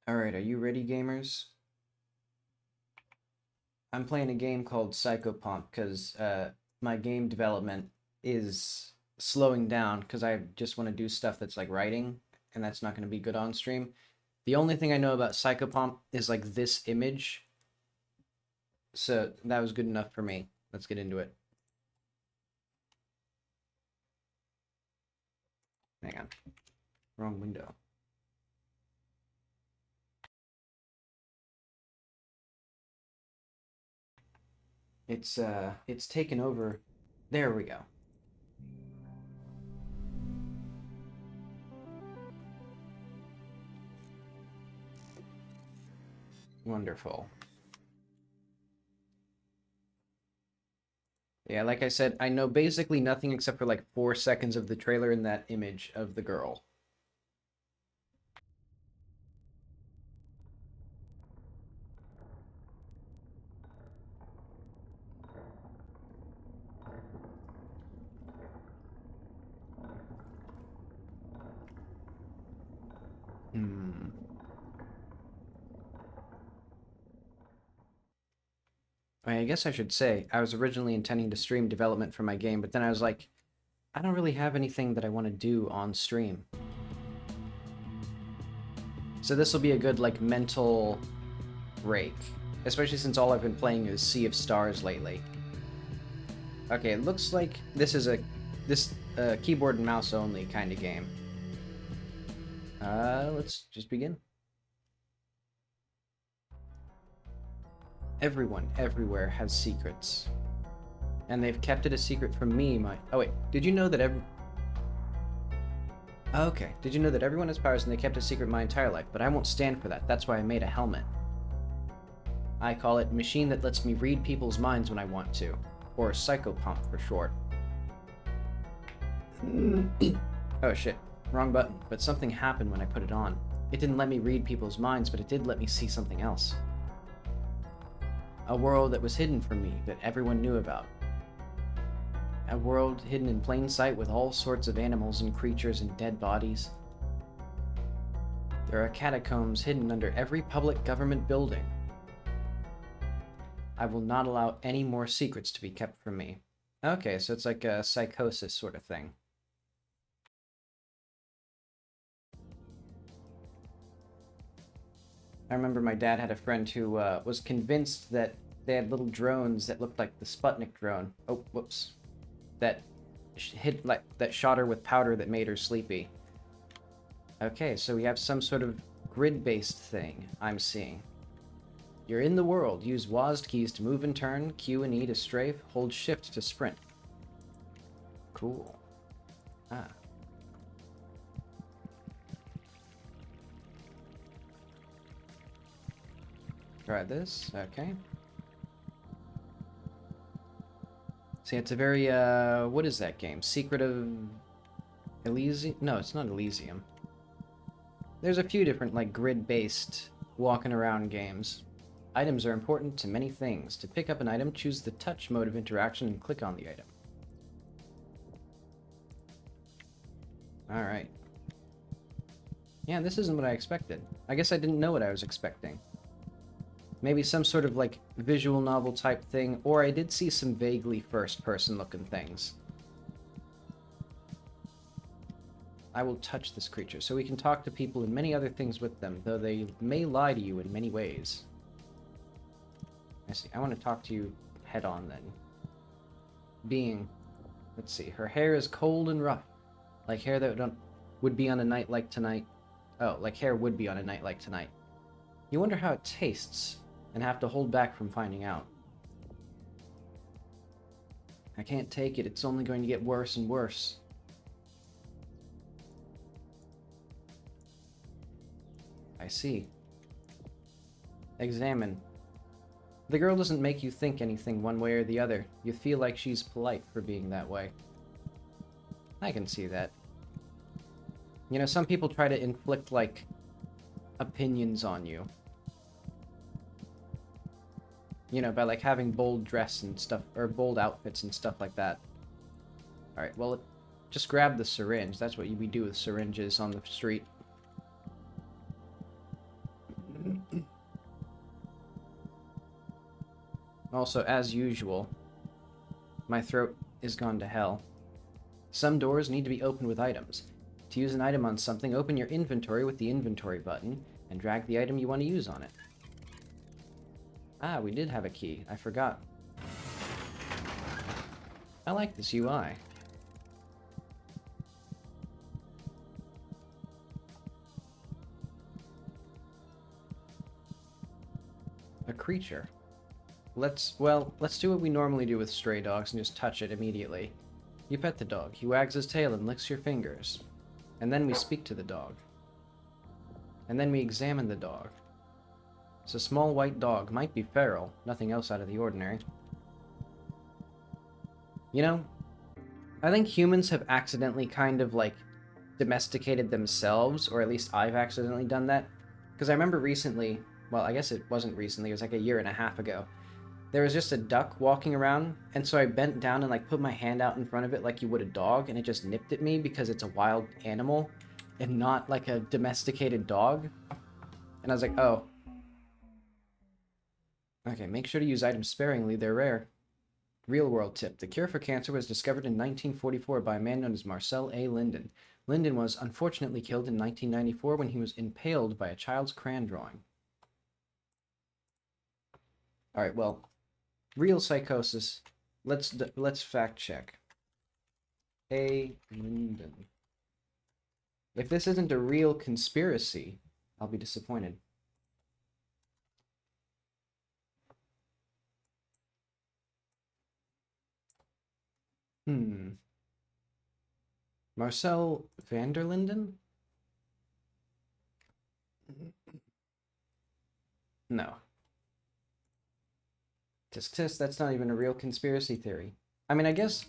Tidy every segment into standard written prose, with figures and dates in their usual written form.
Alright, are you ready, gamers? I'm playing a game called PSYCHOPOMP because my game development is slowing down because I just want to do stuff that's like writing, and that's not going to be good on stream. The only thing I know about PSYCHOPOMP is like this image, so that was good enough for me. Let's get into it. Hang on. Wrong window. It's taken over. There we go. Wonderful. Yeah, like I said, I know basically nothing except for like 4 seconds of the trailer and that image of the girl. Hmm. I guess I should say, I was originally intending to stream development for my game, but then I was like, I don't really have anything that I want to do on stream. So this will be a good, like, mental break. Especially since all I've been playing is Sea of Stars lately. Okay, it looks like this is a keyboard and mouse only kind of game. Let's just begin. Everyone, everywhere has secrets. And they've kept it a secret from me, Oh wait, did you know that Okay, did you know that everyone has powers and they kept a secret my entire life, but I won't stand for that. That's why I made a helmet. I call it machine that lets me read people's minds when I want to. Or PSYCHOPOMP for short. Oh shit, wrong button, but something happened when I put it on. It didn't let me read people's minds, but it did let me see something else. A world that was hidden from me, that everyone knew about. A world hidden in plain sight with all sorts of animals and creatures and dead bodies. There are catacombs hidden under every public government building. I will not allow any more secrets to be kept from me. Okay, so it's like a psychosis sort of thing. I remember my dad had a friend who was convinced that they had little drones that looked like the Sputnik drone. Oh, whoops. That shot her with powder that made her sleepy. Okay, so we have some sort of grid-based thing I'm seeing. You're in the world. Use WASD keys to move and turn, Q and E to strafe, hold shift to sprint. Cool. Ah. Try this, okay. See, it's a very, what is that game? Secret of Elysium? No, it's not Elysium. There's a few different, like, grid-based walking around games. Items are important to many things. To pick up an item, choose the touch mode of interaction and click on the item. Alright. Yeah, this isn't what I expected. I guess I didn't know what I was expecting. Maybe some sort of, like, visual novel type thing, or I did see some vaguely first-person looking things. I will touch this creature, so we can talk to people and many other things with them, though they may lie to you in many ways. I see. I want to talk to you head-on, then. Being. Let's see. Her hair is cold and rough, like hair that would be on a night like tonight. Oh, like hair would be on a night like tonight. You wonder how it tastes, and have to hold back from finding out. I can't take it. It's only going to get worse and worse. I see. Examine. The girl doesn't make you think anything one way or the other. You feel like she's polite for being that way. I can see that. You know, some people try to inflict, like, opinions on you. You know, by, like, having bold dress and stuff, or bold outfits and stuff like that. Alright, well, just grab the syringe. That's what we do with syringes on the street. Also, as usual, my throat is gone to hell. Some doors need to be opened with items. To use an item on something, open your inventory with the inventory button and drag the item you want to use on it. Ah, we did have a key. I forgot. I like this UI. A creature. Let's do what we normally do with stray dogs and just touch it immediately. You pet the dog. He wags his tail and licks your fingers. And then we speak to the dog. And then we examine the dog. It's a small white dog. Might be feral. Nothing else out of the ordinary. You know, I think humans have accidentally kind of, like, domesticated themselves, or at least I've accidentally done that. Because I remember recently, well, I guess it wasn't recently, it was like a year and a half ago, there was just a duck walking around, and so I bent down and, like, put my hand out in front of it like you would a dog, and it just nipped at me because it's a wild animal, and not, like, a domesticated dog. And I was like, oh. Okay, make sure to use items sparingly, they're rare. Real-world tip. The cure for cancer was discovered in 1944 by a man known as Marcel A. Linden. Linden was unfortunately killed in 1994 when he was impaled by a child's crayon drawing. Alright, well, real psychosis. Let's fact check. A. Linden. If this isn't a real conspiracy, I'll be disappointed. Marcel van der Linden? No. Tisk, that's not even a real conspiracy theory. I mean, I guess...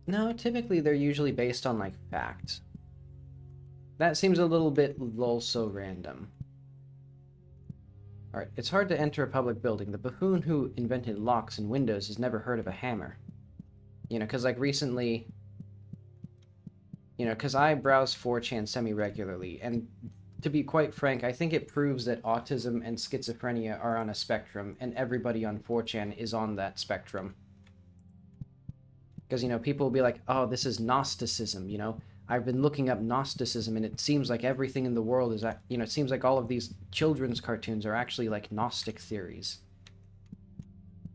No, typically they're usually based on, like, fact. That seems a little bit also random. Alright, it's hard to enter a public building. The buffoon who invented locks and windows has never heard of a hammer. You know, because, like, recently... You know, because I browse 4chan semi-regularly, and to be quite frank, I think it proves that autism and schizophrenia are on a spectrum, and everybody on 4chan is on that spectrum. Because, you know, people will be like, oh, this is Gnosticism, you know? I've been looking up Gnosticism, and it seems like everything in the world is, you know, it seems like all of these children's cartoons are actually, like, Gnostic theories.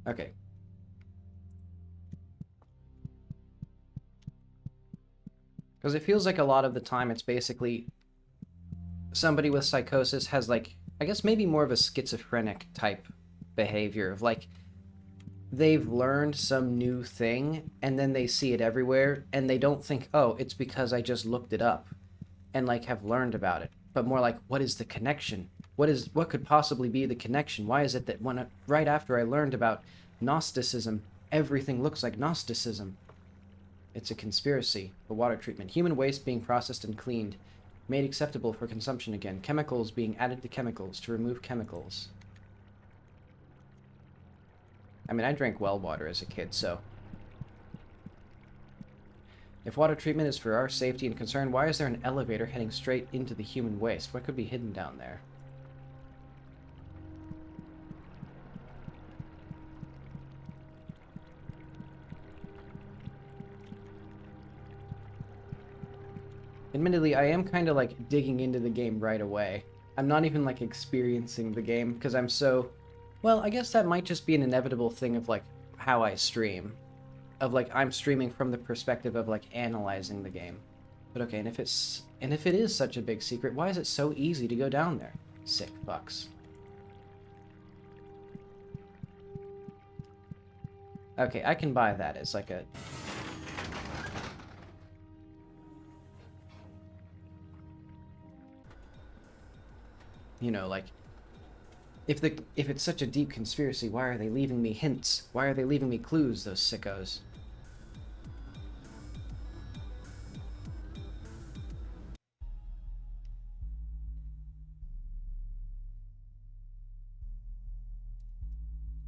Okay. Because it feels like a lot of the time it's basically somebody with psychosis has, like, I guess maybe more of a schizophrenic type behavior of, like, they've learned some new thing, and then they see it everywhere, and they don't think, oh, it's because I just looked it up, and, like, have learned about it. But more like, what is the connection? What could possibly be the connection? Why is it that right after I learned about Gnosticism, everything looks like Gnosticism? It's a conspiracy. The water treatment. Human waste being processed and cleaned. Made acceptable for consumption again. Chemicals being added to chemicals to remove chemicals. I mean, I drank well water as a kid, so... If water treatment is for our safety and concern, why is there an elevator heading straight into the human waste? What could be hidden down there? Admittedly, I am kind of, like, digging into the game right away. I'm not even, like, experiencing the game, because I'm so... Well, I guess that might just be an inevitable thing of, like, how I stream. Of, like, I'm streaming from the perspective of, like, analyzing the game. But okay, and if it is such a big secret, why is it so easy to go down there? Sick fucks. Okay, I can buy that as, like, a... You know, like... If it's such a deep conspiracy, why are they leaving me hints? Why are they leaving me clues, those sickos?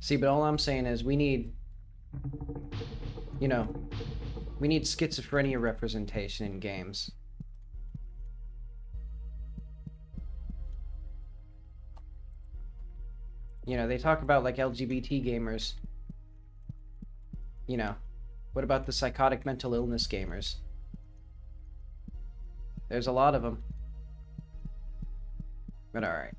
See, but all I'm saying is we need... You know, we need schizophrenia representation in games. You know, they talk about, like, LGBT gamers. You know, what about the psychotic mental illness gamers? There's a lot of them. But alright.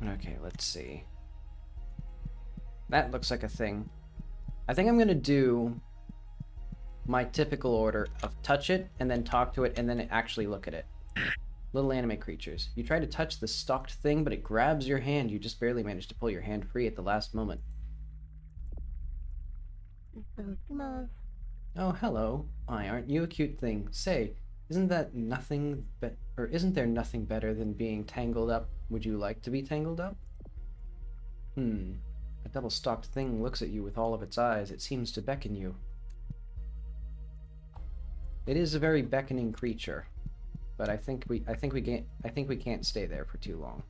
Okay, let's see. That looks like a thing. I think I'm gonna do my typical order of touch it, and then talk to it, and then actually look at it. Little anime creatures. You try to touch the stalked thing, but it grabs your hand. You just barely manage to pull your hand free at the last moment. Oh, hello. Why, aren't you a cute thing? Say, isn't there nothing better than being tangled up? Would you like to be tangled up? A double-stalked thing looks at you with all of its eyes. It seems to beckon you. It is a very beckoning creature, but I think we can't stay there for too long.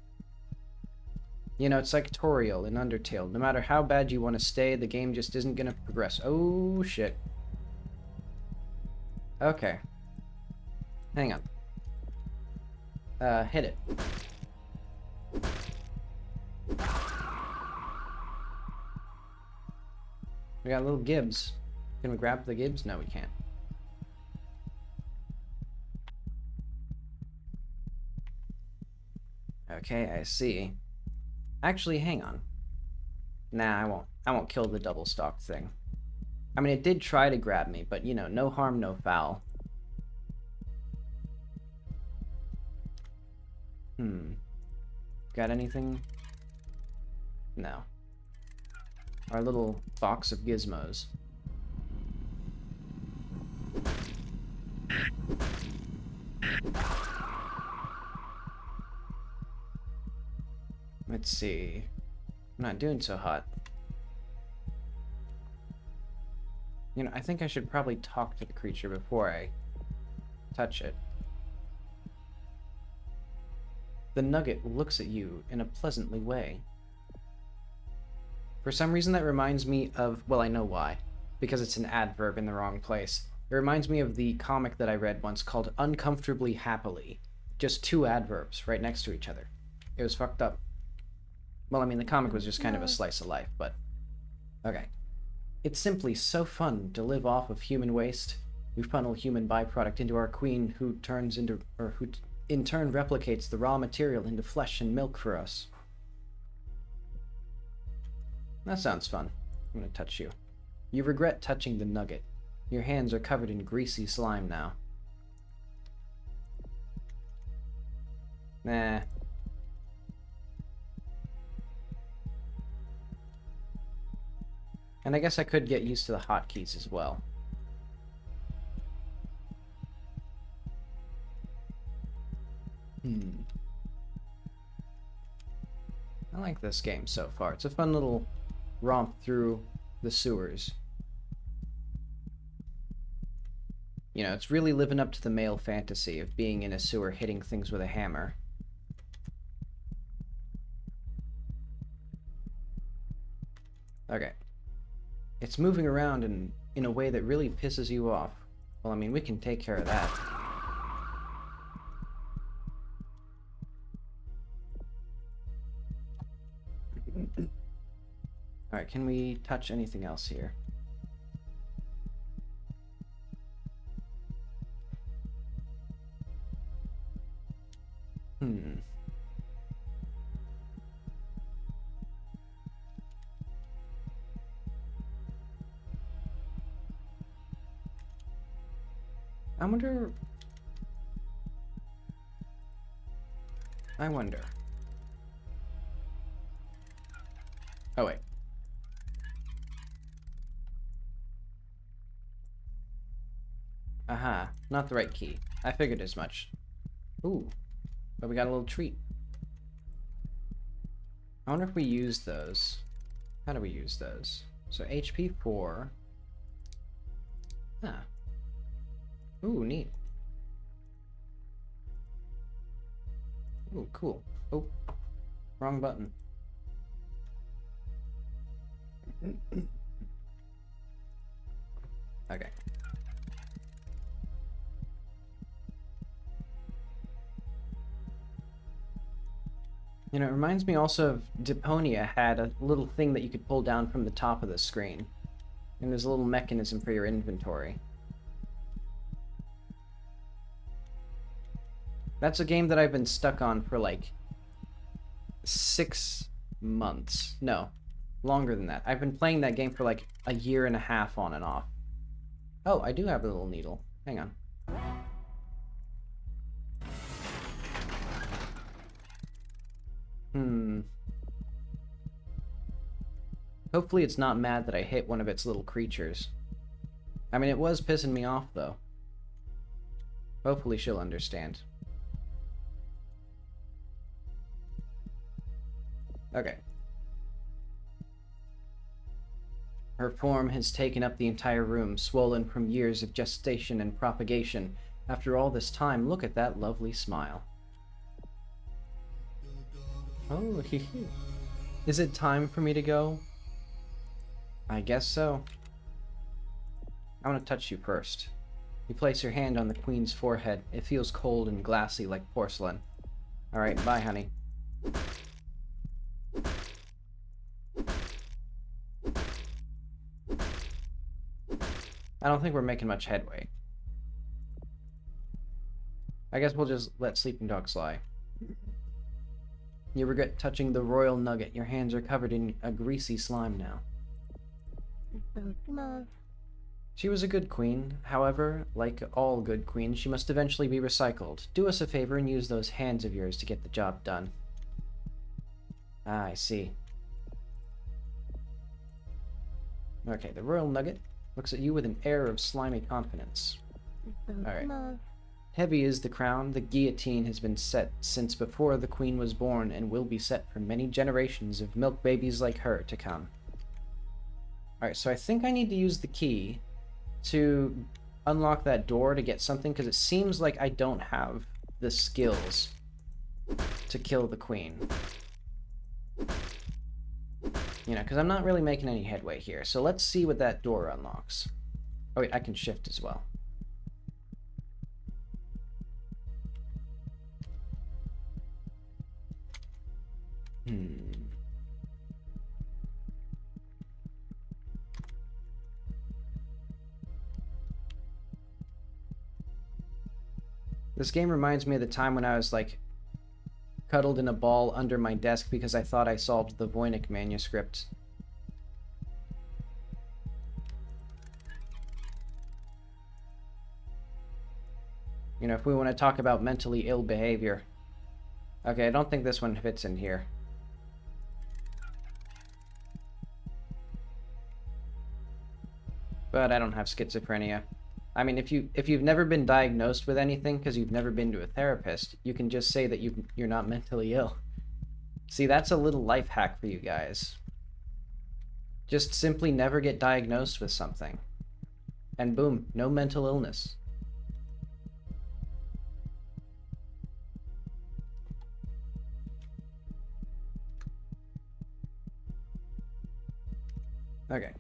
You know, it's like Toriel in Undertale. No matter how bad you want to stay, the game just isn't gonna progress. Oh shit. Okay. Hang on. Hit it. We got little Gibbs. Can we grab the Gibbs? No, we can't. Okay, I see. Actually, hang on. Nah, I won't. I won't kill the double stalk thing. I mean, it did try to grab me, but, you know, no harm, no foul. Got anything? No. Our little box of gizmos. Let's see. I'm not doing so hot. You know, I think I should probably talk to the creature before I touch it. The nugget looks at you in a pleasantly way. For some reason that reminds me of, well, I know why. Because it's an adverb in the wrong place. It reminds me of the comic that I read once called Uncomfortably Happily. Just two adverbs right next to each other. It was fucked up. Well, I mean, the comic was just kind of a slice of life, but... Okay. It's simply so fun to live off of human waste. We funnel human byproduct into our queen, who in turn replicates the raw material into flesh and milk for us. That sounds fun. I'm gonna touch you. You regret touching the nugget. Your hands are covered in greasy slime now. Nah. And I guess I could get used to the hotkeys as well. I like this game so far. It's a fun little romp through the sewers. You know, it's really living up to the male fantasy of being in a sewer hitting things with a hammer. Okay. It's moving around in a way that really pisses you off. Well, I mean, we can take care of that. Alright, can we touch anything else here? I wonder. Oh, wait. Aha, not the right key. I figured as much. Ooh, but we got a little treat. I wonder if we use those. How do we use those? So HP 4. Ah. Ooh, neat. Ooh, cool. Oh, wrong button. Okay. You know, it reminds me also of Deponia had a little thing that you could pull down from the top of the screen. And there's a little mechanism for your inventory. That's a game that I've been stuck on for like 6 months. No, longer than that. I've been playing that game for like a year and a half on and off. Oh, I do have a little needle. Hang on. Hopefully it's not mad that I hit one of its little creatures. I mean, it was pissing me off, though. Hopefully she'll understand. Okay. Her form has taken up the entire room, swollen from years of gestation and propagation. After all this time, look at that lovely smile. Oh, hee hee. Is it time for me to go? I guess so. I want to touch you first. You place your hand on the queen's forehead. It feels cold and glassy like porcelain. Alright, bye, honey. I don't think we're making much headway. I guess we'll just let sleeping dogs lie. You regret touching the royal nugget. Your hands are covered in a greasy slime now. She was a good queen. However, like all good queens, she must eventually be recycled. Do us a favor and use those hands of yours to get the job done. Ah, I see. Okay, the royal nugget looks at you with an air of slimy confidence. Alright. Heavy is the crown. The guillotine has been set since before the queen was born and will be set for many generations of milk babies like her to come. Alright, so I think I need to use the key to unlock that door to get something, because it seems like I don't have the skills to kill the queen. You know, because I'm not really making any headway here. So let's see what that door unlocks. Oh wait, I can shift as well. This game reminds me of the time when I was, like, cuddled in a ball under my desk because I thought I solved the Voynich manuscript. You know, if we want to talk about mentally ill behavior. Okay, I don't think this one fits in here. But I don't have schizophrenia. I mean, if you've never been diagnosed with anything because you've never been to a therapist, you can just say that you're not mentally ill. See, that's a little life hack for you guys. Just simply never get diagnosed with something. And boom, no mental illness. Okay.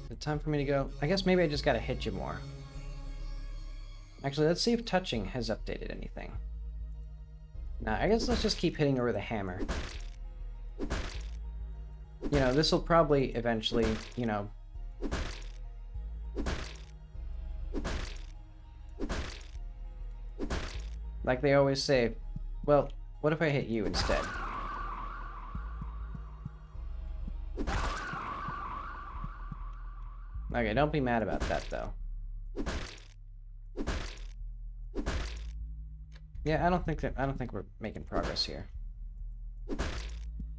Is it time for me to go? I guess maybe I just gotta hit you more. Actually, let's see if touching has updated anything. Nah, I guess let's just keep hitting her with a hammer. You know, this will probably eventually, you know... Like they always say, well, what if I hit you instead? Okay, don't be mad about that, though. Yeah, I don't think we're making progress here.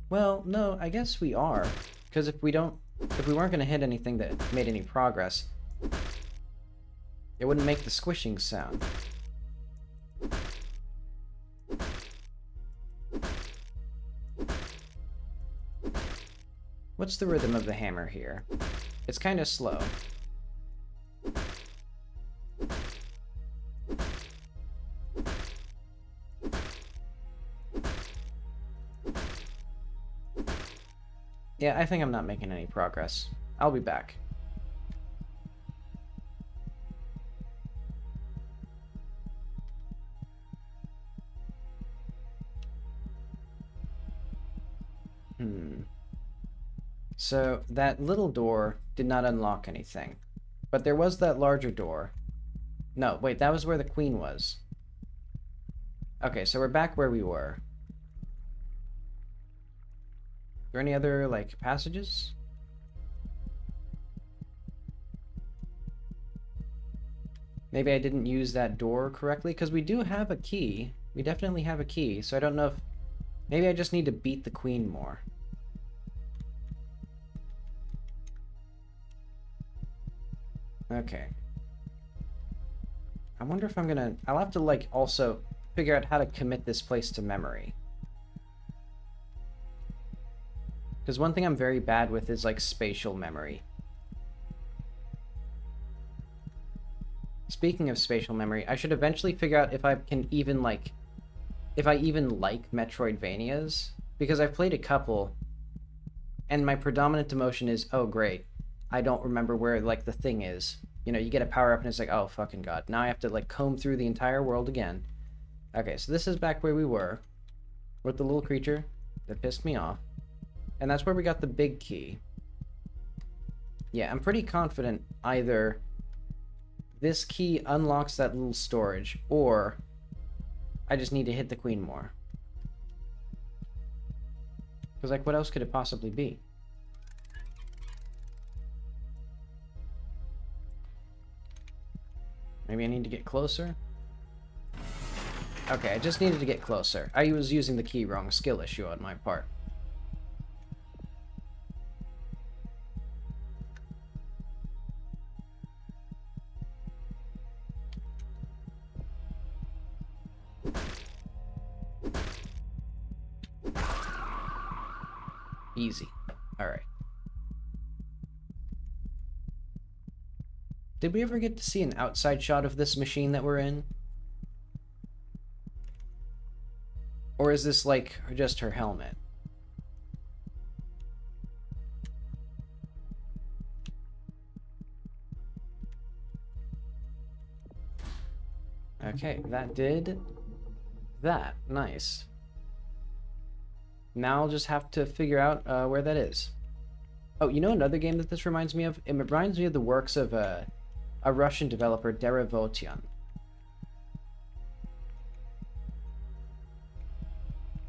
Well, no, I guess we are, because if we weren't going to hit anything that made any progress, it wouldn't make the squishing sound. What's the rhythm of the hammer here? It's kind of slow. Yeah, I think I'm not making any progress. I'll be back. So that little door did not unlock anything. But there was that larger door. No, wait, that was where the queen was. Okay, so we're back where we were. Are there any other, like, passages? Maybe I didn't use that door correctly, because we do have a key. We definitely have a key, so I don't know if... Maybe I just need to beat the queen more. Okay. I wonder if I'm gonna... I'll have to, like, also figure out how to commit this place to memory. Because one thing I'm very bad with is, like, spatial memory. Speaking of spatial memory, I should eventually figure out if I can even, like... If I even like Metroidvanias. Because I've played a couple, and my predominant emotion is, oh, great. I don't remember where, like, the thing is. You know, you get a power-up and it's like, oh, fucking god. Now I have to, like, comb through the entire world again. Okay, so this is back where we were. With the little creature that pissed me off. And that's where we got the big key. Yeah, I'm pretty confident either this key unlocks that little storage, or I just need to hit the queen more. Because, like, what else could it possibly be? Maybe I need to get closer? Okay, I just needed to get closer. I was using the key wrong. Skill issue on my part. Easy. Alright. Did we ever get to see an outside shot of this machine that we're in? Or is this, like, just her helmet? Okay, that did that. Nice. Now I'll just have to figure out where that is. Oh, you know another game that this reminds me of? It reminds me of the works of a Russian developer, Derevotion.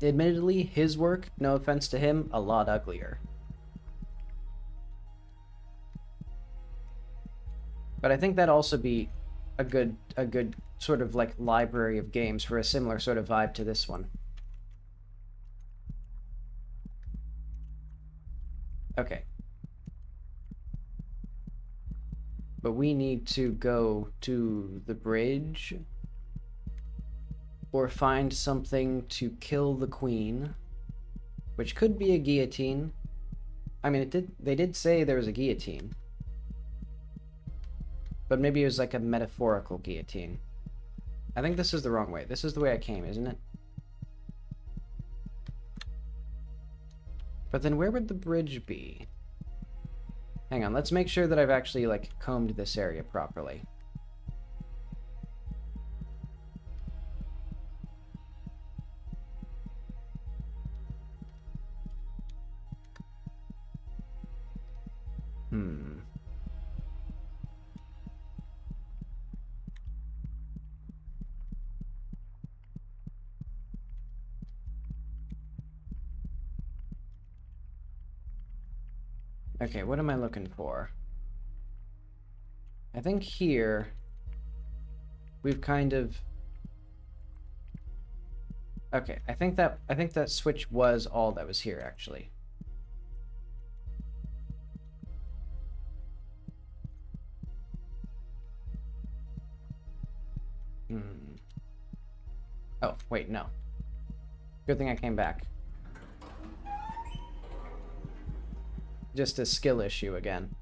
Admittedly, his work, no offense to him, a lot uglier. But I think that'd also be a good sort of, like, library of games for a similar sort of vibe to this one. Okay. But we need to go to the bridge, or find something to kill the queen, which could be a guillotine. I mean, they did say there was a guillotine. But maybe it was like a metaphorical guillotine. I think this is the wrong way. This is the way I came, isn't it? But then where would the bridge be? Hang on, let's make sure that I've actually, like, combed this area properly. Okay, what am I looking for? I think here we've kind of... Okay, I think that switch was all that was here, actually. Oh, wait, no. Good thing I came back. Just a skill issue again.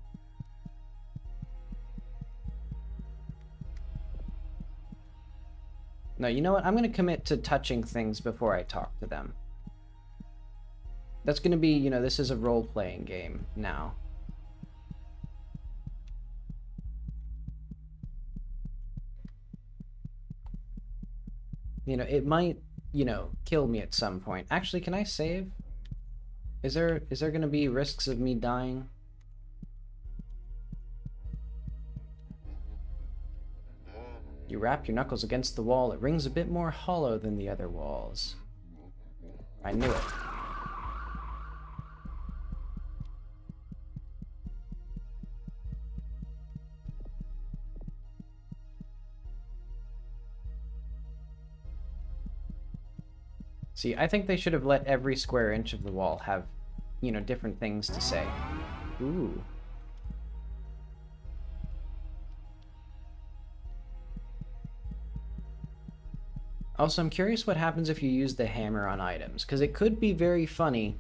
No, you know what? I'm going to commit to touching things before I talk to them. That's going to be, you know, this is a role-playing game now. You know, it might, you know, kill me at some point. Actually, can I save? Is there gonna be risks of me dying? You rap your knuckles against the wall. It rings a bit more hollow than the other walls. I knew it. See, I think they should have let every square inch of the wall have, you know, different things to say. Ooh. Also, I'm curious what happens if you use the hammer on items, because it could be very funny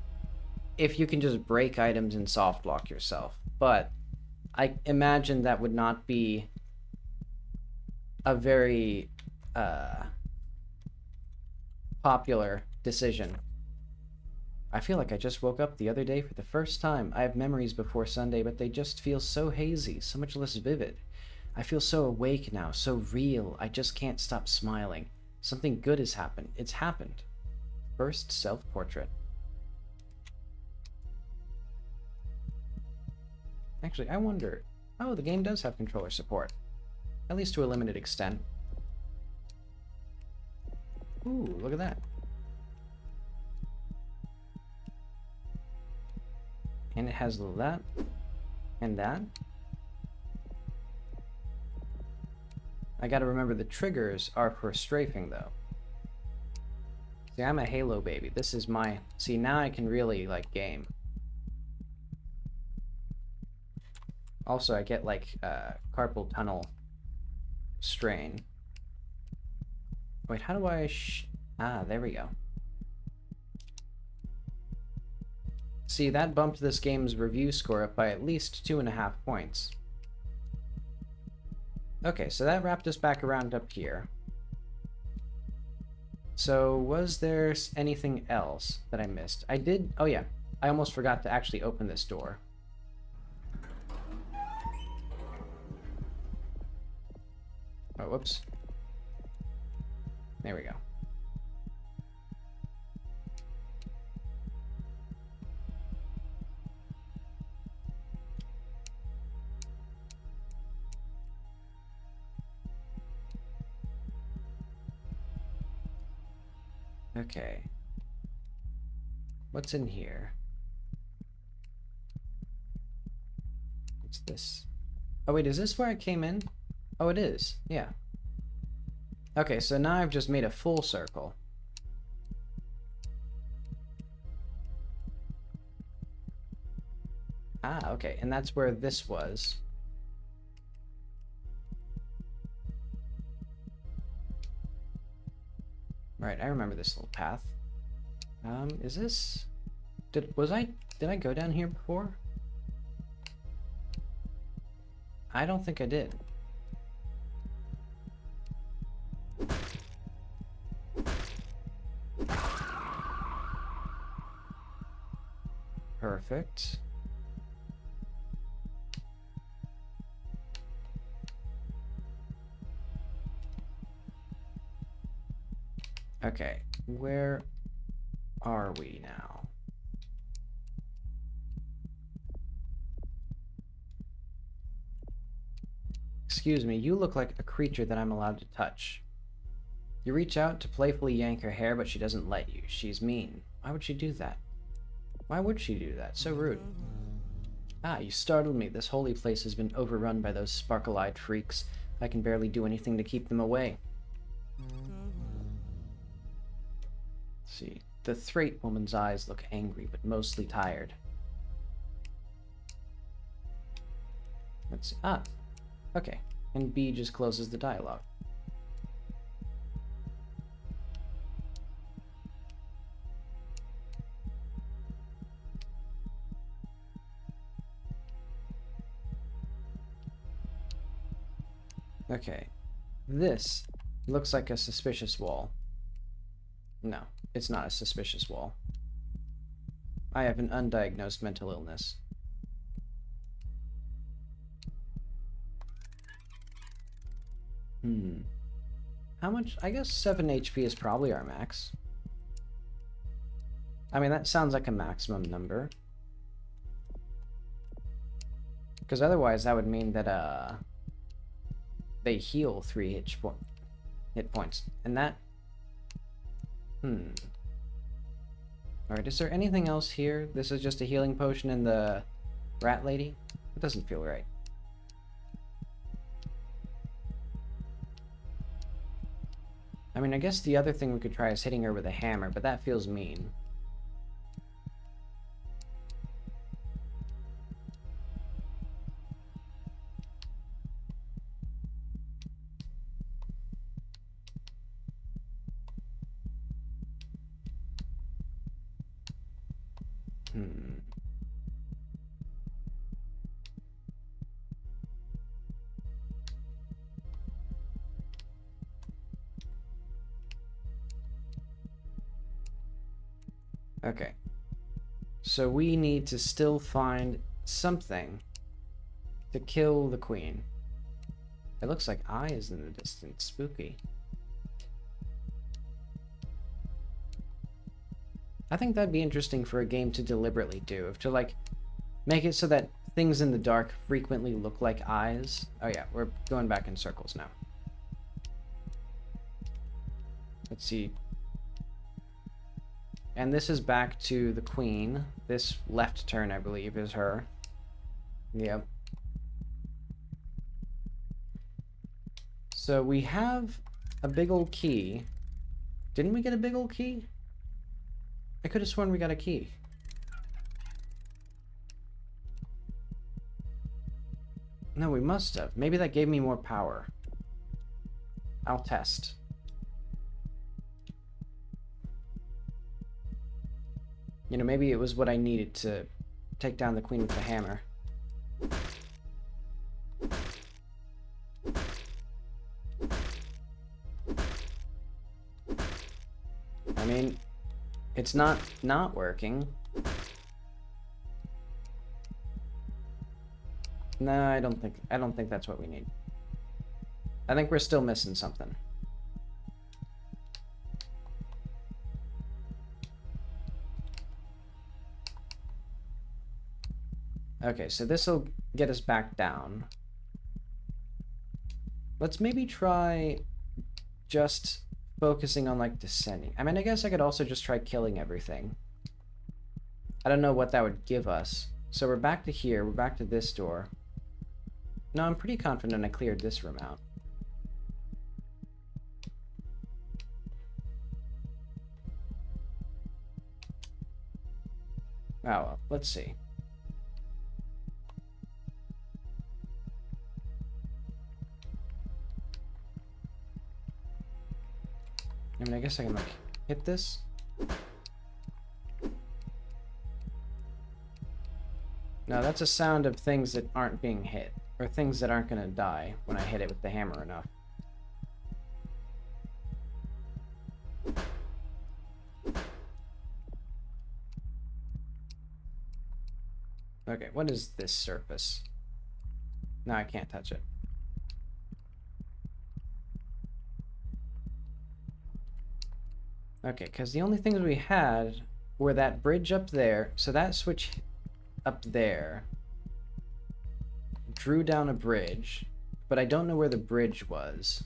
if you can just break items and soft lock yourself, but I imagine that would not be a very popular decision. I feel like I just woke up the other day for the first time. I have memories before Sunday, but they just feel so hazy, so much less vivid. I feel so awake now, so real. I just can't stop smiling. Something good has happened. It's happened. First self-portrait. Actually, I wonder... Oh, the game does have controller support. At least to a limited extent. Ooh, look at that. And it has that. And that. I gotta remember the triggers are for strafing, though. See, I'm a Halo baby. This is my... See, now I can really, like, game. Also, I get, like, carpal tunnel strain. Wait, how do I... Ah, there we go. See, that bumped this game's review score up by at least 2.5 points. Okay, so that wrapped us back around up here. So, was there anything else that I missed? I did... Oh, yeah. I almost forgot to actually open this door. Oh, whoops. There we go. Okay. What's in here? What's this? Oh wait, is this where I came in? Oh, it is. Yeah. Okay, so now I've just made a full circle. Ah, okay, and that's where this was. Right, I remember this little path. Is this... Did I go down here before? I don't think I did. Perfect. Okay, where are we now? Excuse me, you look like a creature that I'm allowed to touch. You reach out to playfully yank her hair, but she doesn't let you. She's mean. Why would she do that? Why would she do that? So rude. Ah, you startled me. This holy place has been overrun by those sparkle-eyed freaks. I can barely do anything to keep them away. See, the Thrait woman's eyes look angry, but mostly tired. Let's see. Ah, okay. And B just closes the dialogue. Okay. This looks like a suspicious wall. No, it's not a suspicious wall. I have an undiagnosed mental illness. How much? I guess 7 HP is probably our max. I mean, that sounds like a maximum number. Because otherwise that would mean that they heal 3 hit points. And that... Alright, is there anything else here? This is just a healing potion and the rat lady? It doesn't feel right. I mean, I guess the other thing we could try is hitting her with a hammer, but that feels mean. Okay. So we need to still find something to kill the queen. It looks like eyes in the distance. Spooky. I think that'd be interesting for a game to deliberately do. To, like, make it so that things in the dark frequently look like eyes. Oh yeah, we're going back in circles now. Let's see. And this is back to the queen. This left turn, I believe, is her. Yep. So we have a big old key. Didn't we get a big old key? I could have sworn we got a key. No, we must have. Maybe that gave me more power. I'll test. You know, maybe it was what I needed to take down the queen with the hammer. I mean, it's not working. No, I don't think that's what we need. I think we're still missing something. Okay, so this'll get us back down. Let's maybe try just focusing on, like, descending. I mean, I guess I could also just try killing everything. I don't know what that would give us. So we're back to here. We're back to this door. No, I'm pretty confident I cleared this room out. Oh, well, let's see. I mean, I guess I can, like, hit this. No, that's a sound of things that aren't being hit. Or things that aren't gonna die when I hit it with the hammer enough. Okay, what is this surface? No, I can't touch it. Okay, because the only things we had were that bridge up there, so that switch up there drew down a bridge, but I don't know where the bridge was.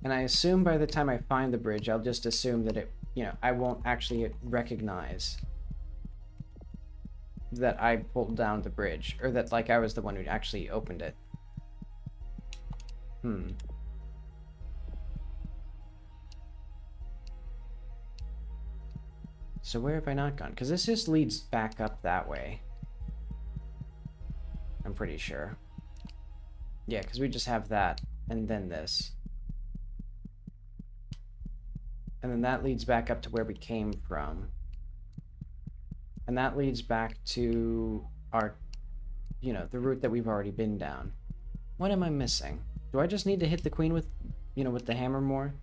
And I assume by the time I find the bridge, I'll just assume that it, you know, I won't actually recognize that I pulled down the bridge, or that, like, I was the one who actually opened it. So where have I not gone? Because this just leads back up that way. I'm pretty sure. Yeah, because we just have that, and then this. And then that leads back up to where we came from. And that leads back to our, you know, the route that we've already been down. What am I missing? Do I just need to hit the queen with, you know, with the hammer more?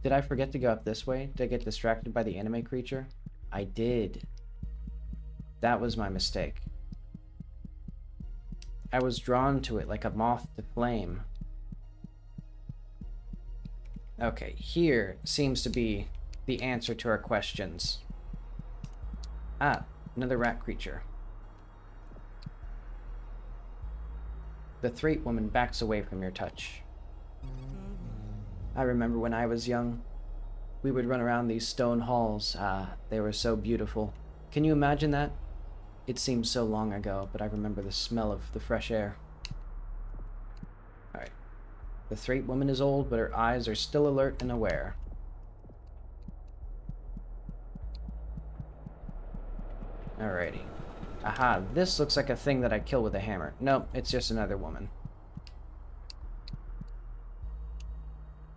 Did I forget to go up this way? Did I get distracted by the anime creature? I did. That was my mistake. I was drawn to it like a moth to flame. Okay, here seems to be the answer to our questions. Ah, another rat creature. The Threat woman backs away from your touch. I remember when I was young, we would run around these stone halls. Ah, they were so beautiful. Can you imagine that? It seems so long ago, but I remember the smell of the fresh air. Alright. The Threat woman is old, but her eyes are still alert and aware. Alrighty. Aha, this looks like a thing that I kill with a hammer. Nope, it's just another woman.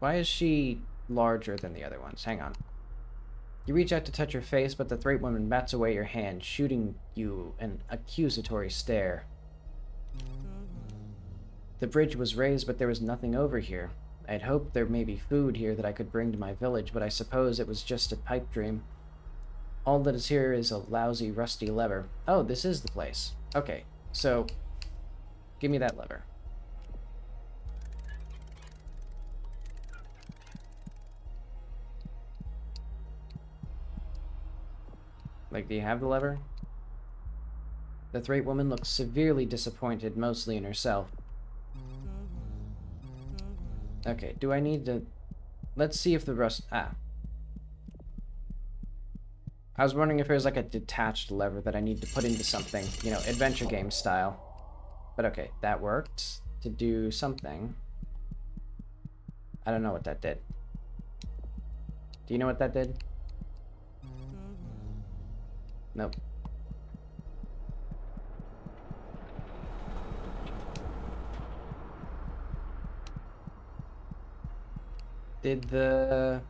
Why is she larger than the other ones? Hang on. You reach out to touch her face, but the Threat woman bats away your hand, shooting you an accusatory stare. The bridge was raised, but there was nothing over here. I'd hoped there may be food here that I could bring to my village, but I suppose it was just a pipe dream. All that is here is a lousy, rusty lever. Oh, this is the place. Okay, so give me that lever. Like, do you have the lever? The Threat woman looks severely disappointed, mostly in herself. Okay, do I need to... Let's see if the rust... Ah. I was wondering if there's like a detached lever that I need to put into something, you know, adventure game style. But okay, that worked to do something. I don't know what that did. Do you know what that did? Nope. Did the...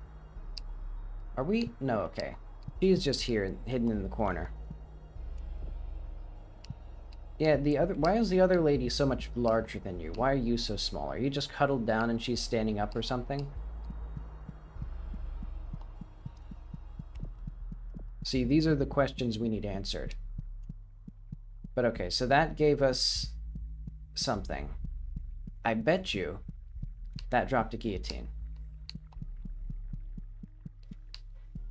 Are we... No, okay. She's just here, hidden in the corner. Yeah, the other... Why is the other lady so much larger than you? Why are you so small? Are you just huddled down and she's standing up or something? See, these are the questions we need answered. But okay, so that gave us something. I bet you that dropped a guillotine.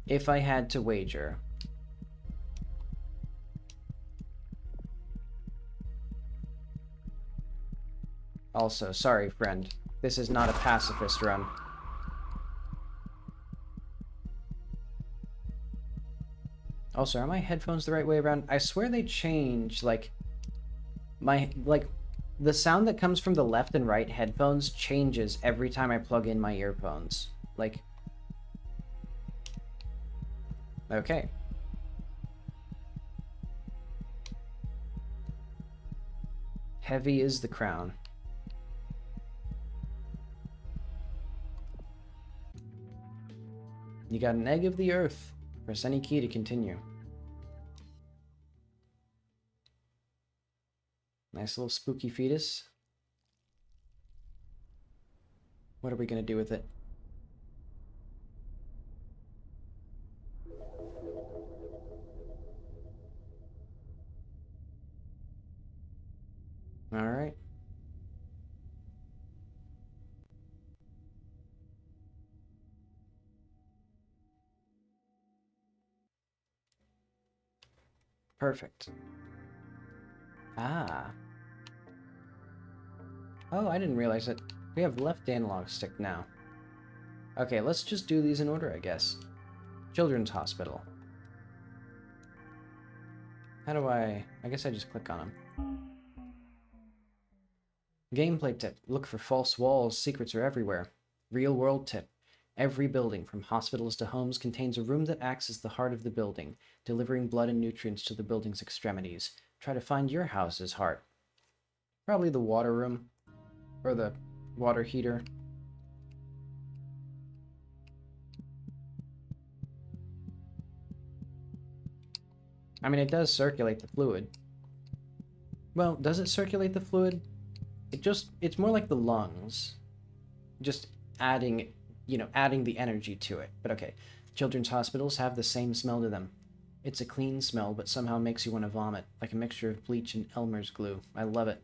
If I had to wager... Also, sorry, friend. This is not a pacifist run. Also, are my headphones the right way around? I swear they change, like... the sound that comes from the left and right headphones changes every time I plug in my earphones. Like... Okay. Heavy is the crown. You got an egg of the earth. Press any key to continue. Nice little spooky fetus. What are we gonna do with it? Alright. Perfect. Ah. Oh, I didn't realize it. We have left analog stick now. Okay, let's just do these in order, I guess. Children's Hospital. How do I guess I just click on them. Gameplay tip. Look for false walls. Secrets are everywhere. Real world tip. Every building, from hospitals to homes, contains a room that acts as the heart of the building, delivering blood and nutrients to the building's extremities. Try to find your house's heart. Probably the water room. Or the water heater. I mean, it does circulate the fluid. Well, does it circulate the fluid? It's more like the lungs. Just adding, adding the energy to it. But okay, children's hospitals have the same smell to them. It's a clean smell, but somehow makes you want to vomit, like a mixture of bleach and Elmer's glue. I love it.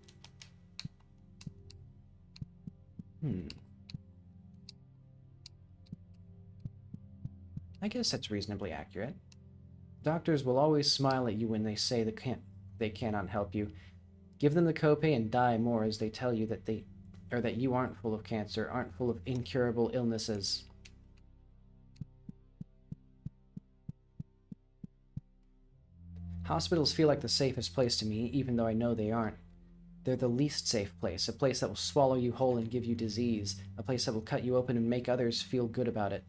I guess that's reasonably accurate. Doctors will always smile at you when they say they cannot help you. Give them the copay and die more as they tell you that that you aren't full of cancer, aren't full of incurable illnesses. Hospitals feel like the safest place to me, even though I know they aren't. They're the least safe place, a place that will swallow you whole and give you disease, a place that will cut you open and make others feel good about it.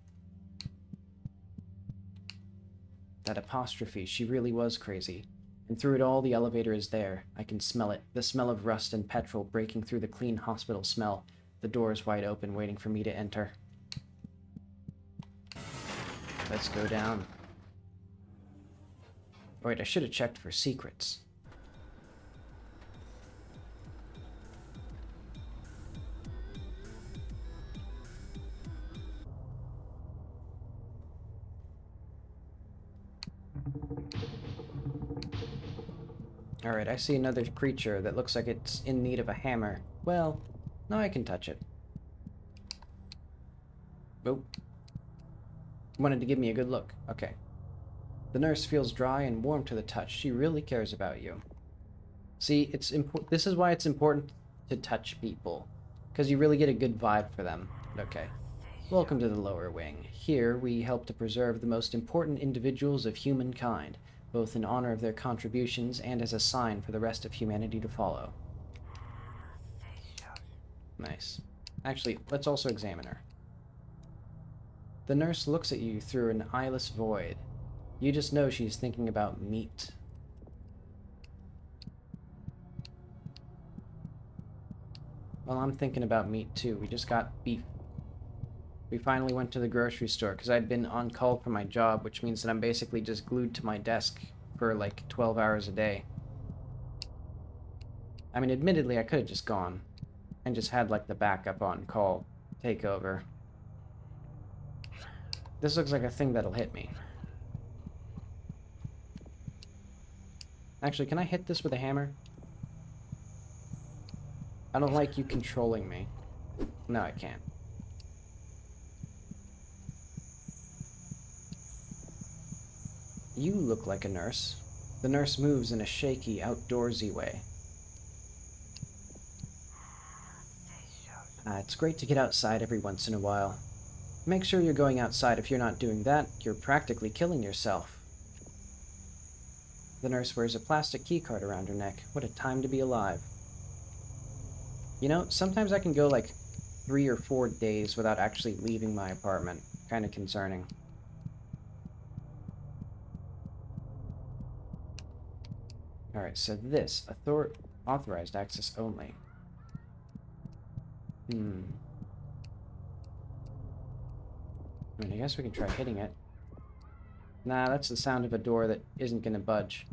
That apostrophe, she really was crazy. And through it all, the elevator is there. I can smell it, the smell of rust and petrol breaking through the clean hospital smell. The door is wide open, waiting for me to enter. Let's go down. Wait, I should have checked for secrets. Alright, I see another creature that looks like it's in need of a hammer. Well, now I can touch it. Oh. Wanted to give me a good look. Okay. The nurse feels dry and warm to the touch. She really cares about you. See, this is why it's important to touch people, because you really get a good vibe for them. Okay. Welcome to the lower wing. Here, we help to preserve the most important individuals of humankind, both in honor of their contributions and as a sign for the rest of humanity to follow. Nice. Actually, let's also examine her. The nurse looks at you through an eyeless void. You just know she's thinking about meat. Well, I'm thinking about meat too. We just got beef. We finally went to the grocery store because I'd been on call for my job, which means that I'm basically just glued to my desk for like 12 hours a day. I mean, admittedly, I could have just gone and just had like the backup on call take over. This looks like a thing that'll hit me. Actually, can I hit this with a hammer? I don't like you controlling me. No, I can't. You look like a nurse. The nurse moves in a shaky, outdoorsy way. It's great to get outside every once in a while. Make sure you're going outside. If you're not doing that, you're practically killing yourself. The nurse wears a plastic keycard around her neck. What a time to be alive. You know, sometimes I can go like 3 or 4 days without actually leaving my apartment. Kind of concerning. Alright, so this, authorized access only. I mean, I guess we can try hitting it. Nah, that's the sound of a door that isn't gonna budge.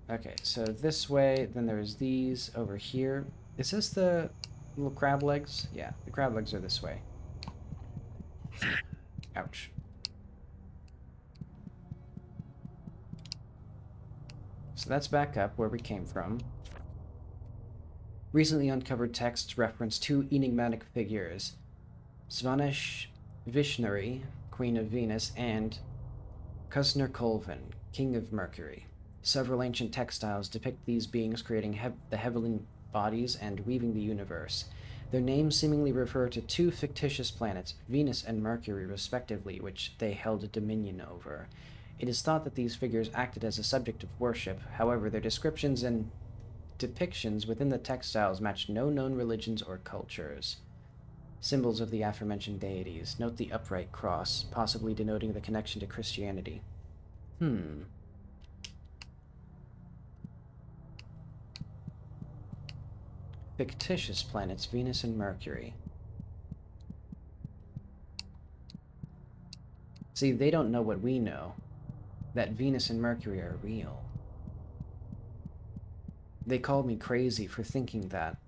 Okay, so this way, then there's these over here. Is this the little crab legs? Yeah, the crab legs are this way. Ouch. So that's back up where we came from. Recently uncovered texts reference 2 enigmatic figures, Svanesh Vishnuri, Queen of Venus, and Kusner Colvin, King of Mercury. Several ancient textiles depict these beings creating the heavenly bodies and weaving the universe. Their names seemingly refer to 2 fictitious planets, Venus and Mercury respectively, which they held dominion over. It is thought that these figures acted as a subject of worship. However, their descriptions and depictions within the textiles match no known religions or cultures. Symbols of the aforementioned deities. Note the upright cross, possibly denoting the connection to Christianity. Fictitious planets, Venus and Mercury. See, they don't know what we know. That Venus and Mercury are real. They called me crazy for thinking that.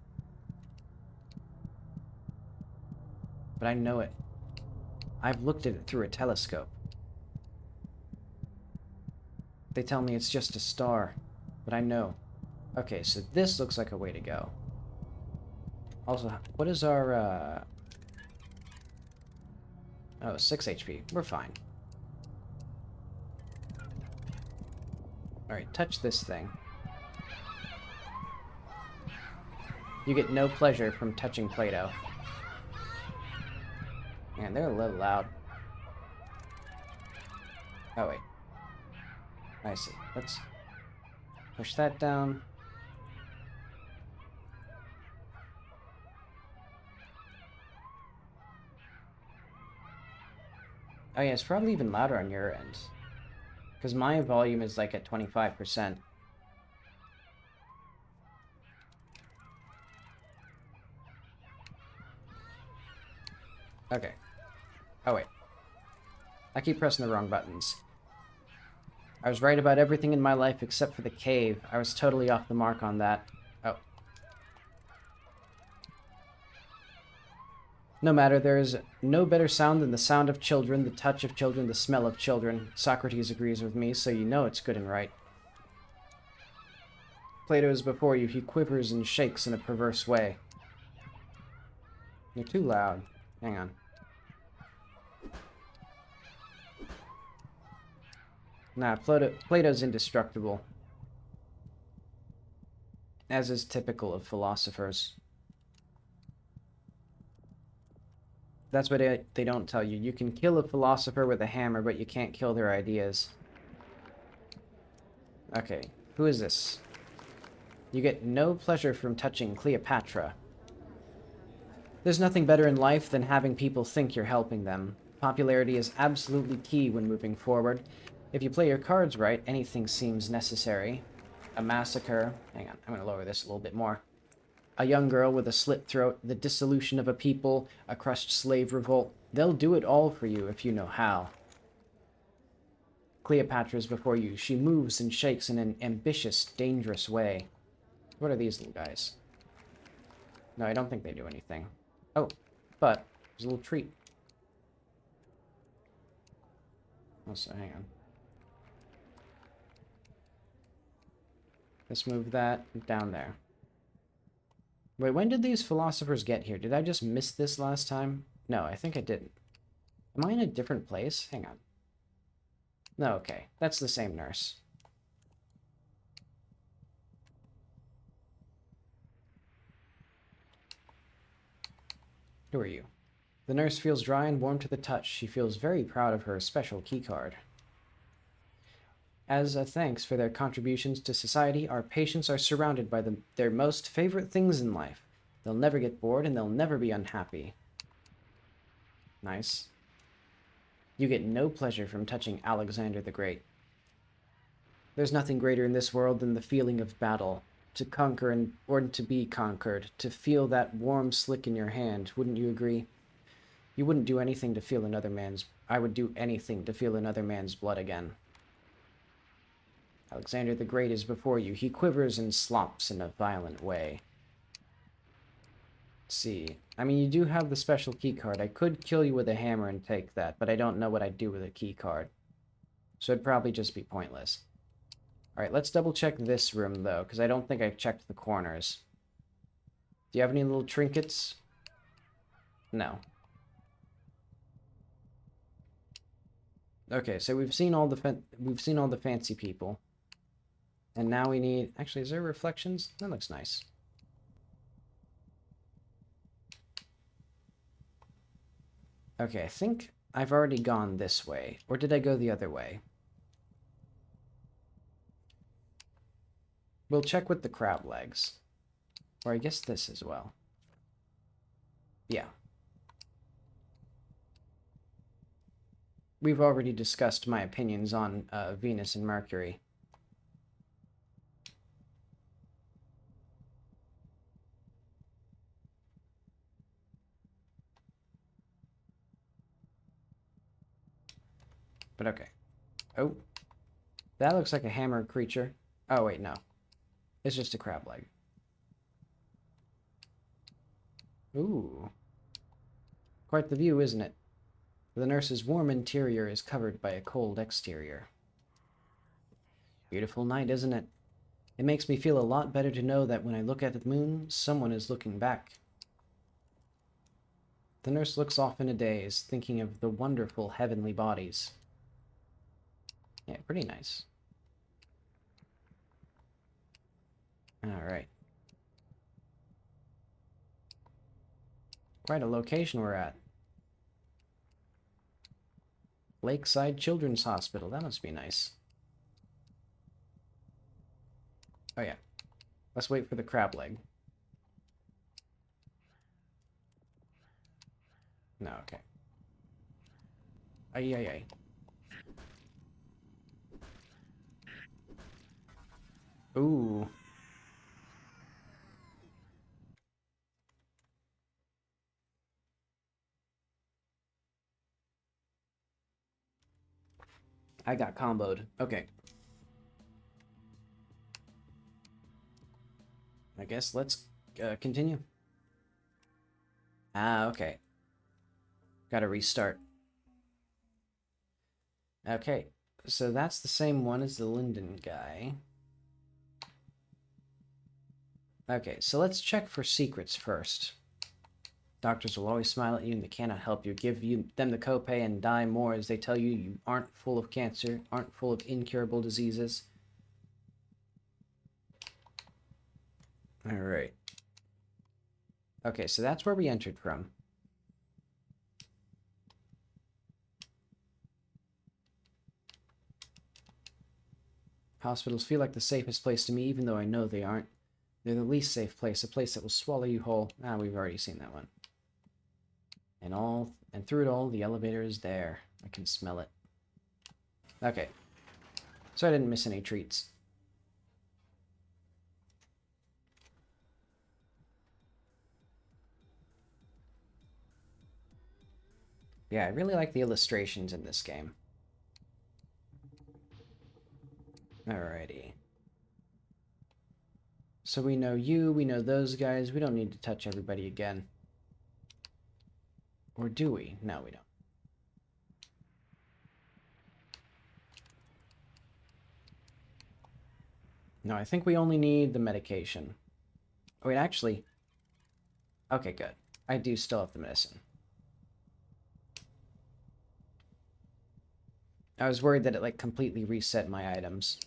But I know it. I've looked at it through a telescope. They tell me it's just a star, but I know. Okay, so this looks like a way to go. Also, what is our, Oh, 6 HP. We're fine. Alright, touch this thing. You get no pleasure from touching Play-Doh. Man, they're a little loud. Oh, wait. I see. Let's push that down. Oh yeah, it's probably even louder on your end. Because my volume is like at 25%. Okay. Oh wait. I keep pressing the wrong buttons. I was right about everything in my life except for the cave. I was totally off the mark on that. Oh. No matter, there is no better sound than the sound of children, the touch of children, the smell of children. Socrates agrees with me, so you know it's good and right. Plato is before you. He quivers and shakes in a perverse way. You're too loud. Hang on. Nah, Plato's indestructible. As is typical of philosophers. That's what they don't tell you. You can kill a philosopher with a hammer, but you can't kill their ideas. Okay, who is this? You get no pleasure from touching Cleopatra. There's nothing better in life than having people think you're helping them. Popularity is absolutely key when moving forward. If you play your cards right, anything seems necessary. A massacre. Hang on, I'm going to lower this a little bit more. A young girl with a slit throat, the dissolution of a people, a crushed slave revolt. They'll do it all for you if you know how. Cleopatra's before you. She moves and shakes in an ambitious, dangerous way. What are these little guys? No, I don't think they do anything. Oh, but there's a little treat. Also, hang on. Let's move that down there. Wait, when did these philosophers get here? Did I just miss this last time? No, I think I didn't. Am I in a different place? Hang on. No, okay. That's the same nurse. Who are you? The nurse feels dry and warm to the touch. She feels very proud of her special keycard. As a thanks for their contributions to society, our patients are surrounded by their most favorite things in life. They'll never get bored and they'll never be unhappy. Nice. You get no pleasure from touching Alexander the Great. There's nothing greater in this world than the feeling of battle. To conquer or to be conquered. To feel that warm slick in your hand. Wouldn't you agree? You wouldn't do anything to feel another man's... I would do anything to feel another man's blood again. Alexander the Great is before you. He quivers and slops in a violent way. Let's see. I mean, you do have the special key card. I could kill you with a hammer and take that, but I don't know what I'd do with a key card. So it'd probably just be pointless. Alright, let's double check this room, though, because I don't think I've checked the corners. Do you have any little trinkets? No. Okay, so we've seen all the fancy people. And now we need... Actually, is there reflections? That looks nice. Okay, I think I've already gone this way. Or did I go the other way? We'll check with the crab legs. Or I guess this as well. Yeah. We've already discussed my opinions on Venus and Mercury. But okay. Oh. That looks like a hammered creature. Oh, wait, no. It's just a crab leg. Ooh. Quite the view, isn't it? The nurse's warm interior is covered by a cold exterior. Beautiful night, isn't it? It makes me feel a lot better to know that when I look at the moon, someone is looking back. The nurse looks off in a daze, thinking of the wonderful heavenly bodies. Yeah, pretty nice. Alright. Quite a location we're at. Lakeside Children's Hospital. That must be nice. Oh yeah. Let's wait for the crab leg. No, okay. Ay, ay, ay. Ooh. I got comboed. Okay. I guess let's continue. Ah, okay. Gotta restart. Okay. So that's the same one as the Linden guy. Okay, so let's check for secrets first. Doctors will always smile at you and they cannot help you. Give them the copay and die more as they tell you you aren't full of cancer, aren't full of incurable diseases. Alright. Okay, so that's where we entered from. Hospitals feel like the safest place to me, even though I know they aren't. They're the least safe place, a place that will swallow you whole. Ah, we've already seen that one. And through it all, the elevator is there. I can smell it. Okay. So I didn't miss any treats. Yeah, I really like the illustrations in this game. Alrighty. So we know you, we know those guys. We don't need to touch everybody again. Or do we? No, we don't. No, I think we only need the medication. Oh, wait, actually... Okay, good. I do still have the medicine. I was worried that it, like, completely reset my items.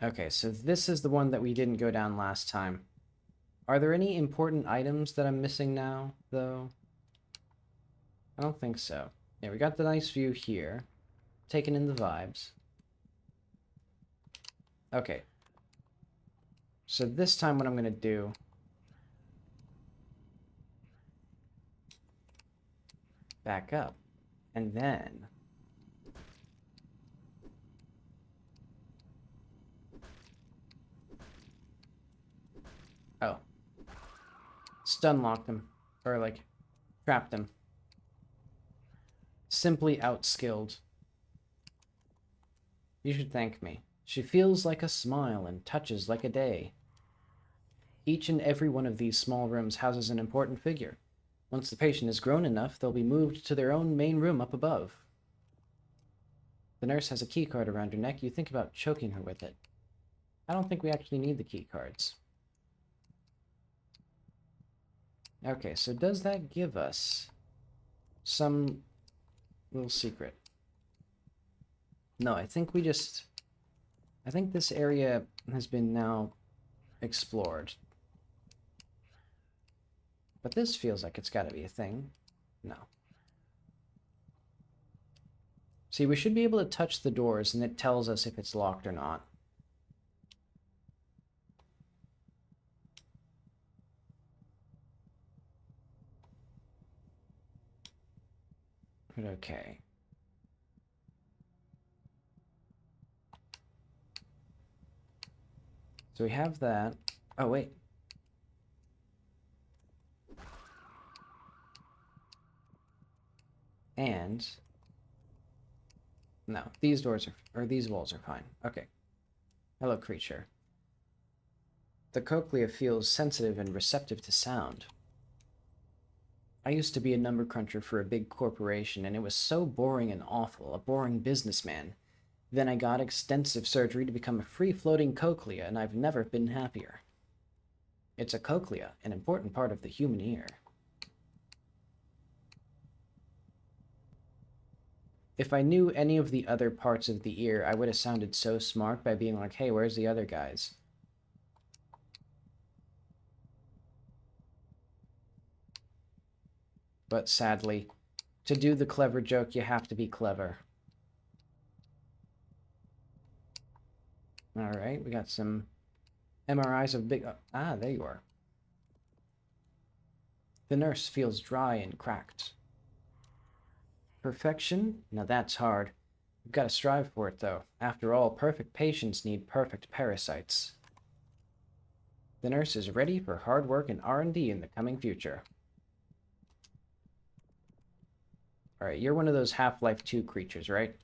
Okay, so this is the one that we didn't go down last time. Are there any important items that I'm missing now, though? I don't think so. Yeah, we got the nice view here. Taking in the vibes. Okay. So this time what I'm going to do... Back up. And then... Oh. Stun locked him. Or, like, trapped him. Simply outskilled. You should thank me. She feels like a smile and touches like a day. Each and every one of these small rooms houses an important figure. Once the patient is grown enough, they'll be moved to their own main room up above. The nurse has a key card around her neck. You think about choking her with it. I don't think we actually need the key cards. Okay, so does that give us some little secret? No, I think we just... I think this area has been now explored. But this feels like it's got to be a thing. No. See, we should be able to touch the doors, and it tells us if it's locked or not. But okay. So we have that. Oh, wait. And... No, these doors are... Or these walls are fine. Okay. Hello, creature. The cochlea feels sensitive and receptive to sound. I used to be a number cruncher for a big corporation, and it was so boring and awful, a boring businessman. Then I got extensive surgery to become a free-floating cochlea, and I've never been happier. It's a cochlea, an important part of the human ear. If I knew any of the other parts of the ear, I would have sounded so smart by being like, hey, where's the other guys? But sadly, to do the clever joke, you have to be clever. Alright, we got some MRIs of big... ah, there you are. The nurse feels dry and cracked. Perfection? Now that's hard. We've got to strive for it, though. After all, perfect patients need perfect parasites. The nurse is ready for hard work and R&D in the coming future. Alright, you're one of those Half-Life 2 creatures, right?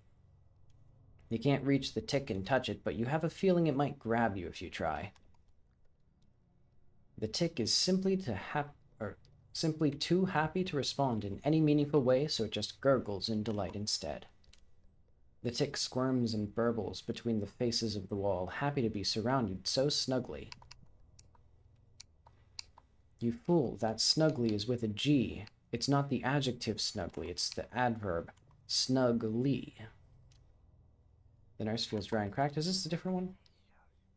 You can't reach the tick and touch it, but you have a feeling it might grab you if you try. The tick is simply too happy to respond in any meaningful way, so it just gurgles in delight instead. The tick squirms and burbles between the faces of the wall, happy to be surrounded so snugly. You fool, that snugly is with a G. It's not the adjective snugly, it's the adverb snugly. The nurse feels dry and cracked. Is this a different one?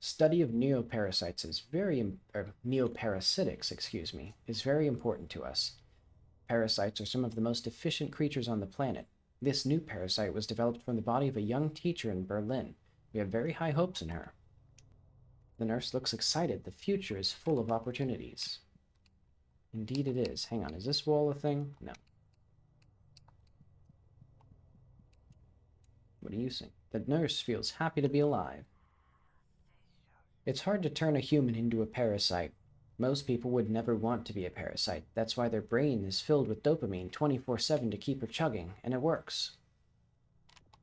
Study of neoparasites is neoparasitics, excuse me, is very important to us. Parasites are some of the most efficient creatures on the planet. This new parasite was developed from the body of a young teacher in Berlin. We have very high hopes in her. The nurse looks excited. The future is full of opportunities. Indeed it is. Hang on, is this wall a thing? No. What do you think? The nurse feels happy to be alive. It's hard to turn a human into a parasite. Most people would never want to be a parasite. That's why their brain is filled with dopamine 24/7 to keep her chugging, and it works.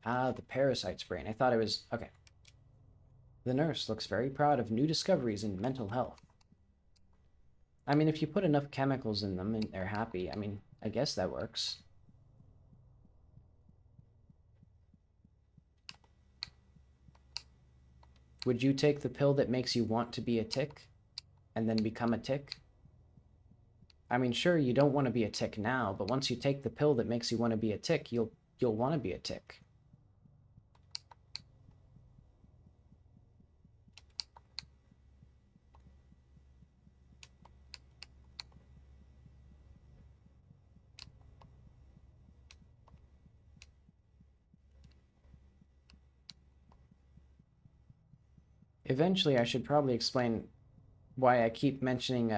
Ah, the parasite's brain. I thought it was... okay. The nurse looks very proud of new discoveries in mental health. I mean, if you put enough chemicals in them and they're happy, I mean, I guess that works. Would you take the pill that makes you want to be a tick and then become a tick? I mean, sure, you don't want to be a tick now, but once you take the pill that makes you want to be a tick, you'll want to be a tick. Eventually, I should probably explain why I keep mentioning,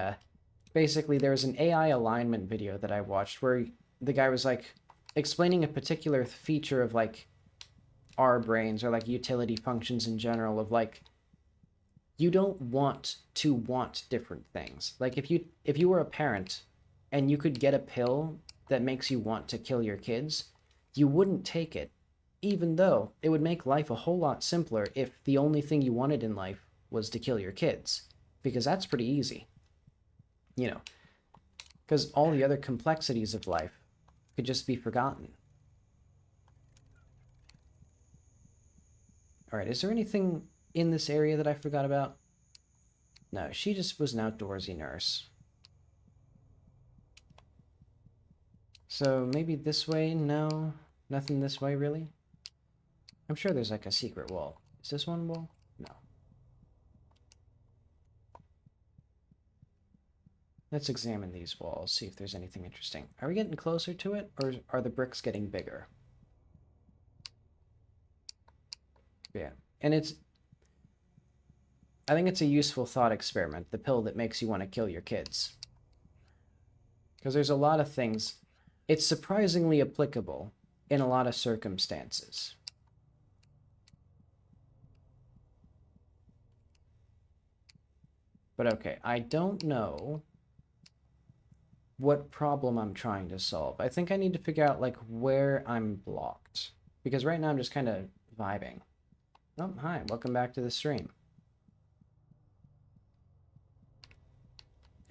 basically, there was an AI alignment video that I watched where the guy was, like, explaining a particular feature of, like, our brains, or, like, utility functions in general, of, like, you don't want to want different things. Like, if you were a parent and you could get a pill that makes you want to kill your kids, you wouldn't take it, even though it would make life a whole lot simpler if the only thing you wanted in life was to kill your kids. Because that's pretty easy. You know, because all the other complexities of life could just be forgotten. Alright, is there anything in this area that I forgot about? No, she just was an outdoorsy nurse. So maybe this way? No? Nothing this way, really? I'm sure there's like a secret wall. Is this one wall? No. Let's examine these walls, see if there's anything interesting. Are we getting closer to it, or are the bricks getting bigger? Yeah, and I think it's a useful thought experiment, the pill that makes you want to kill your kids. Because there's a lot of things, it's surprisingly applicable in a lot of circumstances. But okay, I don't know what problem I'm trying to solve. I think I need to figure out, like, where I'm blocked. Because right now I'm just kind of vibing. Oh, hi, welcome back to the stream.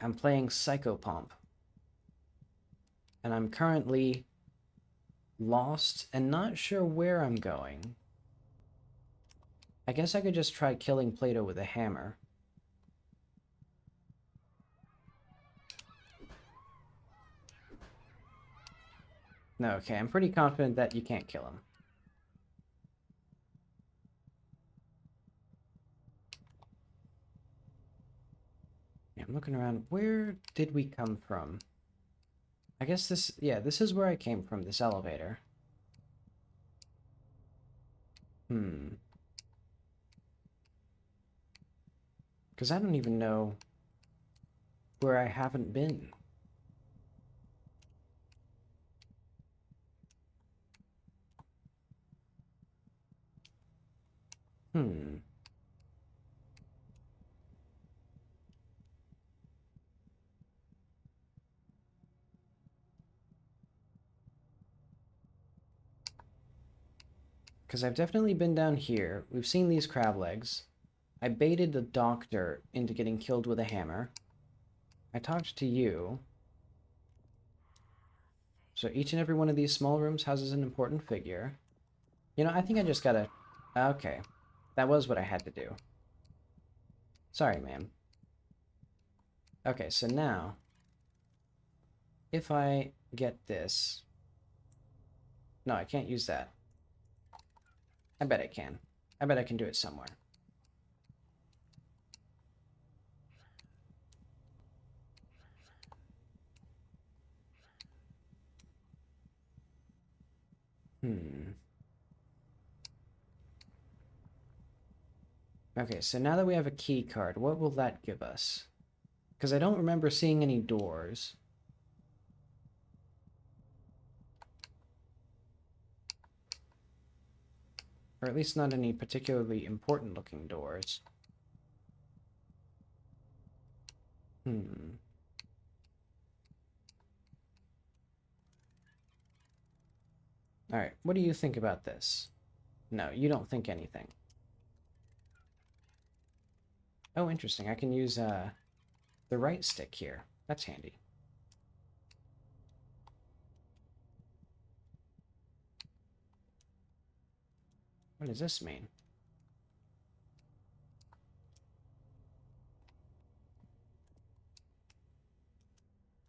I'm playing PSYCHOPOMP. And I'm currently lost and not sure where I'm going. I guess I could just try killing Plato with a hammer. No, okay, I'm pretty confident that you can't kill him. Yeah, I'm looking around. Where did we come from? I guess this, yeah, this is where I came from, this elevator. Because I don't even know where I haven't been. Because I've definitely been down here. We've seen these crab legs. I baited the doctor into getting killed with a hammer. I talked to you. So each and every one of these small rooms houses an important figure. You know, I think I just gotta... Okay. That was what I had to do. Sorry, ma'am. Okay, so now... If I get this... No, I can't use that. I bet I can. I bet I can do it somewhere. Okay, so now that we have a key card, what will that give us? Because I don't remember seeing any doors. Or at least not any particularly important looking doors. Alright, what do you think about this? No, you don't think anything. Oh, interesting. I can use the right stick here. That's handy. What does this mean?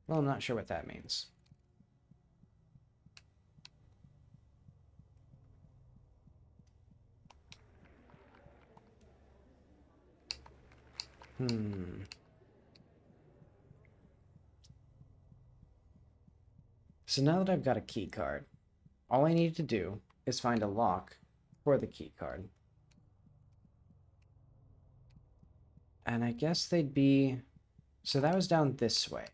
Well, I'm not sure what that means. So now that I've got a key card, all I need to do is find a lock for the key card. And I guess they'd be... So that was down this way.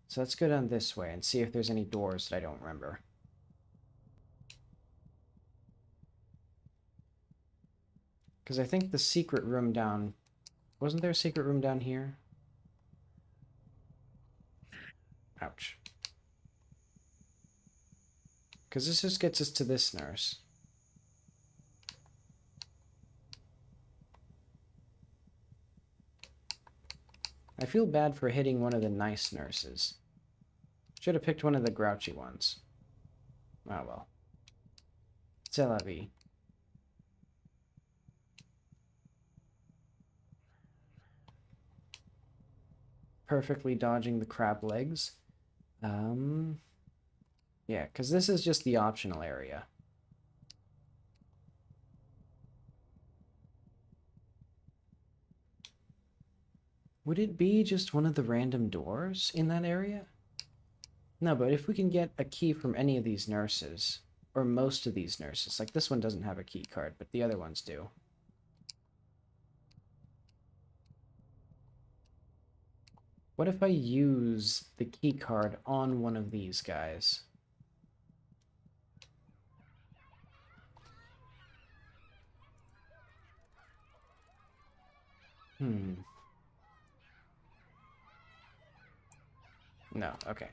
So let's go down this way and see if there's any doors that I don't remember. Because I think the secret room down... Wasn't there a secret room down here? Ouch. Because this just gets us to this nurse. I feel bad for hitting one of the nice nurses. Should have picked one of the grouchy ones. Oh well. C'est la vie. Perfectly dodging the crab legs. Yeah, because this is just the optional area. Would it be just one of the random doors in that area? No, but if we can get a key from any of these nurses, or most of these nurses, like this one doesn't have a key card, but the other ones do. What if I use the key card on one of these guys? No, okay.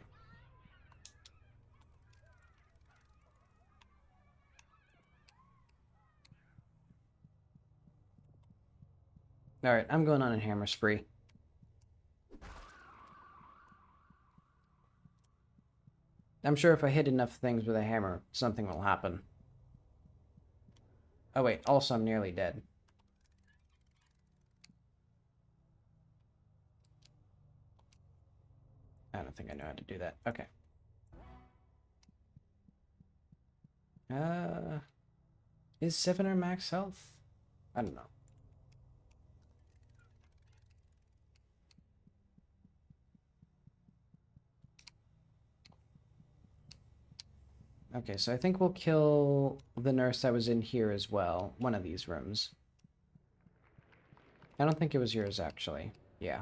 Alright, I'm going on a hammer spree. I'm sure if I hit enough things with a hammer, something will happen. Oh wait, also I'm nearly dead. I don't think I know how to do that. Okay. Is 7 our max health? I don't know. Okay, so I think we'll kill the nurse that was in here as well. One of these rooms. I don't think it was yours, actually. Yeah.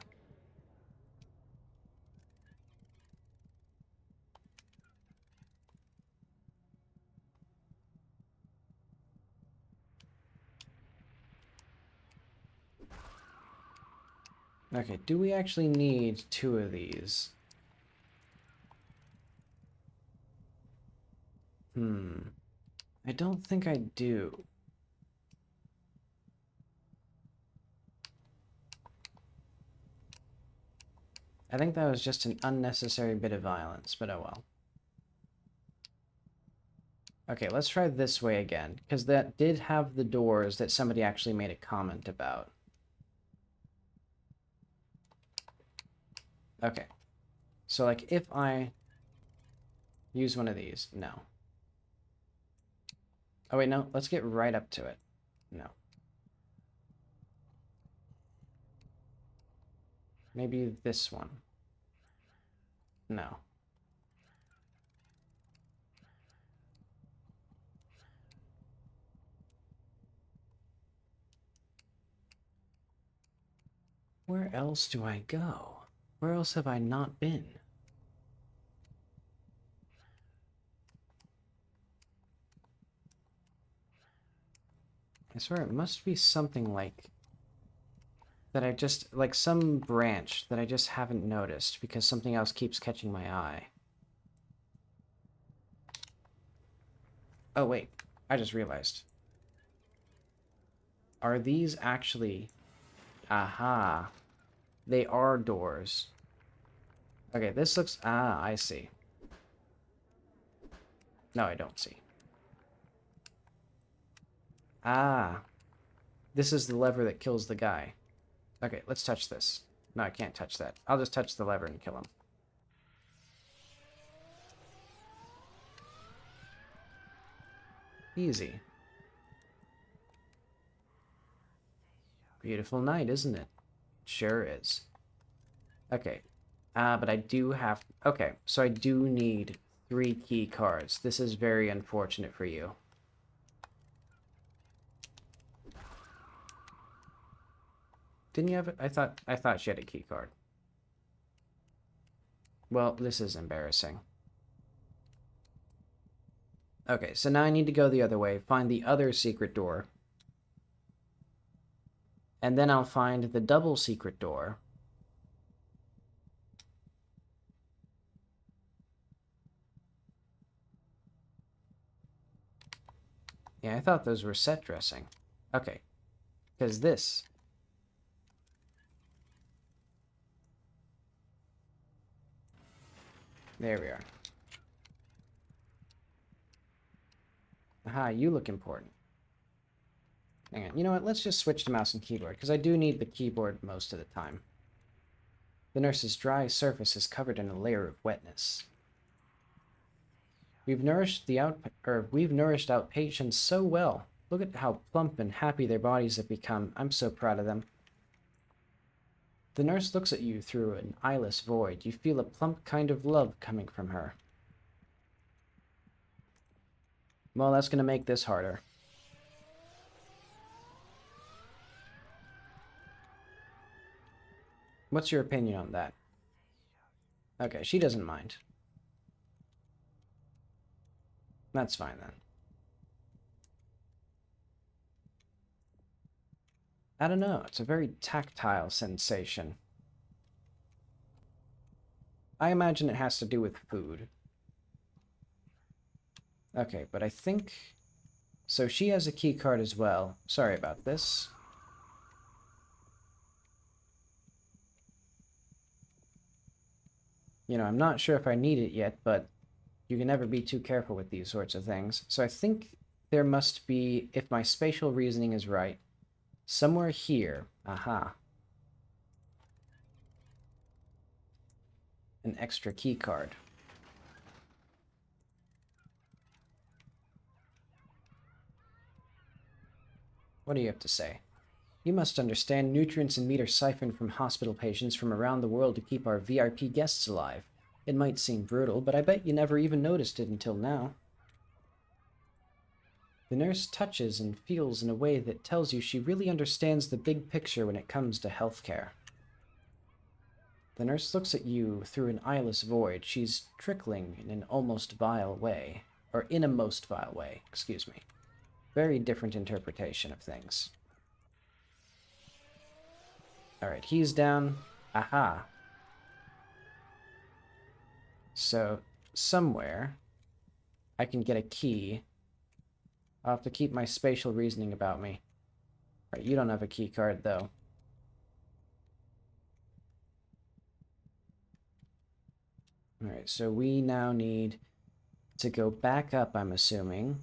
Okay, do we actually need 2 of these? I don't think I do. I think that was just an unnecessary bit of violence, but oh well. Okay, let's try this way again, because that did have the doors that somebody actually made a comment about. Okay. So, like, if I use one of these, no. Oh, wait, no, let's get right up to it. No. Maybe this one. No. Where else do I go? Where else have I not been? I swear it must be something like that I just, like some branch that I just haven't noticed because something else keeps catching my eye. Oh, wait. I just realized. Are these actually... Aha. They are doors. Okay, this looks... Ah, I see. No, I don't see. Ah. This is the lever that kills the guy. Okay, let's touch this. No, I can't touch that. I'll just touch the lever and kill him. Easy. Beautiful night, isn't it? Sure is. Okay. But I do have... Okay, so I do need 3 key cards. This is very unfortunate for you. Didn't you have it? I thought she had a key card. Well, this is embarrassing. Okay, so now I need to go the other way, find the other secret door. And then I'll find the double secret door. Yeah, I thought those were set dressing. Okay, because this... There we are. Aha, you look important. Hang on, you know what? Let's just switch to mouse and keyboard, because I do need the keyboard most of the time. The nurse's dry surface is covered in a layer of wetness. We've nourished out patients so well. Look at how plump and happy their bodies have become. I'm so proud of them. The nurse looks at you through an eyeless void. You feel a plump kind of love coming from her. Well, that's going to make this harder. What's your opinion on that? Okay, she doesn't mind. That's fine then. I don't know, it's a very tactile sensation. I imagine it has to do with food. Okay, but I think... So she has a key card as well. Sorry about this. You know, I'm not sure if I need it yet, but You can never be too careful with these sorts of things. So I think there must be, if my spatial reasoning is right, somewhere here, aha, an extra key card. What do you have to say? You must understand nutrients and meat are siphoned from hospital patients from around the world to keep our VIP guests alive. It might seem brutal, but I bet you never even noticed it until now. The nurse touches and feels in a way that tells you she really understands the big picture when it comes to healthcare. The nurse looks at you through an eyeless void. She's trickling in an almost vile way. Or in a most vile way, excuse me. Very different interpretation of things. Alright, he's down. Aha. So, somewhere, I can get a key. I'll have to keep my spatial reasoning about me. Alright, you don't have a key card, though. Alright, so we now need to go back up, I'm assuming.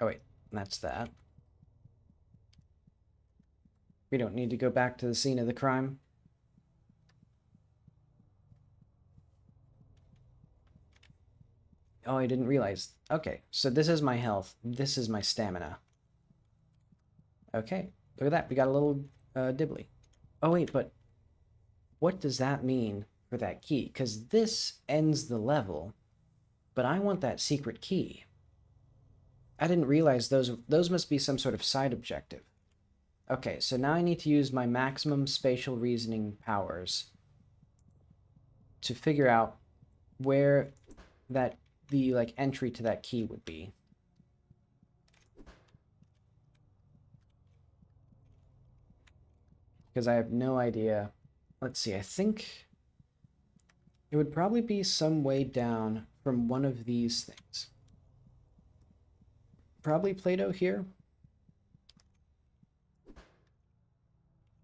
Oh wait, that's that. We don't need to go back to the scene of the crime. Oh, I didn't realize. Okay, so this is my health. This is my stamina. Okay, look at that. We got a little dibbly. Oh wait, but what does that mean for that key? Because this ends the level, but I want that secret key. I didn't realize those must be some sort of side objective. Okay, so now I need to use my maximum spatial reasoning powers to figure out where the entry to that key would be. Because I have no idea. Let's see, I think it would probably be some way down from one of these things. Probably Play-Doh here.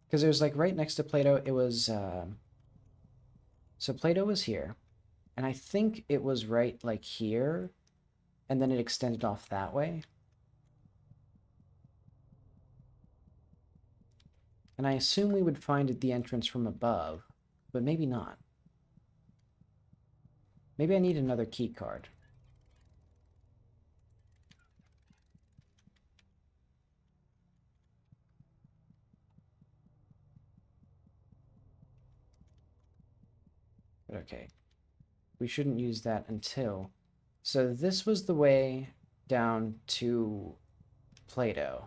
Because it was like right next to Play-Doh, it was, so Play-Doh was here. And I think it was right like here, and then it extended off that way. And I assume we would find the entrance from above, but maybe not. Maybe I need another key card. But okay. We shouldn't use that until... So this was the way down to Play-Doh.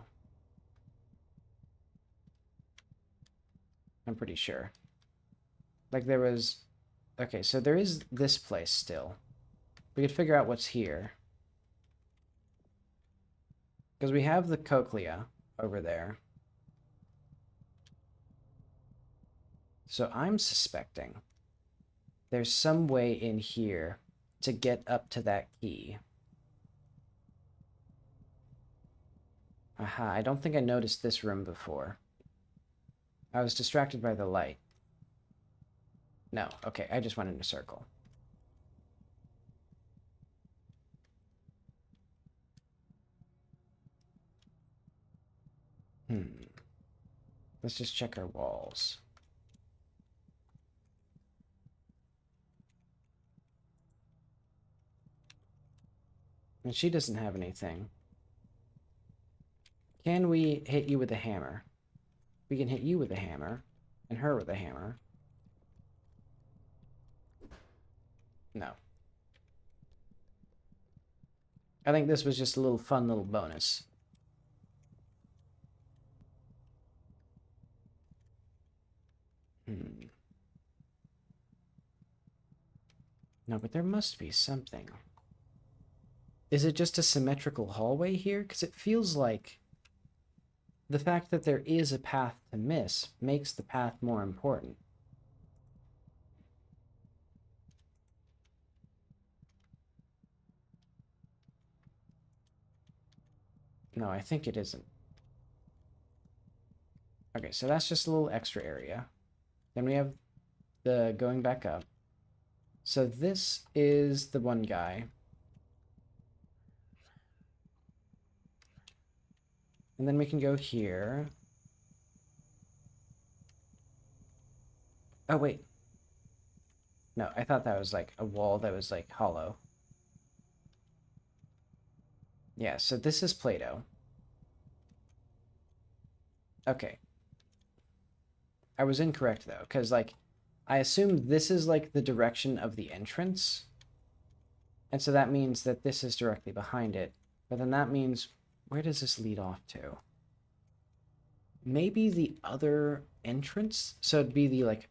I'm pretty sure. Like there was... Okay, so there is this place still. We could figure out what's here. Because we have the cochlea over there. So I'm suspecting there's some way in here to get up to that key. Aha, I don't think I noticed this room before. I was distracted by the light. No, okay, I just went in a circle. Let's just check our walls. And she doesn't have anything. Can we hit you with a hammer? We can hit you with a hammer, and her with a hammer. No. I think this was just a little fun little bonus. No, but there must be something. Is it just a symmetrical hallway here? Because it feels like the fact that there is a path to miss makes the path more important. No, I think it isn't. Okay, so that's just a little extra area. Then we have the going back up. So this is the one guy. And then we can go here. Oh, wait. No, I thought that was like a wall that was like hollow. Yeah, so this is Play-Doh. Okay. I was incorrect though, because like I assumed this is like the direction of the entrance. And so that means that this is directly behind it. But then that means, where does this lead off to? Maybe the other entrance? So it'd be the like...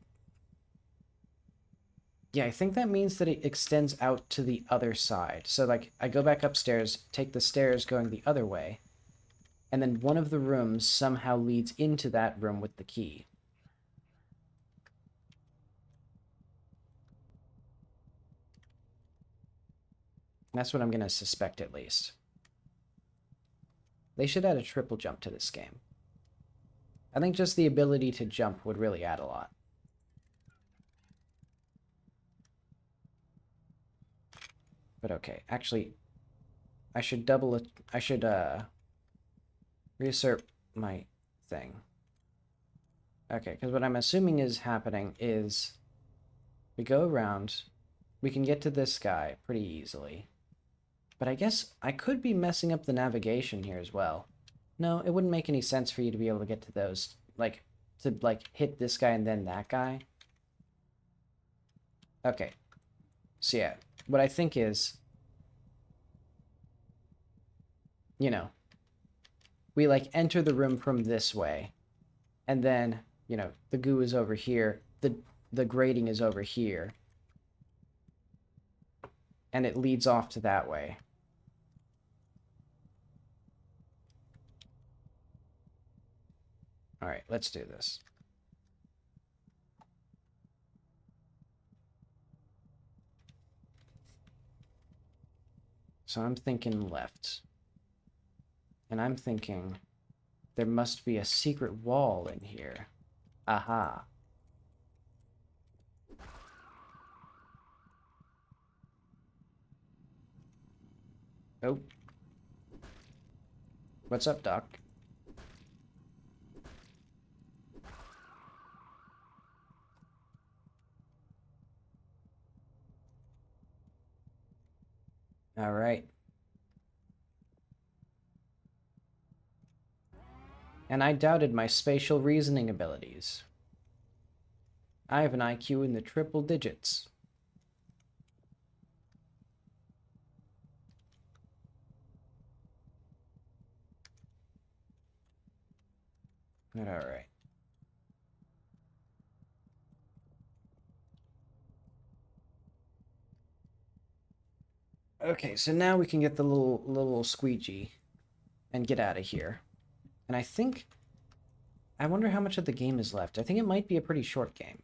Yeah, I think that means that it extends out to the other side. So like I go back upstairs, take the stairs going the other way, and then one of the rooms somehow leads into that room with the key. That's what I'm going to suspect at least. They should add a triple jump to this game. I think just the ability to jump would really add a lot. But okay, actually, I should reassert my thing. Okay, because what I'm assuming is happening is we go around, we can get to this guy pretty easily. But I guess I could be messing up the navigation here as well. No, it wouldn't make any sense for you to be able to get to those, like, to, like, hit this guy and then that guy. Okay. So, yeah, what I think is, you know, we, like, enter the room from this way, and then, you know, the goo is over here, the grating is over here, and it leads off to that way. All right, let's do this. So I'm thinking left. And I'm thinking there must be a secret wall in here. Aha. Oh. What's up, Doc? All right. And I doubted my spatial reasoning abilities. I have an IQ in the triple digits. But all right. Okay, so now we can get the little squeegee and get out of here. And I wonder how much of the game is left. I think it might be a pretty short game.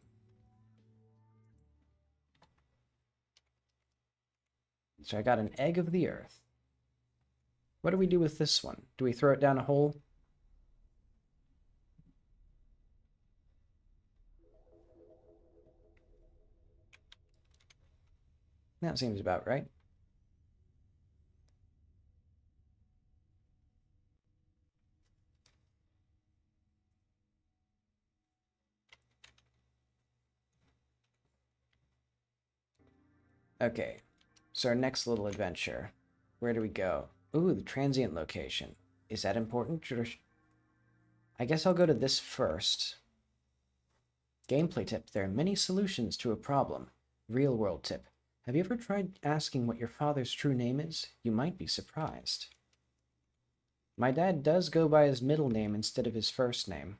So I got an egg of the earth. What do we do with this one? Do we throw it down a hole? That seems about right. Okay, so our next little adventure. Where do we go? Ooh, the transient location. Is that important? I guess I'll go to this first. Gameplay tip. There are many solutions to a problem. Real world tip. Have you ever tried asking what your father's true name is? You might be surprised. My dad does go by his middle name instead of his first name.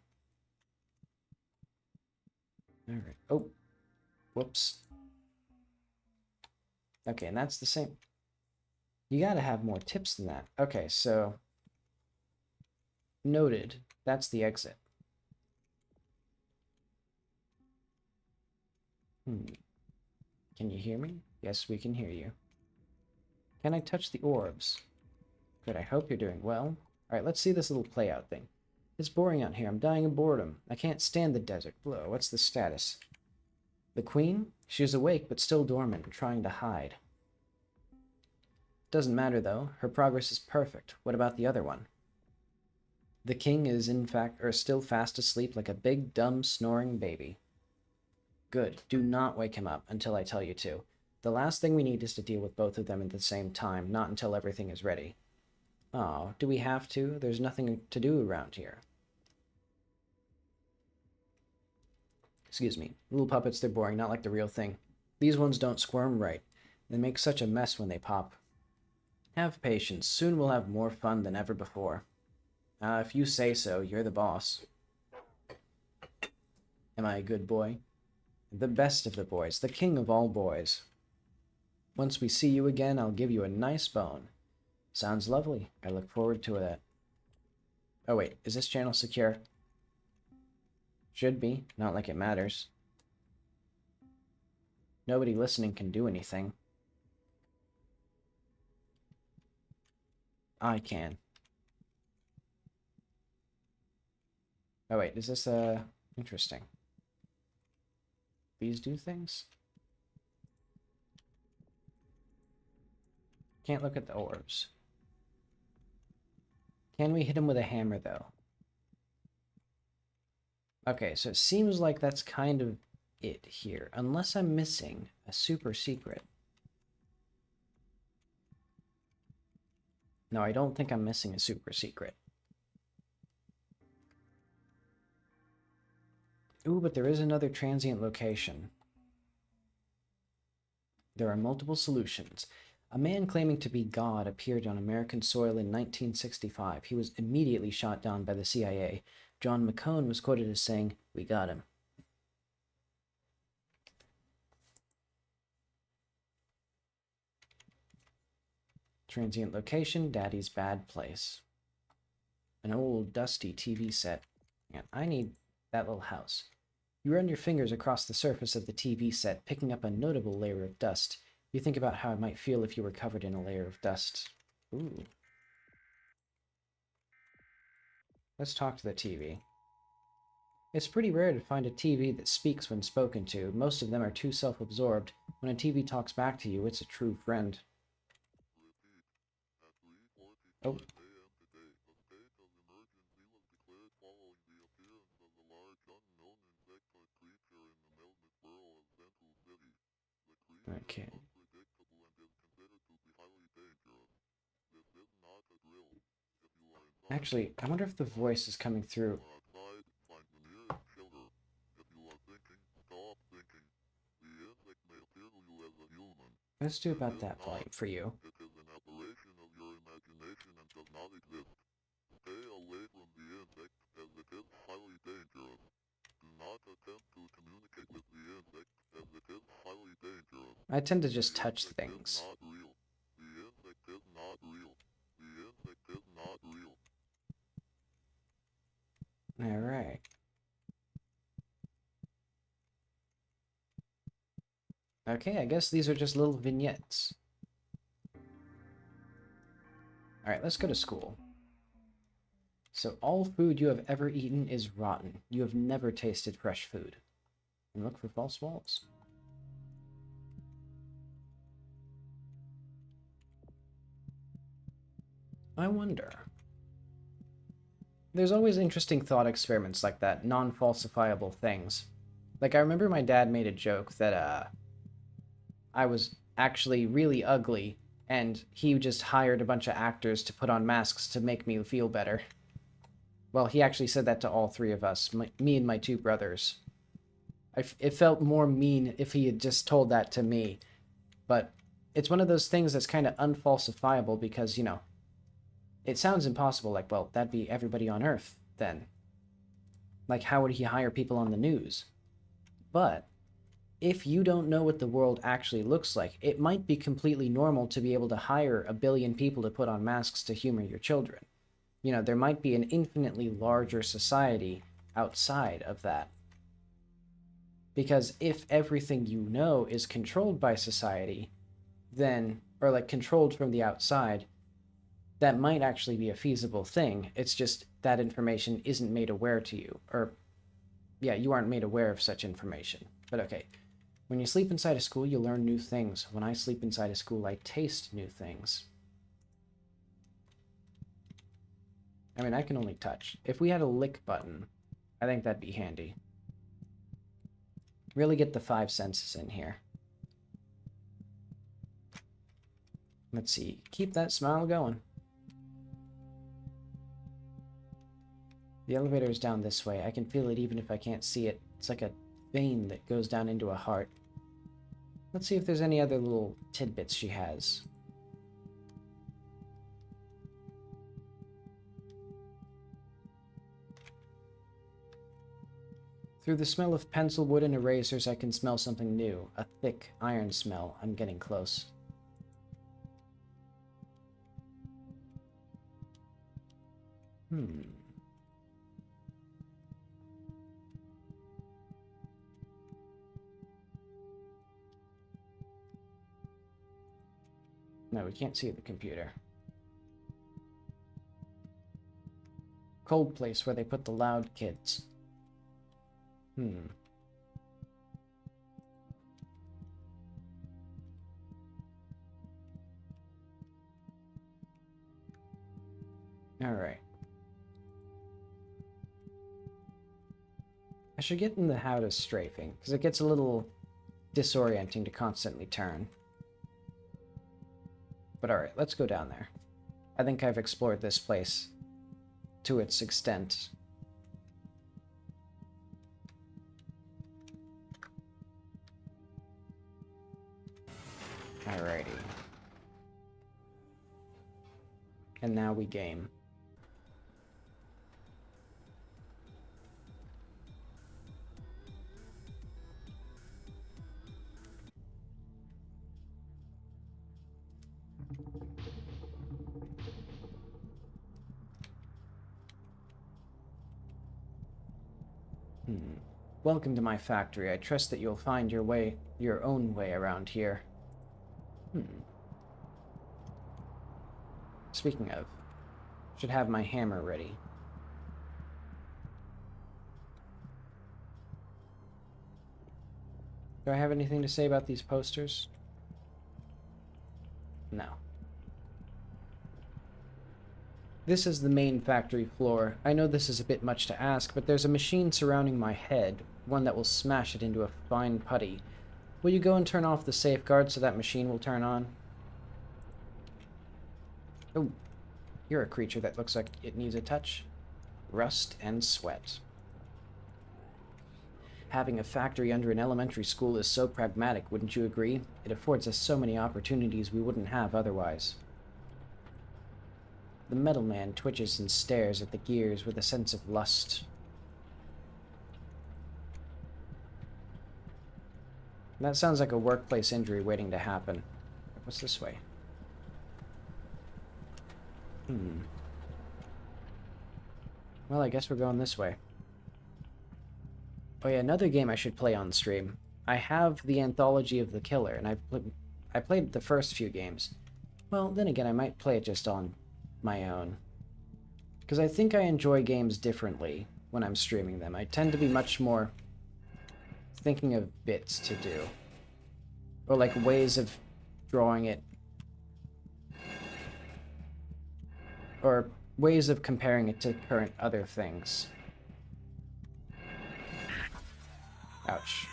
Alright. Oh. Whoops. Okay, and that's the same. You gotta have more tips than that. Okay, so... Noted. That's the exit. Can you hear me? Yes, we can hear you. Can I touch the orbs? Good, I hope you're doing well. Alright, let's see this little play out thing. It's boring out here. I'm dying of boredom. I can't stand the desert. Whoa, what's the status? The queen? She is awake, but still dormant, trying to hide. Doesn't matter, though. Her progress is perfect. What about the other one? The king is, in fact, still fast asleep like a big, dumb, snoring baby. Good. Do not wake him up until I tell you to. The last thing we need is to deal with both of them at the same time, not until everything is ready. Oh, do we have to? There's nothing to do around here. Excuse me. Little puppets, they're boring, not like the real thing. These ones don't squirm right. They make such a mess when they pop. Have patience. Soon we'll have more fun than ever before. If you say so, you're the boss. Am I a good boy? The best of the boys, the king of all boys. Once we see you again, I'll give you a nice bone. Sounds lovely. I look forward to that. Oh wait, is this channel secure? Should be. Not like it matters. Nobody listening can do anything. I can. Oh wait, is this interesting? These do things? Can't look at the orbs. Can we hit him with a hammer, though? Okay, so it seems like that's kind of it here. Unless I'm missing a super secret. No, I don't think I'm missing a super secret. Ooh, but there is another transient location. There are multiple solutions. A man claiming to be God appeared on American soil in 1965. He was immediately shot down by the CIA. John McCone was quoted as saying, "We got him." Transient location, Daddy's bad place. An old, dusty TV set. Man, I need that little house. You run your fingers across the surface of the TV set, picking up a notable layer of dust. You think about how it might feel if you were covered in a layer of dust. Ooh. Let's talk to the TV. It's pretty rare to find a TV that speaks when spoken to. Most of them are too self-absorbed. When a TV talks back to you, it's a true friend. Oh. Okay. Actually, I wonder if the voice is coming through. Let's do about that volume for you. I tend to just touch things. Alright. Okay, I guess these are just little vignettes. Alright, let's go to school. So all food you have ever eaten is rotten. You have never tasted fresh food. And look for false walls. I wonder. There's always interesting thought experiments like that, non-falsifiable things. Like, I remember my dad made a joke that, I was actually really ugly, and he just hired a bunch of actors to put on masks to make me feel better. Well, he actually said that to all three of us, me and my two brothers. It felt more mean if he had just told that to me, but it's one of those things that's kind of unfalsifiable because, you know, it sounds impossible, like, well, that'd be everybody on Earth, then. Like, how would he hire people on the news? But if you don't know what the world actually looks like, it might be completely normal to be able to hire 1 billion people to put on masks to humor your children. You know, there might be an infinitely larger society outside of that. Because if everything you know is controlled by society, then, or like controlled from the outside, that might actually be a feasible thing. It's just that information isn't made aware to you. Or, yeah, you aren't made aware of such information. But okay. When you sleep inside a school, you learn new things. When I sleep inside a school, I taste new things. I mean, I can only touch. If we had a lick button, I think that'd be handy. Really get the 5 senses in here. Let's see. Keep that smile going. The elevator is down this way. I can feel it even if I can't see it. It's like a vein that goes down into a heart. Let's see if there's any other little tidbits she has. Through the smell of pencil wood and erasers, I can smell something new. A thick iron smell. I'm getting close. No, we can't see the computer. Cold place where they put the loud kids. Alright. I should get in the habit of strafing, because it gets a little disorienting to constantly turn. But alright, let's go down there. I think I've explored this place to its extent. Alrighty. And now we game. Welcome to my factory. I trust that you'll find your own way around here. Speaking of, should have my hammer ready. Do I have anything to say about these posters? No. This is the main factory floor. I know this is a bit much to ask, but there's a machine surrounding my head, one that will smash it into a fine putty. Will you go and turn off the safeguard so that machine will turn on? Oh, you're a creature that looks like it needs a touch. Rust and sweat. Having a factory under an elementary school is so pragmatic, wouldn't you agree? It affords us so many opportunities we wouldn't have otherwise. The metal man twitches and stares at the gears with a sense of lust. That sounds like a workplace injury waiting to happen. What's this way? Well, I guess we're going this way. Oh yeah, another game I should play on stream. I have the Anthology of the Killer, and I played the first few games. Well, then again, I might play it just on my own. Because I think I enjoy games differently when I'm streaming them. I tend to be much more thinking of bits to do. Or like ways of drawing it. Or ways of comparing it to current other things. Ouch.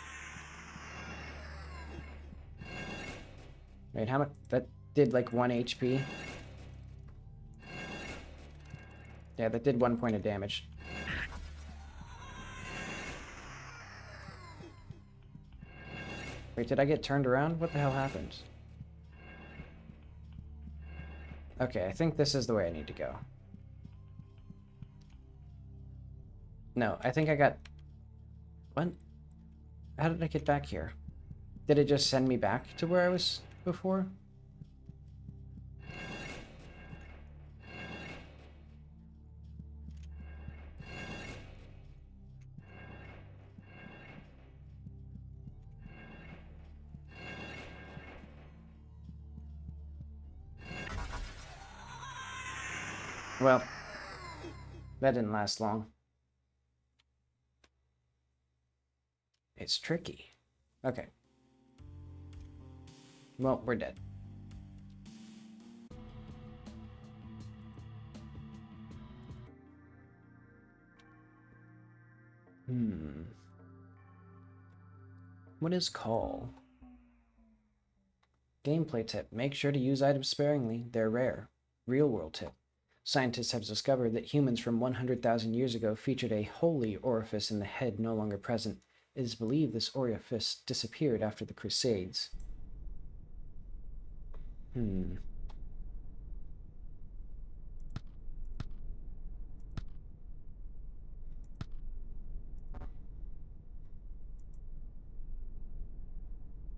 Wait, how much? That did like 1 HP? Yeah, that did 1 point of damage. Wait, did I get turned around? What the hell happened? Okay, I think this is the way I need to go. No, I think I got... What? How did I get back here? Did it just send me back to where I was before? Well, That didn't last long. It's tricky. Okay. Well, we're dead. What is call? Gameplay tip. Make sure to use items sparingly. They're rare. Real world tip. Scientists have discovered that humans from 100,000 years ago featured a holy orifice in the head no longer present. It is believed this orifice disappeared after the Crusades.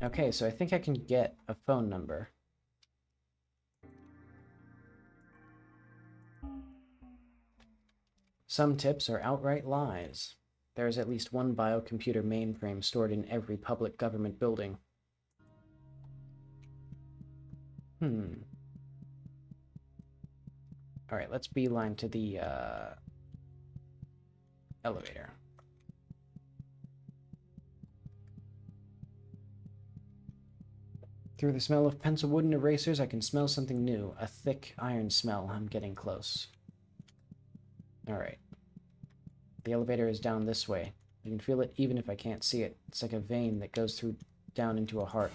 Okay, so I think I can get a phone number. Some tips are outright lies. There is at least one biocomputer mainframe stored in every public government building. Alright, let's beeline to the elevator. Through the smell of pencil wood and erasers, I can smell something new. A thick iron smell. I'm getting close. Alright. The elevator is down this way. I can feel it even if I can't see it. It's like a vein that goes through down into a heart.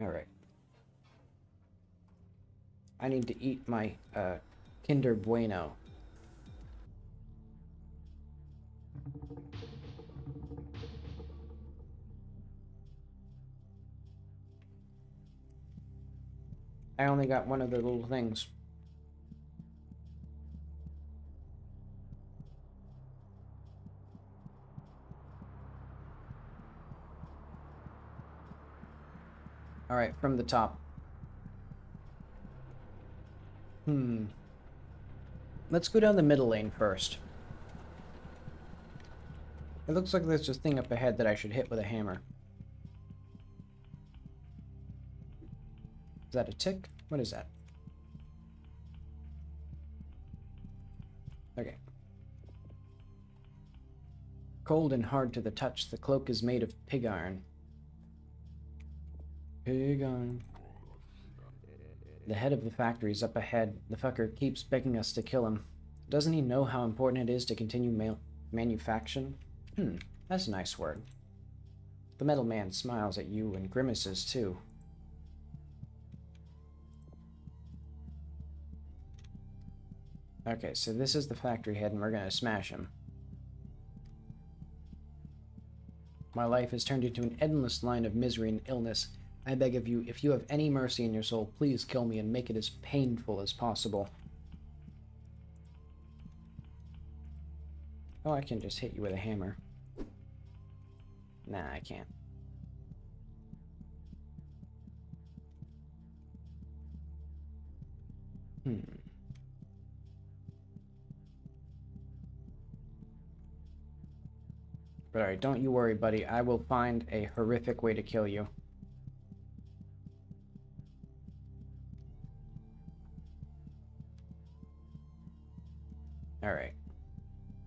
Alright. I need to eat my Kinder Bueno. I only got one of the little things. Alright, from the top. Let's go down the middle lane first. It looks like there's a thing up ahead that I should hit with a hammer. Is that a tick? What is that? Okay. Cold and hard to the touch, the cloak is made of pig iron. Pig iron. The head of the factory is up ahead. The fucker keeps begging us to kill him. Doesn't he know how important it is to continue manufacturing? That's a nice word. The metal man smiles at you and grimaces too. Okay, so this is the factory head and we're gonna smash him. My life has turned into an endless line of misery and illness. I beg of you, if you have any mercy in your soul, please kill me and make it as painful as possible. Oh, I can just hit you with a hammer. Nah, I can't. But alright, don't you worry, buddy. I will find a horrific way to kill you. Alright.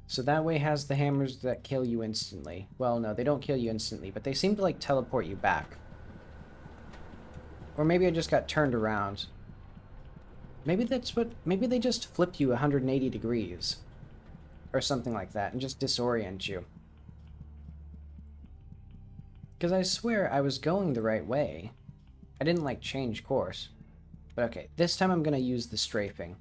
So that way has the hammers that kill you instantly. Well, no, they don't kill you instantly, but they seem to, like, teleport you back. Or maybe I just got turned around. Maybe that's what... Maybe they just flipped you 180 degrees. Or something like that, and just disorient you. Because I swear I was going the right way. I didn't, like, change course. But okay, this time I'm gonna use the strafing.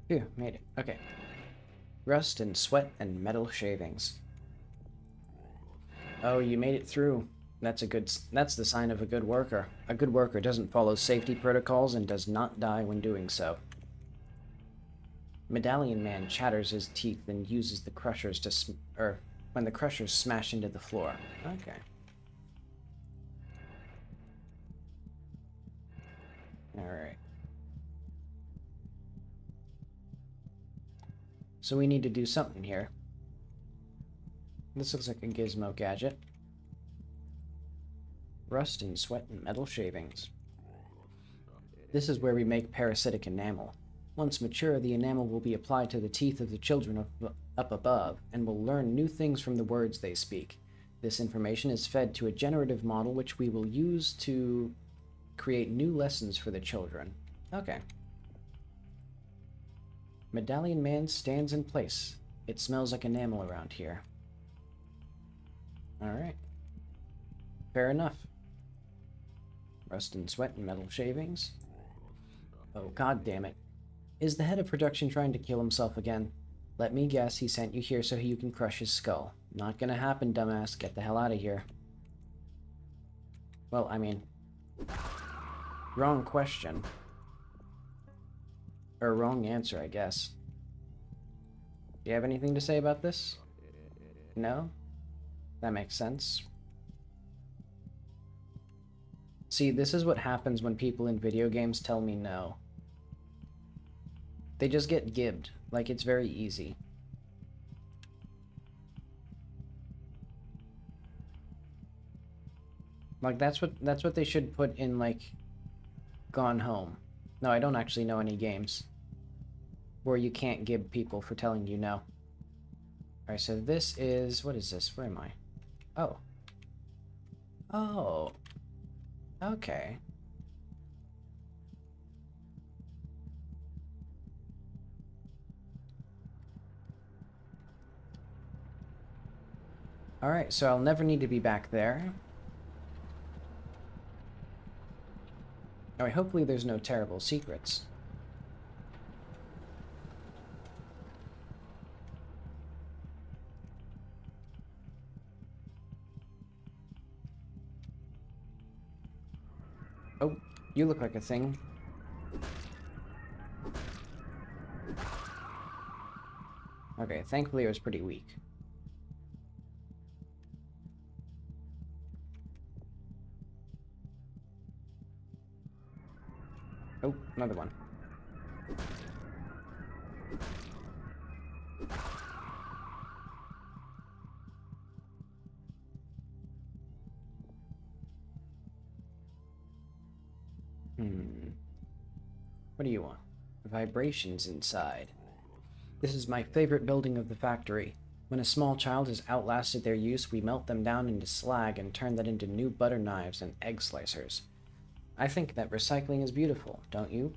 Phew, made it. Okay. Rust and sweat and metal shavings. Oh, you made it through. That's the sign of a good worker. A good worker doesn't follow safety protocols and does not die when doing so. Medallion Man chatters his teeth and uses the crushers to when the crushers smash into the floor. Okay. Alright. So we need to do something here. This looks like a gizmo gadget. Rust and sweat and metal shavings. This is where we make parasitic enamel. Once mature, the enamel will be applied to the teeth of the children up above, and will learn new things from the words they speak. This information is fed to a generative model which we will use to create new lessons for the children. Okay. Medallion Man stands in place. It smells like enamel around here. Alright. Fair enough. Rust and sweat and metal shavings. Oh, god damn it. Is the head of production trying to kill himself again? Let me guess he sent you here so you can crush his skull. Not gonna happen, dumbass. Get the hell out of here. Well, I mean... wrong question. Or wrong answer, I guess. Do you have anything to say about this? No? That makes sense. See, this is what happens when people in video games tell me no. They just get gibbed. Like, it's very easy. Like, that's what they should put in, like, Gone Home. No, I don't actually know any games where you can't gib people for telling you no. Alright, so this is... what is this? Where am I? Oh. Oh. Okay. Alright, so I'll never need to be back there. Alright, hopefully there's no terrible secrets. Oh, you look like a thing. Okay, thankfully it was pretty weak. Oh, another one. What do you want? Vibrations inside. This is my favorite building of the factory. When a small child has outlasted their use, we melt them down into slag and turn that into new butter knives and egg slicers. I think that recycling is beautiful, don't you?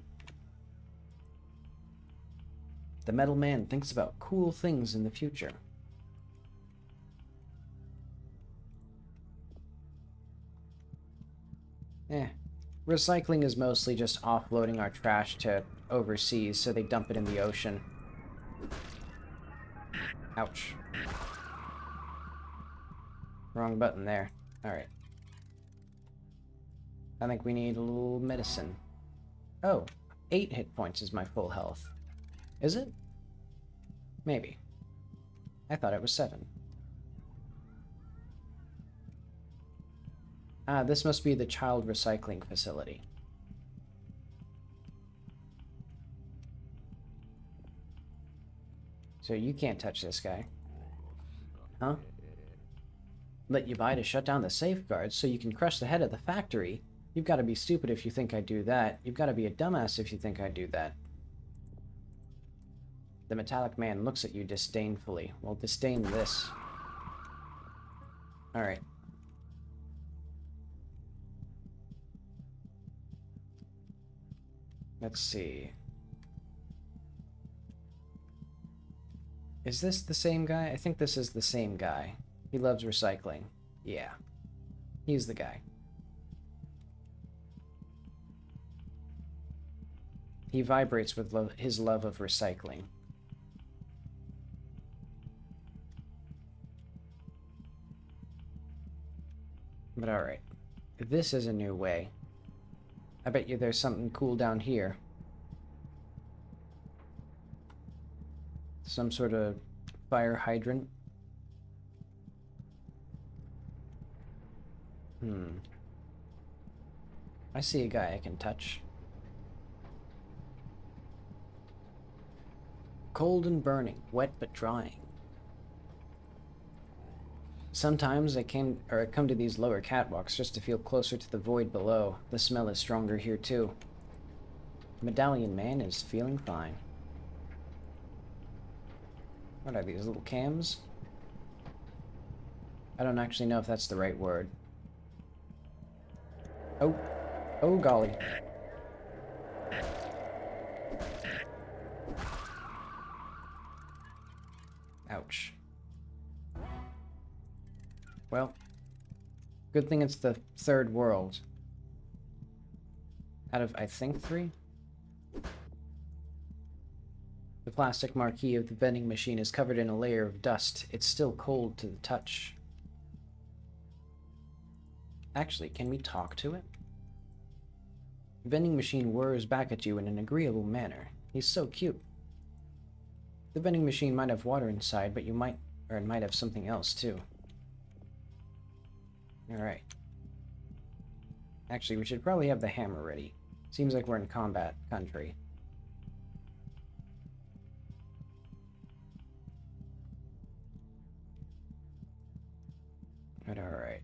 The Metal Man thinks about cool things in the future. Recycling is mostly just offloading our trash to overseas, so they dump it in the ocean. Ouch. Wrong button there. Alright. I think we need a little medicine. Oh, 8 hit points is my full health. Is it? Maybe. I thought it was 7. Ah, this must be the child recycling facility. So you can't touch this guy. Huh? Let you buy to shut down the safeguards so you can crush the head of the factory? You've got to be stupid if you think I'd do that. You've got to be a dumbass if you think I'd do that. The metallic man looks at you disdainfully. Well, disdain this. Alright. Let's see. Is this the same guy? I think this is the same guy. He loves recycling. Yeah. He's the guy. He vibrates with his love of recycling. But alright. This is a new way. I bet you there's something cool down here. Some sort of fire hydrant. I see a guy I can touch. Cold and burning, wet but drying. Sometimes I come to these lower catwalks just to feel closer to the void below. The smell is stronger here too. Medallion Man is feeling fine. What are these, little cams? I don't actually know if that's the right word. Oh. Oh, golly. Ouch. Well, good thing it's the third world. Out of, I think, 3? The plastic marquee of the vending machine is covered in a layer of dust. It's still cold to the touch. Actually, can we talk to it? The vending machine whirs back at you in an agreeable manner. He's so cute. The vending machine might have water inside, but it might have something else too. Alright. Actually, we should probably have the hammer ready. Seems like we're in combat country. But alright.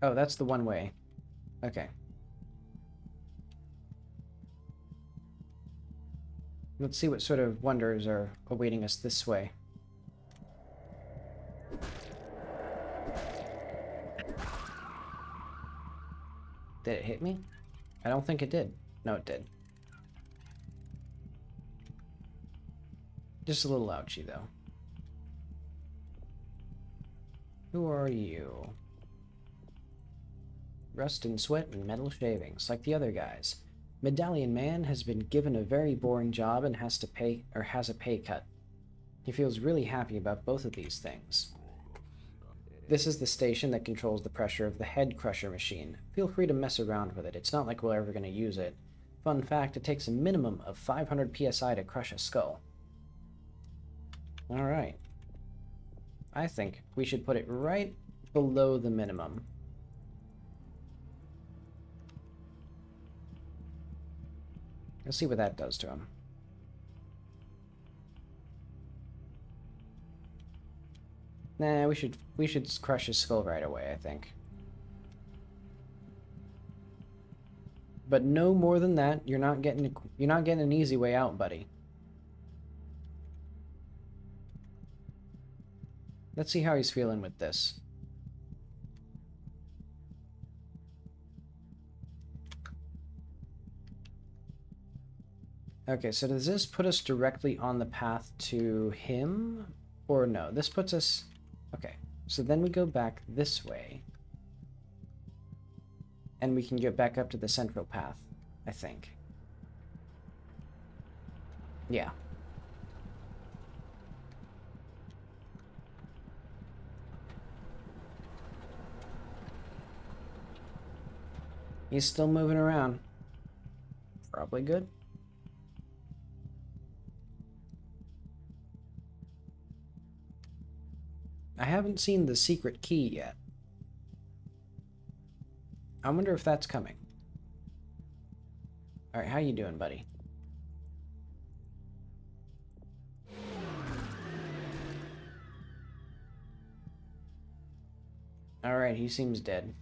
Oh, that's the one way. Okay. Let's see what sort of wonders are awaiting us this way. Did it hit me? I don't think it did. No, it did. Just a little ouchy, though. Who are you? Rust and sweat and metal shavings, like the other guys. Medallion Man has been given a very boring job and has a pay cut. He feels really happy about both of these things. This is the station that controls the pressure of the head crusher machine. Feel free to mess around with it. It's not like we're ever going to use it. Fun fact, it takes a minimum of 500 PSI to crush a skull. Alright. I think we should put it right below the minimum. Let's see what that does to him. Nah, we should crush his skull right away, I think. But no more than that. You're not getting an easy way out, buddy. Let's see how he's feeling with this. Okay, so does this put us directly on the path to him? Or no, this puts us... Okay, so then we go back this way. And we can get back up to the central path, I think. Yeah. He's still moving around. Probably good. I haven't seen the secret key yet. I wonder if that's coming. Alright, how you doing, buddy? Alright, he seems dead.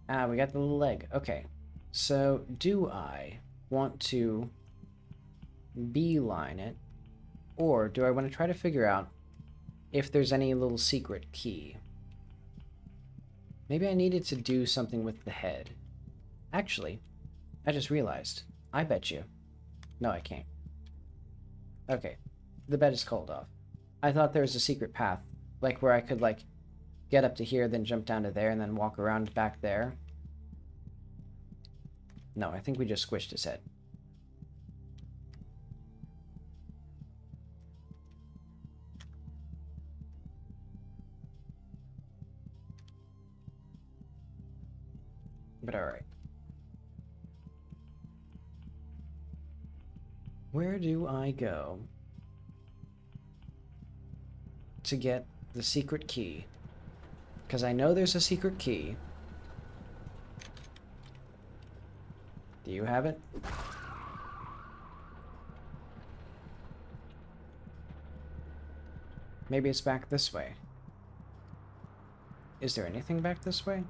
Ah, we got the little leg. Okay. So, do I want to beeline it? Or do I want to try to figure out if there's any little secret key? Maybe I needed to do something with the head. Actually, I just realized. I bet you. No, I can't. Okay. The bet is called off. I thought there was a secret path. Like where I could, like, get up to here, then jump down to there, and then walk around back there. No, I think we just squished his head. But alright. Where do I go to get the secret key? Because I know there's a secret key. Do you have it? Maybe it's back this way. Is there anything back this way?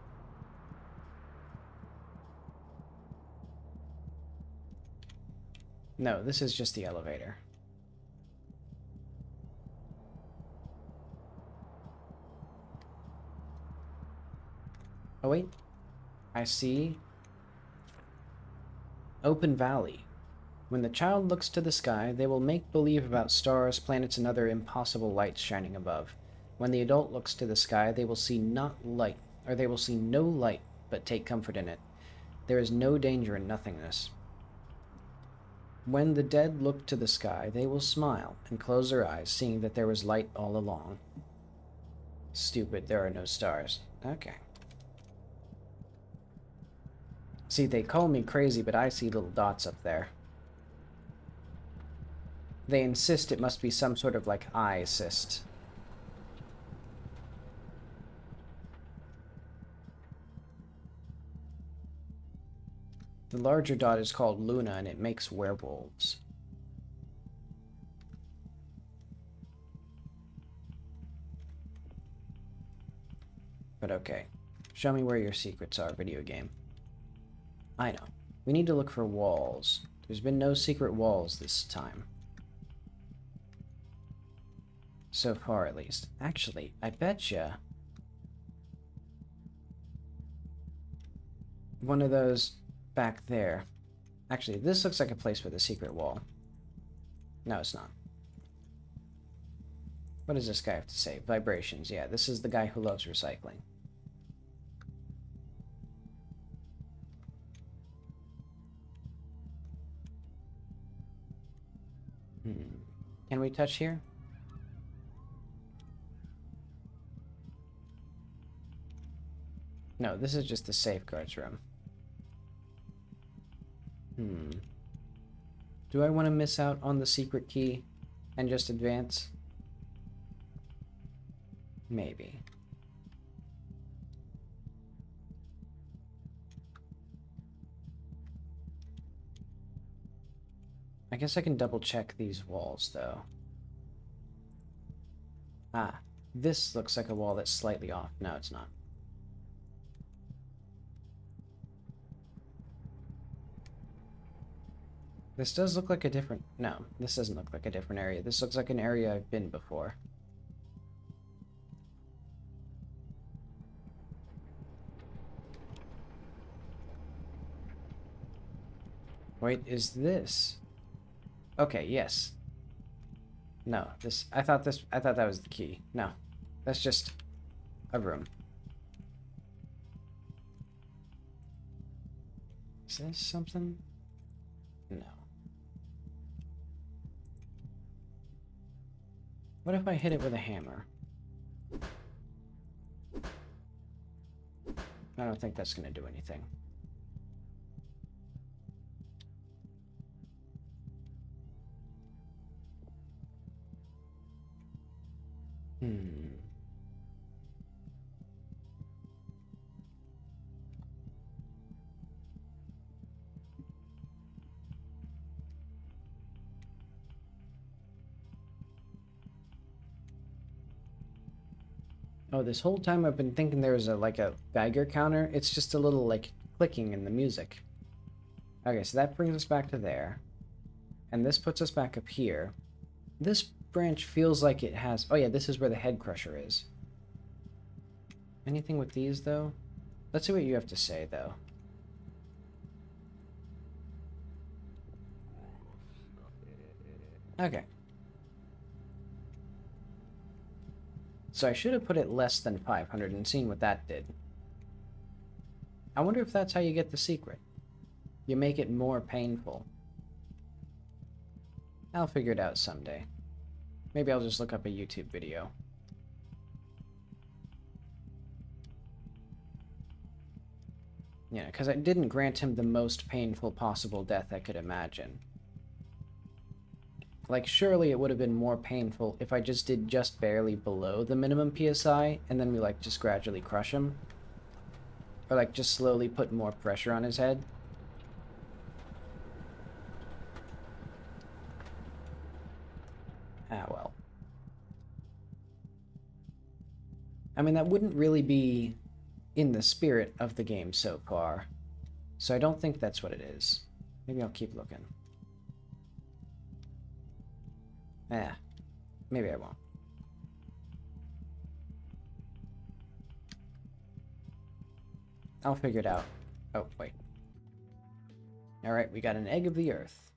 No, this is just the elevator. Oh wait, I see. Open Valley. When the child looks to the sky, they will make believe about stars, planets, and other impossible lights shining above. When the adult looks to the sky, they will see not light, or they will see no light, but take comfort in it. There is no danger in nothingness. When the dead look to the sky, they will smile and close their eyes, seeing that there was light all along. Stupid, there are no stars. Okay. See, they call me crazy, but I see little dots up there. They insist it must be some sort of, like, eye assist. The larger dot is called Luna, and it makes werewolves. But okay. Show me where your secrets are, video game. I know. We need to look for walls. There's been no secret walls this time. So far, at least. Actually, I betcha one of those back there. Actually, this looks like a place with a secret wall. No, it's not. What does this guy have to say? Vibrations. Yeah, this is the guy who loves recycling. Can we touch here? No, this is just the safeguards room. Do I want to miss out on the secret key and just advance? Maybe. I guess I can double check these walls, though. Ah, this looks like a wall that's slightly off. No, it's not. This does look like a different... No, this doesn't look like a different area. This looks like an area I've been before. Wait, is this... Okay, yes. No, this... I thought that was the key. No, that's just a room. Is this something? No. What if I hit it with a hammer? I don't think that's going to do anything. Oh, this whole time I've been thinking there was like a Geiger counter. It's just a little, like, clicking in the music. Okay, so that brings us back to there. And this puts us back up here. This branch feels like it has... Oh yeah, this is where the head crusher is. Anything with these, though? Let's see what you have to say, though. Okay. So I should have put it less than 500 and seen what that did. I wonder if that's how you get the secret. You make it more painful. I'll figure it out someday. Maybe I'll just look up a YouTube video. Yeah, because I didn't grant him the most painful possible death I could imagine. Like, surely it would have been more painful if I just did just barely below the minimum PSI, and then we, like, just gradually crush him. Or, like, just slowly put more pressure on his head. Ah, well. I mean, that wouldn't really be in the spirit of the game so far. So I don't think that's what it is. Maybe I'll keep looking. Maybe I won't. I'll figure it out. Oh, wait. Alright, we got an egg of the earth.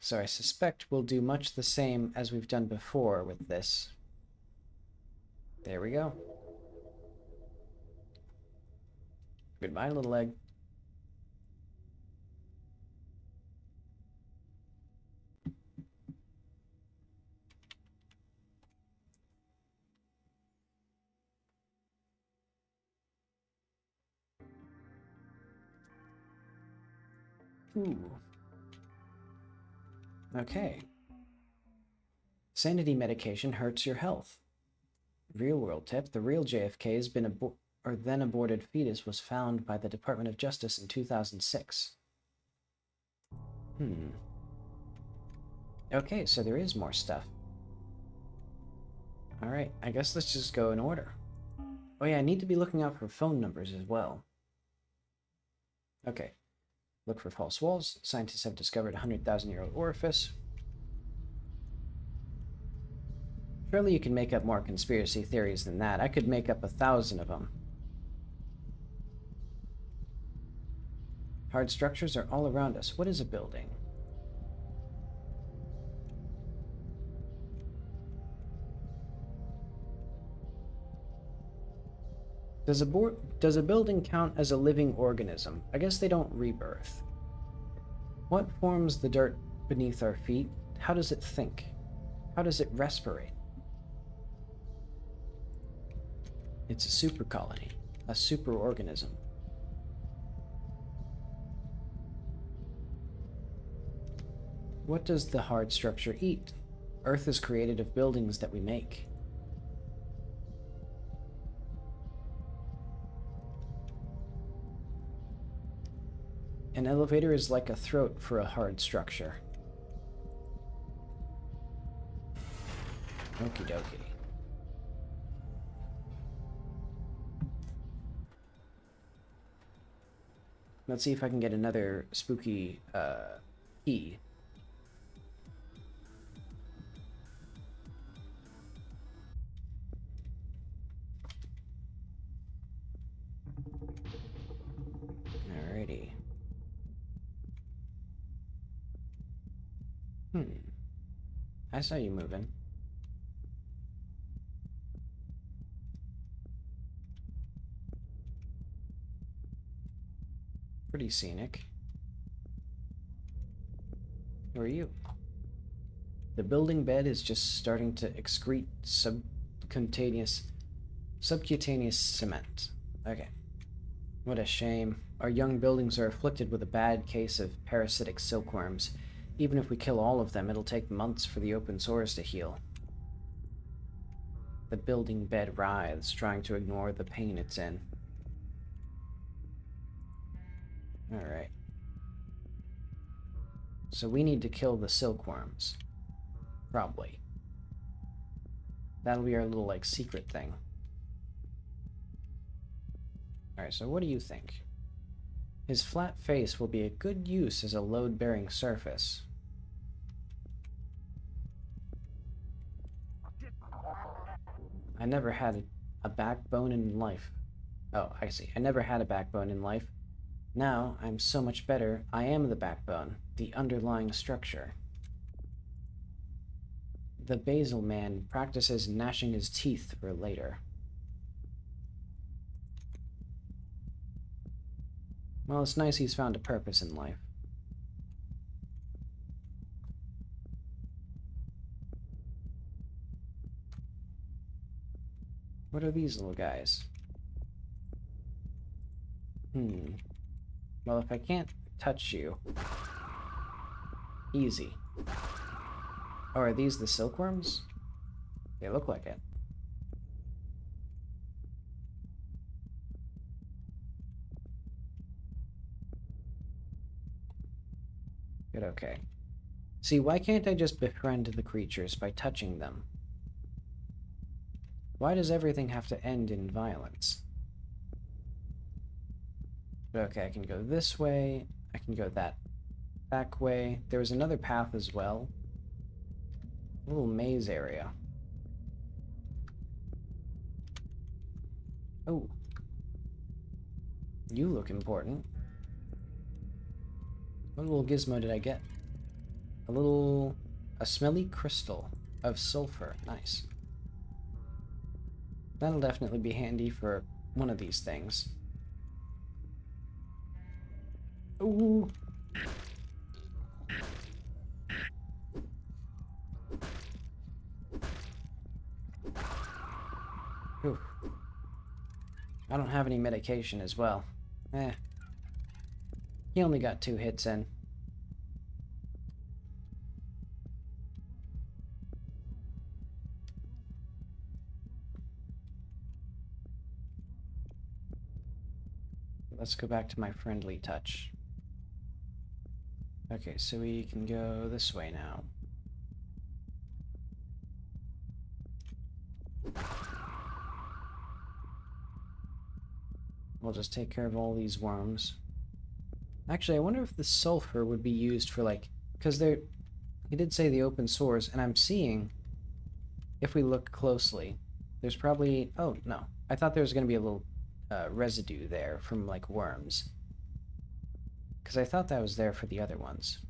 So I suspect we'll do much the same as we've done before with this. There we go. Goodbye, little egg. Ooh. Okay. Sanity medication hurts your health. Real world tip: the real JFK has been then aborted fetus was found by the Department of Justice in 2006. Okay, so there is more stuff. Alright, I guess let's just go in order. Oh yeah, I need to be looking out for phone numbers as well. Okay. Look for false walls. Scientists have discovered a 100,000-year-old orifice. Surely you can make up more conspiracy theories than that. I could make up 1,000 of them. Hard structures are all around us. What is a building? Does a building count as a living organism? I guess they don't rebirth. What forms the dirt beneath our feet? How does it think? How does it respirate? It's a super colony, a superorganism. What does the hard structure eat? Earth is created of buildings that we make. An elevator is like a throat for a hard structure. Okie dokie. Let's see if I can get another spooky key. Alrighty. I saw you moving. Pretty scenic. Who are you? The building bed is just starting to excrete subcutaneous cement. Okay. What a shame. Our young buildings are afflicted with a bad case of parasitic silkworms. Even if we kill all of them, it'll take months for the open sores to heal. The building bed writhes, trying to ignore the pain it's in. Alright. So we need to kill the silkworms. Probably. That'll be our little, like, secret thing. Alright, so what do you think? His flat face will be a good use as a load-bearing surface. I never had a backbone in life. Oh, I see. I never had a backbone in life. Now, I'm so much better. I am the backbone, the underlying structure. The Basil man practices gnashing his teeth for later. Well, it's nice he's found a purpose in life. What are these little guys? Well, if I can't touch you... Easy. Oh, are these the silkworms? They look like it. Good, okay. See, why can't I just befriend the creatures by touching them? Why does everything have to end in violence? But okay, I can go this way. I can go that back way. There was another path as well. A little maze area. Oh. You look important. What little gizmo did I get? A smelly crystal of sulfur. Nice. That'll definitely be handy for one of these things. Ooh. Ooh. I don't have any medication as well. He only got 2 hits in. Let's go back to my friendly touch. Okay, so we can go this way now. We'll just take care of all these worms. Actually, I wonder if the sulfur would be used for, like... Because he did say the open sores, and I'm seeing, if we look closely, there's probably... Oh, no. I thought there was going to be a little residue there from, like, worms. Because I thought that was there for the other ones.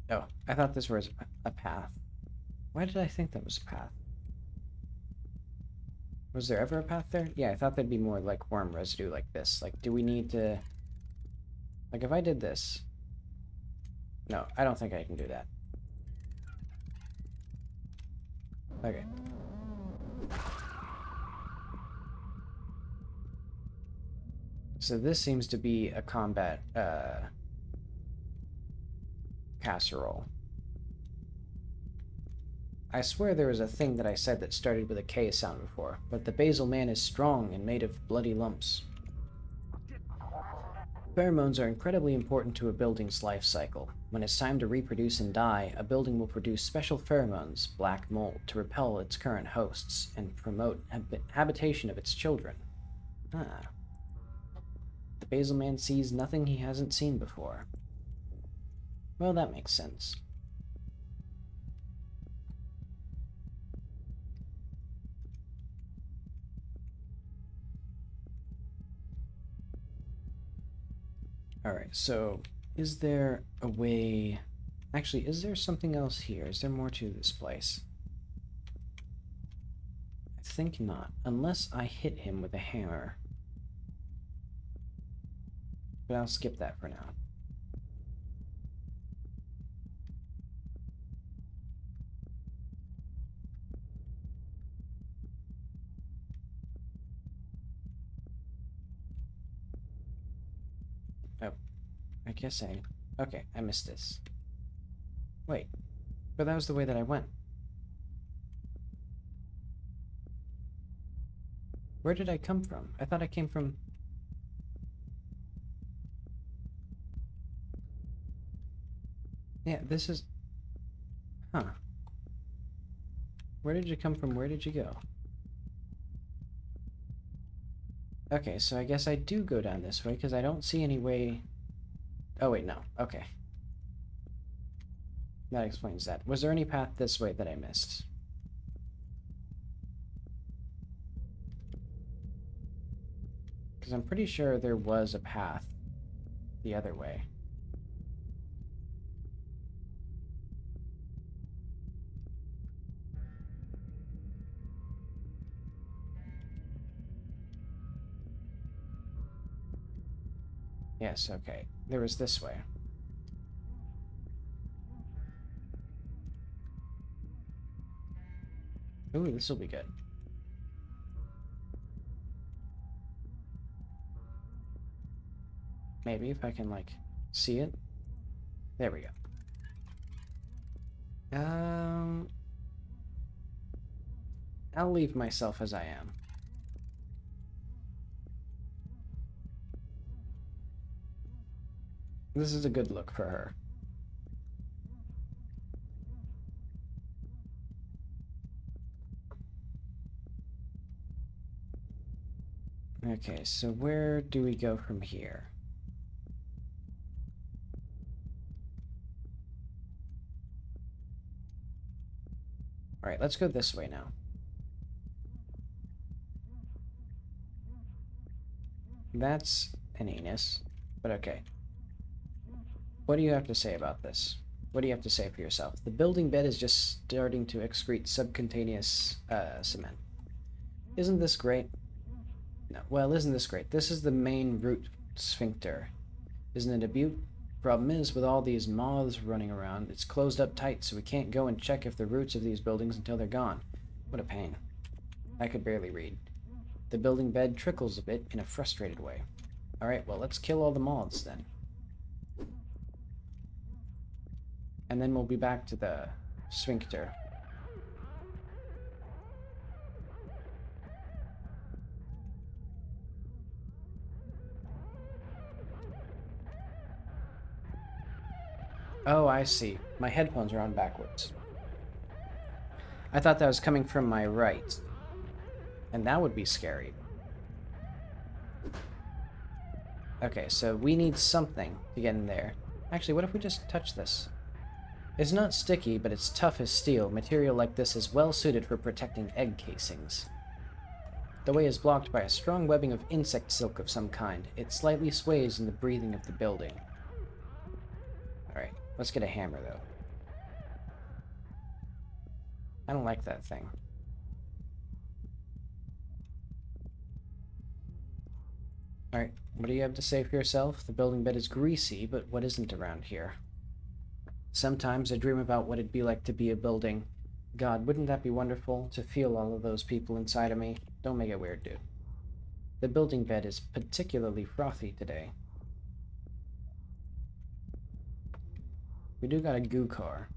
Oh, I thought this was a path. Why did I think that was a path? Was there ever a path there? Yeah, I thought there'd be more, like, worm residue like this. Like, do we need to... Like, if I did this... No, I don't think I can do that. Okay. So this seems to be a combat, casserole. I swear there was a thing that I said that started with a K sound before, but the basal man is strong and made of bloody lumps. Pheromones are incredibly important to a building's life cycle. When it's time to reproduce and die, a building will produce special pheromones, black mold, to repel its current hosts and promote habitation of its children. Ah. The basal man sees nothing he hasn't seen before. Well, that makes sense. Alright, so is there a way... Actually, is there something else here? Is there more to this place? I think not, unless I hit him with a hammer. But I'll skip that for now. Oh, I guess I... Okay, I missed this. Wait, but that was the way that I went. Where did I come from? I thought I came from... Yeah, this is... Huh. Where did you come from? Where did you go? Okay, so I guess I do go down this way, because I don't see any way... Oh, wait, no. Okay. That explains that. Was there any path this way that I missed? Because I'm pretty sure there was a path the other way. Yes, okay. There was this way. Ooh, this will be good. Maybe if I can, like, see it. There we go. I'll leave myself as I am. This is a good look for her. Okay, so where do we go from here? Alright, let's go this way now. That's an anus, but okay. What do you have to say about this? What do you have to say for yourself? The building bed is just starting to excrete subcutaneous cement. Isn't this great? No, well, isn't this great? This is the main root sphincter. Isn't it a beaut? Problem is, with all these moths running around, it's closed up tight, so we can't go and check if the roots of these buildings until they're gone. What a pain. I could barely read. The building bed trickles a bit in a frustrated way. Alright, well, let's kill all the moths then. And then we'll be back to the sphincter. Oh, I see. My headphones are on backwards. I thought that was coming from my right. And that would be scary. Okay, so we need something to get in there. Actually, what if we just touch this? It's not sticky, but it's tough as steel. Material like this is well suited for protecting egg casings. The way is blocked by a strong webbing of insect silk of some kind. It slightly sways in the breathing of the building. Alright, let's get a hammer, though. I don't like that thing. Alright, what do you have to say for yourself? The building bed is greasy, but what isn't around here? Sometimes I dream about what it'd be like to be a building. God, wouldn't that be wonderful, to feel all of those people inside of me? Don't make it weird, dude. The building bed is particularly frothy today. We do got a goo car.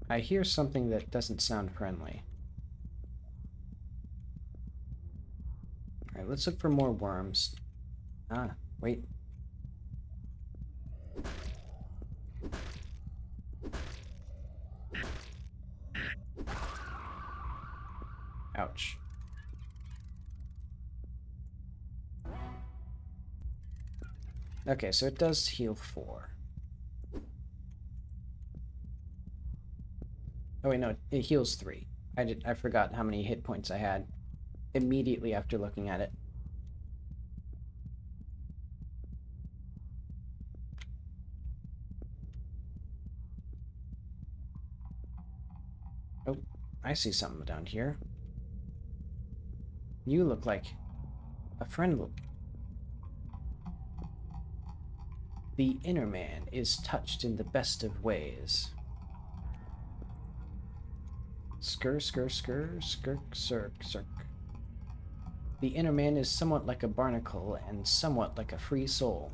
I hear something that doesn't sound friendly. Alright, let's look for more worms. Ah, wait. Ouch. Okay, so it does heal 4. Oh wait, no, it heals 3. I forgot how many hit points I had immediately after looking at it. Oh, I see something down here. You look like a friend. The inner man is touched in the best of ways. Skr, skr, skr, skirk, cirk, cirk. The inner man is somewhat like a barnacle and somewhat like a free soul.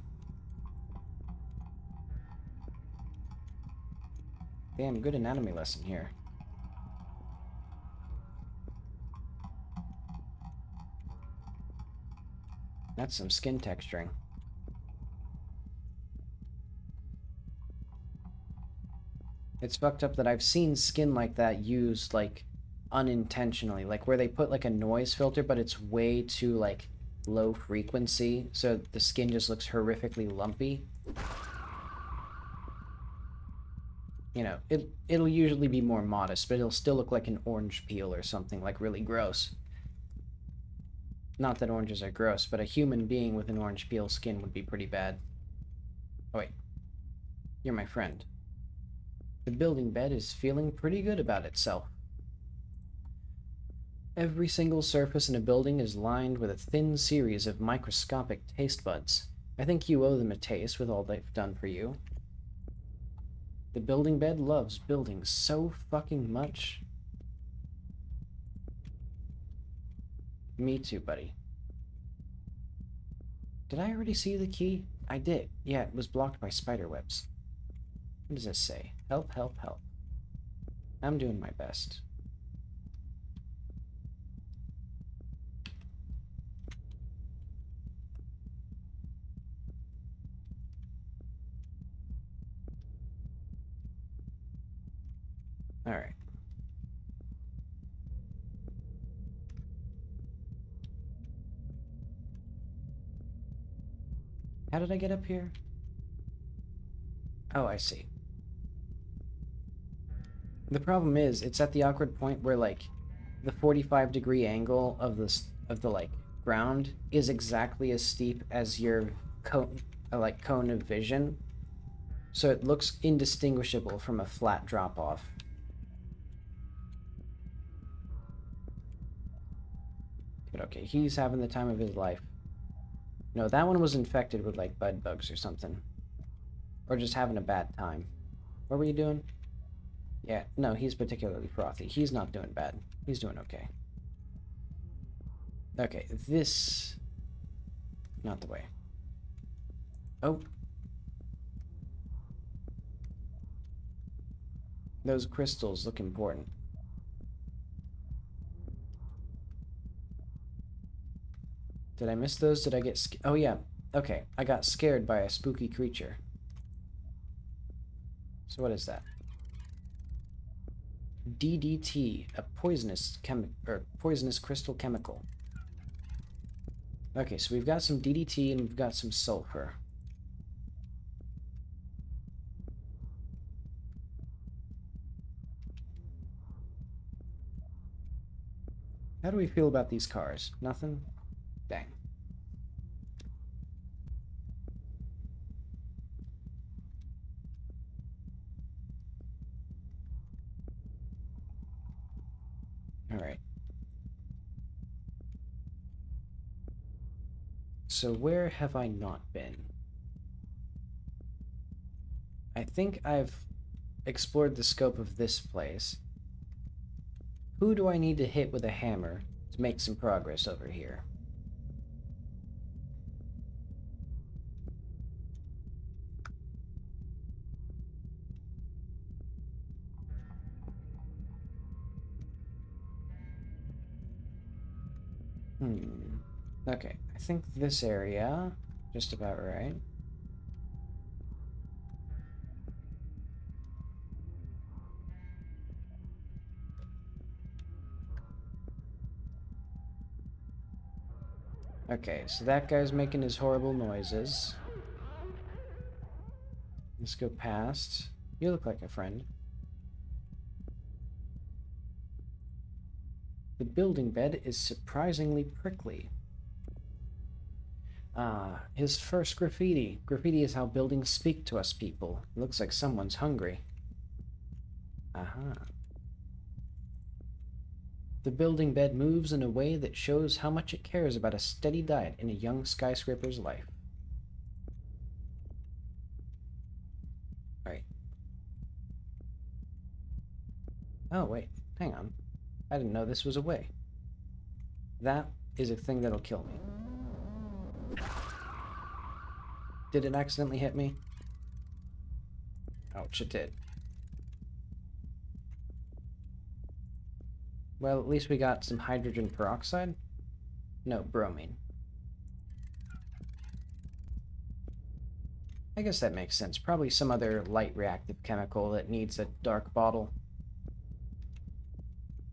Damn, good anatomy lesson here. That's some skin texturing. It's fucked up that I've seen skin like that used, like, unintentionally. Like, where they put, like, a noise filter, but it's way too, like, low frequency, so the skin just looks horrifically lumpy. You know, it'll usually be more modest, but it'll still look like an orange peel or something, like, really gross. Not that oranges are gross, but a human being with an orange peel skin would be pretty bad. Oh, wait. You're my friend. The building bed is feeling pretty good about itself. Every single surface in a building is lined with a thin series of microscopic taste buds. I think you owe them a taste with all they've done for you. The building bed loves building so fucking much. Me too, buddy. Did I already see the key? I did. Yeah, it was blocked by spider webs. What does this say? Help, help, help. I'm doing my best. Alright. How did I get up here? Oh, I see. The problem is, it's at the awkward point where, like, the 45-degree angle of the like ground is exactly as steep as your cone, cone of vision, so it looks indistinguishable from a flat drop-off. But okay, he's having the time of his life. No, that one was infected with, like, bud bugs or something. Or just having a bad time. What were you doing? Yeah, no, he's particularly frothy. He's not doing bad. He's doing okay. Okay, this... not the way. Oh. Those crystals look important. Did I miss those? Did I get oh yeah. Okay, I got scared by a spooky creature. So what is that? DDT, a poisonous poisonous crystal chemical. Okay, so we've got some DDT and we've got some sulfur. How do we feel about these cars? Nothing? Dang. Alright. So where have I not been? I think I've explored the scope of this place. Who do I need to hit with a hammer to make some progress over here? Okay, I think this area, just about right. Okay, so that guy's making his horrible noises. Let's go past. You look like a friend. The building bed is surprisingly prickly. Ah, his first graffiti. Graffiti is how buildings speak to us people. It looks like someone's hungry. Aha. The building bed moves in a way that shows how much it cares about a steady diet in a young skyscraper's life. Right. Oh, wait. Hang on. I didn't know this was a way. That is a thing that'll kill me. Did it accidentally hit me? Ouch, it did. Well, at least we got some hydrogen peroxide. No, bromine. I guess that makes sense. Probably some other light reactive chemical that needs a dark bottle.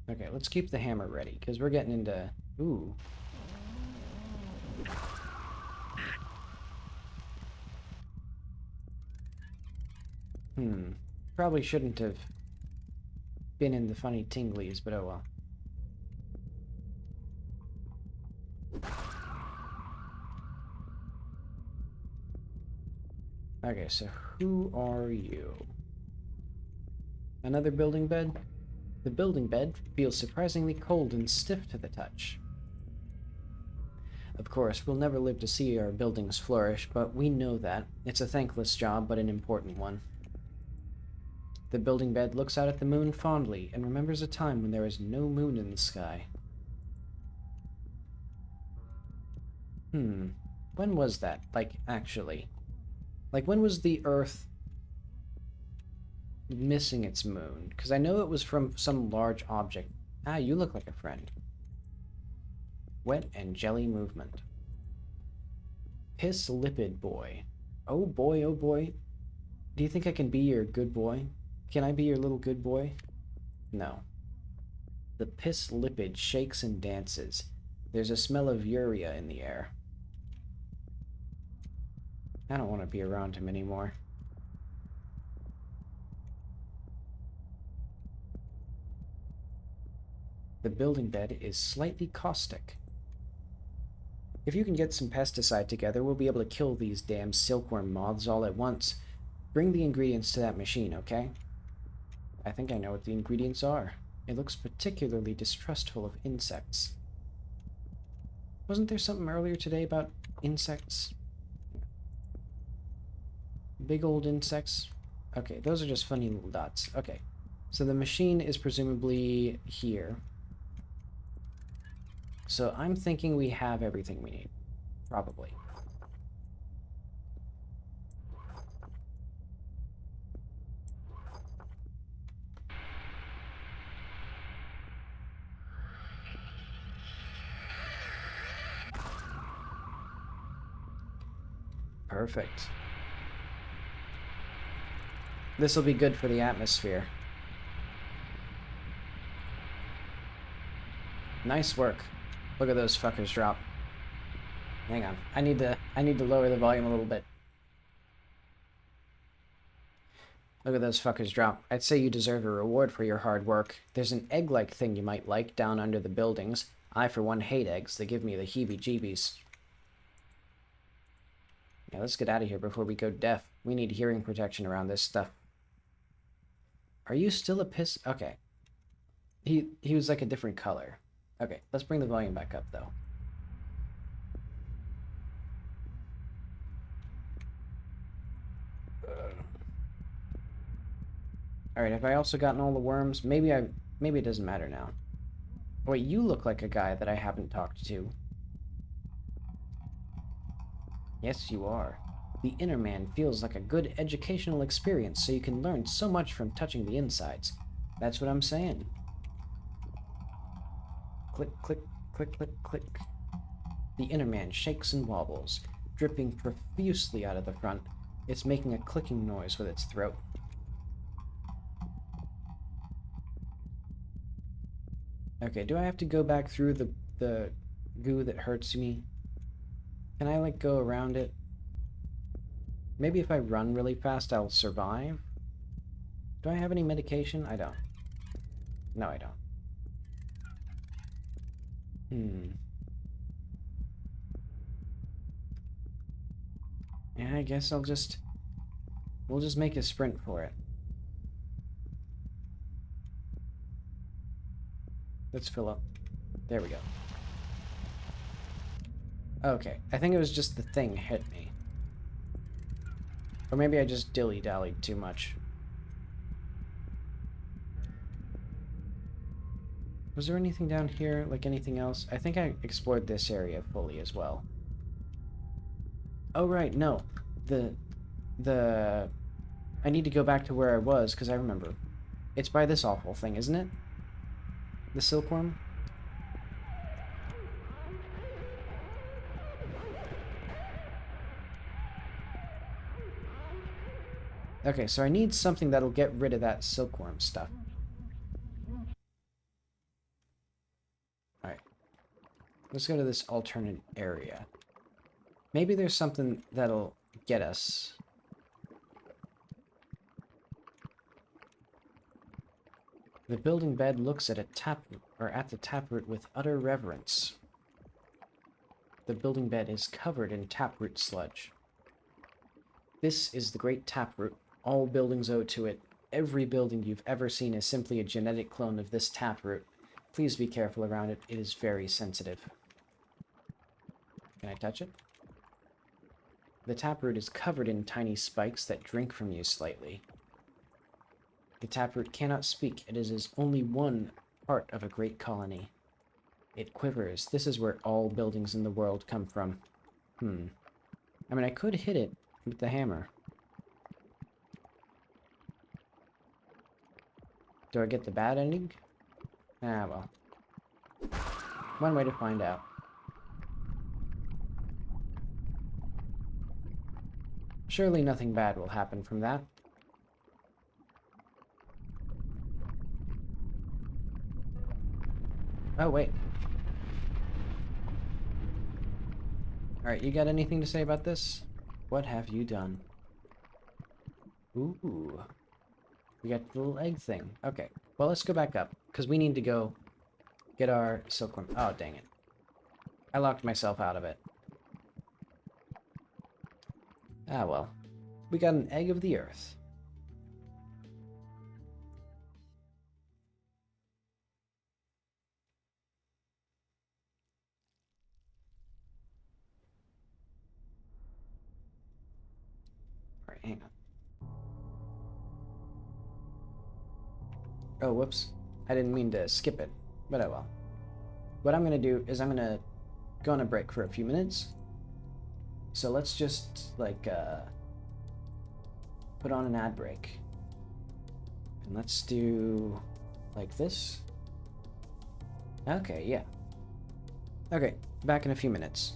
Okay, let's keep the hammer ready, because we're getting into... Ooh. Probably shouldn't have been in the funny tinglies, but oh well. Okay, so who are you? Another building bed? The building bed feels surprisingly cold and stiff to the touch. Of course, we'll never live to see our buildings flourish, but we know that. It's a thankless job, but an important one. The building bed looks out at the moon fondly and remembers a time when there was no moon in the sky. When was that? Like, actually. Like, when was the Earth missing its moon? Because I know it was from some large object. Ah, you look like a friend. Wet and jelly movement. Piss lipid boy. Oh boy, oh boy. Do you think I can be your good boy? Can I be your little good boy? No. The piss lipid shakes and dances. There's a smell of urea in the air. I don't want to be around him anymore. The building bed is slightly caustic. If you can get some pesticide together, we'll be able to kill these damn silkworm moths all at once. Bring the ingredients to that machine, okay? I think I know what the ingredients are. It looks particularly distrustful of insects. Wasn't there something earlier today about insects? Big old insects? Okay, those are just funny little dots. Okay, so the machine is presumably here. So I'm thinking we have everything we need. Probably. Perfect. This will be good for the atmosphere. Nice work. Look at those fuckers drop. Hang on. I need to lower the volume a little bit. Look at those fuckers drop. I'd say you deserve a reward for your hard work. There's an egg-like thing you might like down under the buildings. I, for one, hate eggs. They give me the heebie-jeebies. Yeah, let's get out of here before we go deaf. We need hearing protection around this stuff. Are you still a piss? Okay. He was like a different color. Okay, let's bring the volume back up, though. Alright, have I also gotten all the worms? Maybe it doesn't matter now. Wait, you look like a guy that I haven't talked to. Yes, you are. The inner man feels like a good educational experience, so you can learn so much from touching the insides. That's what I'm saying. Click, click, click, click, click. The inner man shakes and wobbles, dripping profusely out of the front. It's making a clicking noise with its throat. Okay, do I have to go back through the goo that hurts me? Can I, like, go around it? Maybe if I run really fast, I'll survive? Do I have any medication? I don't. No, I don't. Yeah, I guess we'll just make a sprint for it. Let's fill up. There we go. Okay, I think it was just the thing hit me. Or maybe I just dilly-dallied too much. Was there anything down here, like anything else? I think I explored this area fully as well. Oh, right, no. I need to go back to where I was, because I remember. It's by this awful thing, isn't it? The silkworm? Okay, so I need something that'll get rid of that silkworm stuff. Alright. Let's go to this alternate area. Maybe there's something that'll get us. The building bed looks at the taproot with utter reverence. The building bed is covered in taproot sludge. This is the great taproot. All buildings owe to it. Every building you've ever seen is simply a genetic clone of this taproot. Please be careful around it. It is very sensitive. Can I touch it? The taproot is covered in tiny spikes that drink from you slightly. The taproot cannot speak. It is only one part of a great colony. It quivers. This is where all buildings in the world come from. I mean, I could hit it with the hammer. Do I get the bad ending? Ah, well. One way to find out. Surely nothing bad will happen from that. Oh, wait. Alright, you got anything to say about this? What have you done? Ooh. We got the little egg thing. Okay. Well, let's go back up, because we need to go get our silkworm. Oh, dang it. I locked myself out of it. Ah, well. We got an egg of the earth. Alright, hang on. Oh, whoops. I didn't mean to skip it, but oh well. What I'm going to do is I'm going to go on a break for a few minutes. So let's just, like, put on an ad break. And let's do, like, this. Okay, yeah. Okay, back in a few minutes.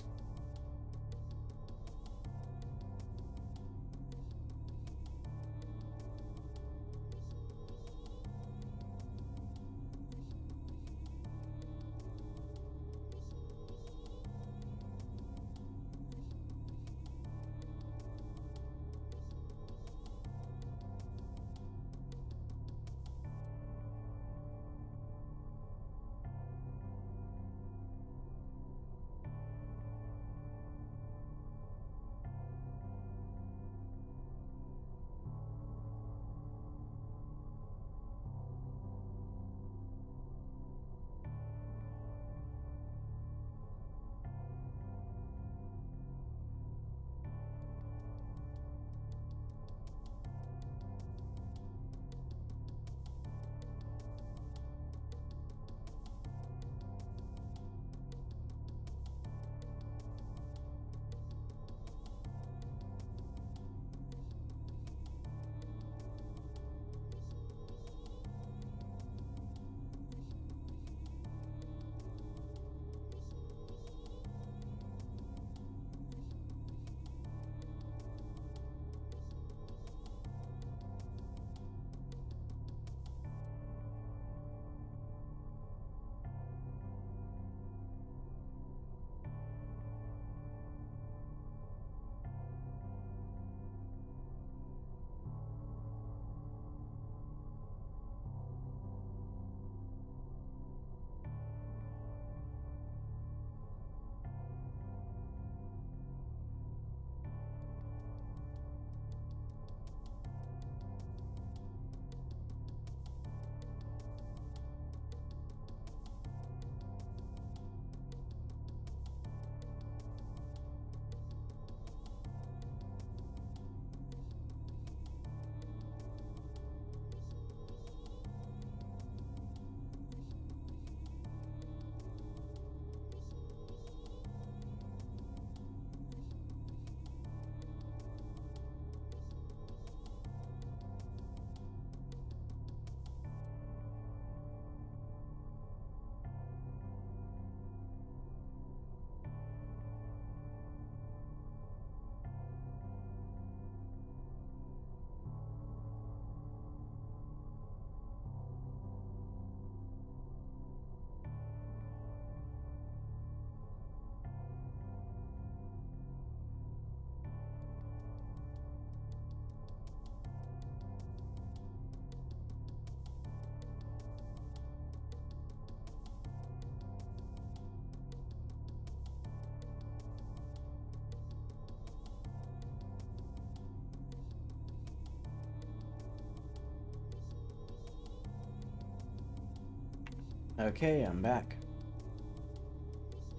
Okay, I'm back.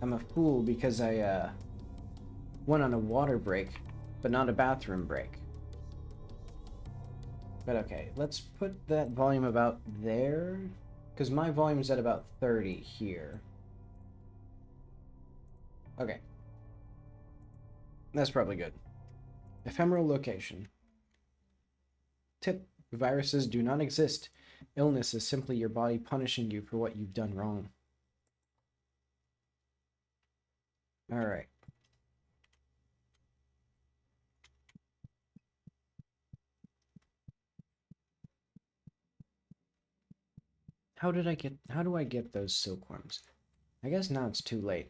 I'm a fool because I went on a water break, but not a bathroom break. But okay, let's put that volume about there, because my volume's at about 30 here. Okay. That's probably good. Ephemeral location. Tip: viruses do not exist. Illness is simply your body punishing you for what you've done wrong. Alright. How do I get those silkworms? I guess now it's too late.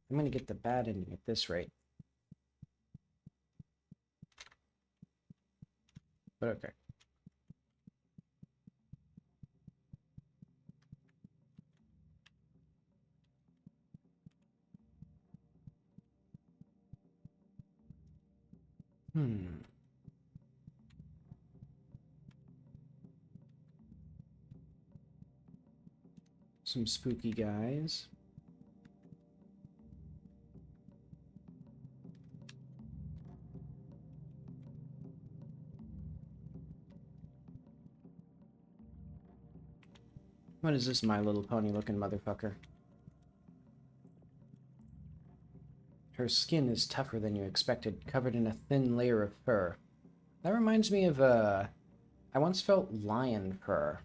I'm gonna get the bad ending at this rate. But okay. Some spooky guys. What is this My Little Pony looking motherfucker? Her skin is tougher than you expected, covered in a thin layer of fur. That reminds me of, I once felt lion fur.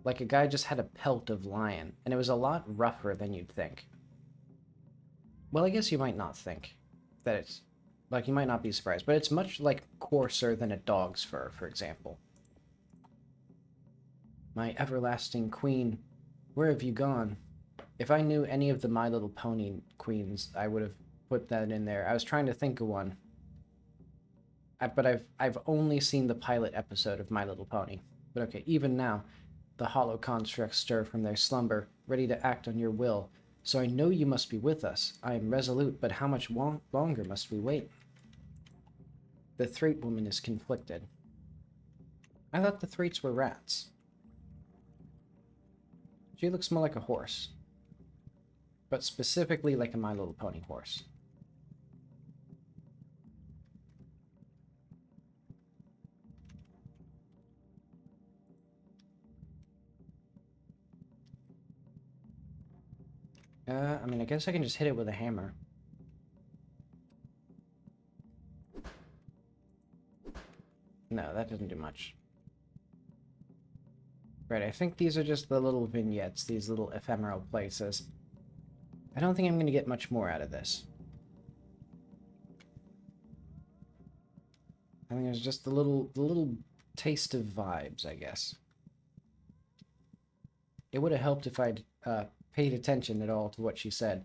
Like a guy just had a pelt of lion, and it was a lot rougher than you'd think. Well, I guess you might not think that it's... Like, you might not be surprised, but it's much, like, coarser than a dog's fur, for example. My everlasting queen, where have you gone? If I knew any of the My Little Pony queens, I would have put that in there. I was trying to think of one. But I've only seen the pilot episode of My Little Pony. But okay, even now, the hollow constructs stir from their slumber, ready to act on your will. So I know you must be with us. I am resolute, but how much longer must we wait? The Threat woman is conflicted. I thought the Threats were rats. She looks more like a horse. But specifically like a My Little Pony horse. I mean, I guess I can just hit it with a hammer. No, that doesn't do much. Right, I think these are just the little vignettes, these little ephemeral places. I don't think I'm going to get much more out of this. I think it's just the little taste of vibes, I guess. It would have helped if I'd paid attention at all to what she said.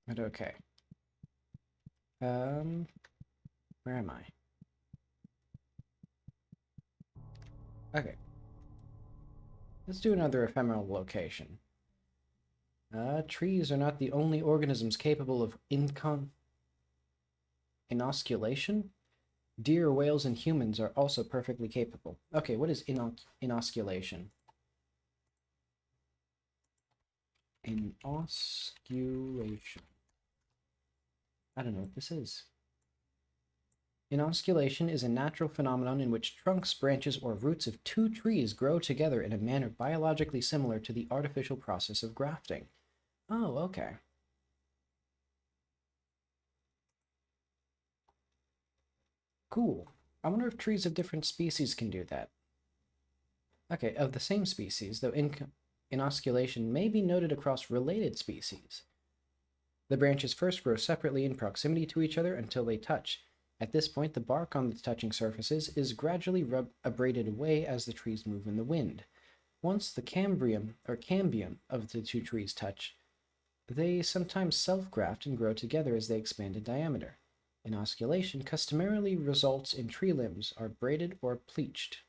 But okay. Where am I? Okay. Let's do another ephemeral location. Trees are not the only organisms capable of inosculation. Deer, whales, and humans are also perfectly capable. Okay, what is inosculation? Inosculation. I don't know what this is. Inosculation is a natural phenomenon in which trunks, branches, or roots of two trees grow together in a manner biologically similar to the artificial process of grafting. Oh, okay. Cool. I wonder if trees of different species can do that. Okay, of the same species, though inosculation may be noted across related species. The branches first grow separately in proximity to each other until they touch. At this point, the bark on the touching surfaces is gradually abraded away as the trees move in the wind. Once the cambium of the two trees touch, they sometimes self-graft and grow together as they expand in diameter. Inosculation customarily results in tree limbs are braided or pleached.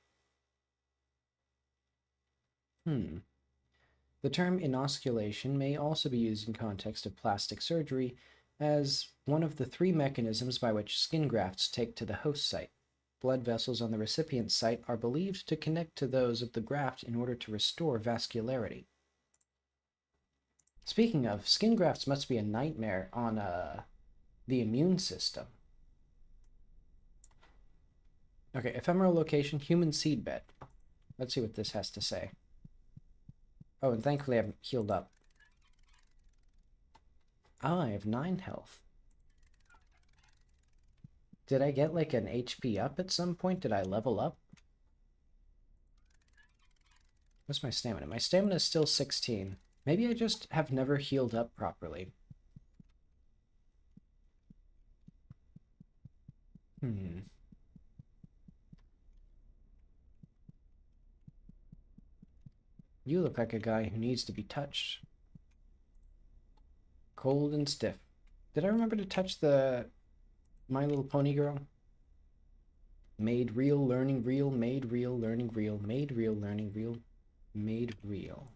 The term inosculation may also be used in context of plastic surgery as one of the three mechanisms by which skin grafts take to the host site. blood vessels on the recipient's site are believed to connect to those of the graft in order to restore vascularity. Speaking of, skin grafts must be a nightmare on the immune system. Okay, ephemeral location, human seedbed. Let's see what this has to say. Oh, and thankfully I'm healed up. I have 9 health. Did I get like an HP up at some point? Did I level up? What's my stamina? My stamina is still 16. Maybe I just have never healed up properly. You look like a guy who needs to be touched. Cold and stiff. Did I remember to touch the My Little Pony girl? Made real, learning real, made real, learning real, made real, learning real, made real.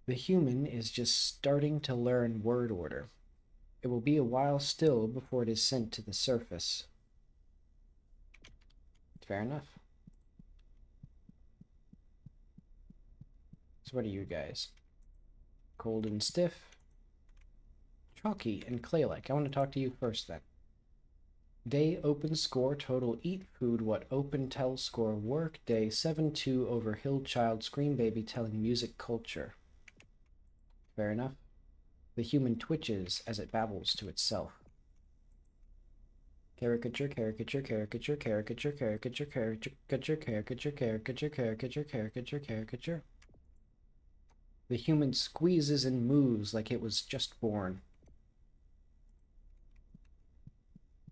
The human is just starting to learn word order. It will be a while still before it is sent to the surface. Fair enough. So what are you guys? Cold and stiff. Chalky and clay-like. I want to talk to you first then. Day open score total eat food what open tell score work day 7-2 over hill child scream baby telling music culture. Fair enough. The human twitches as it babbles to itself. Caricature, caricature, caricature, caricature, caricature, caricature, caricature, caricature, caricature, caricature, caricature. The human squeezes and moves like it was just born.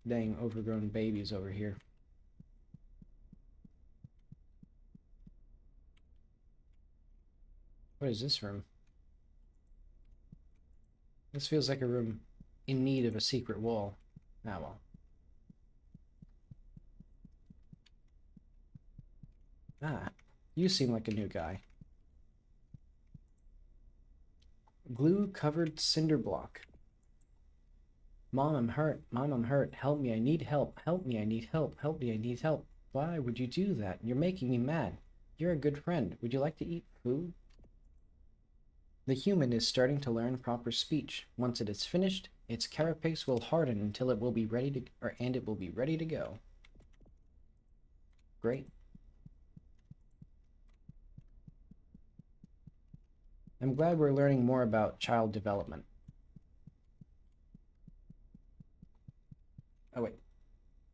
Dang overgrown babies over here. What is this room? This feels like a room in need of a secret wall. Ah, well. Ah, you seem like a new guy. Glue-covered cinder block. Mom, I'm hurt. Mom, I'm hurt. Help me, I need help. Help me, I need help. Help me, I need help. Why would you do that? You're making me mad. You're a good friend. Would you like to eat food? The human is starting to learn proper speech. Once it is finished, its carapace will harden until it will be ready to, and it will be ready to go. Great. I'm glad we're learning more about child development. Oh wait,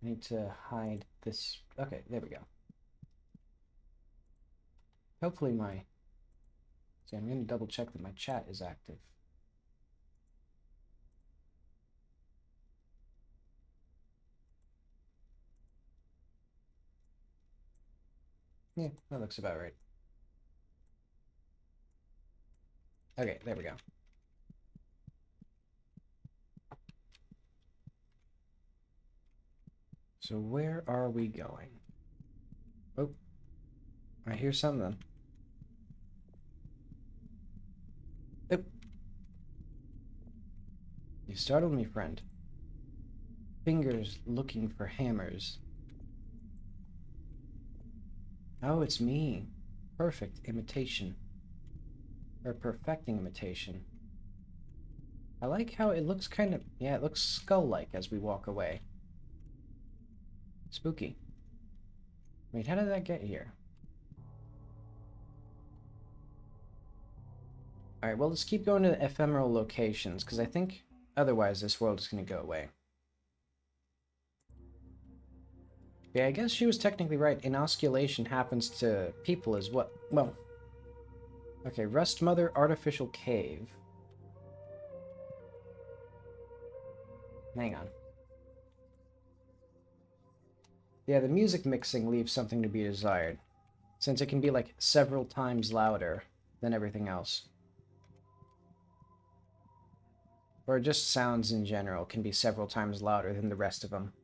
I need to hide this. Okay, there we go. Hopefully see, I'm going to double check that my chat is active. Yeah, that looks about right. Okay, there we go. So where are we going? Oh, I hear something. Oh. You startled me, friend. Fingers looking for hammers. Oh, it's me. Perfect imitation. Or perfecting imitation. I like how it looks kind of... Yeah, it looks skull-like as we walk away. Spooky. Wait, how did that get here? Alright, well, let's keep going to the ephemeral locations, because I think otherwise this world is going to go away. Yeah, I guess she was technically right. Inosculation happens to people as well. Well, okay, Rust Mother Artificial Cave. Hang on. Yeah, the music mixing leaves something to be desired, since it can be like several times louder than everything else. Or just sounds in general can be several times louder than the rest of them.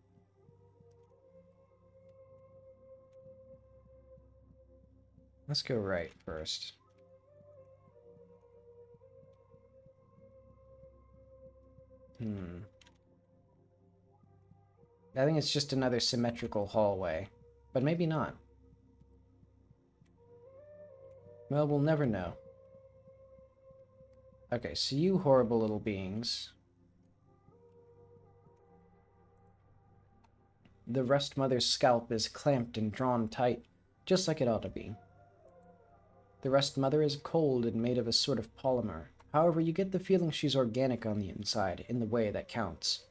Let's go right first. I think it's just another symmetrical hallway. But maybe not. Well, we'll never know. Okay, so you horrible little beings. The Rust Mother's scalp is clamped and drawn tight, just like it ought to be. The Rust Mother is cold and made of a sort of polymer. However, you get the feeling she's organic on the inside, in the way that counts.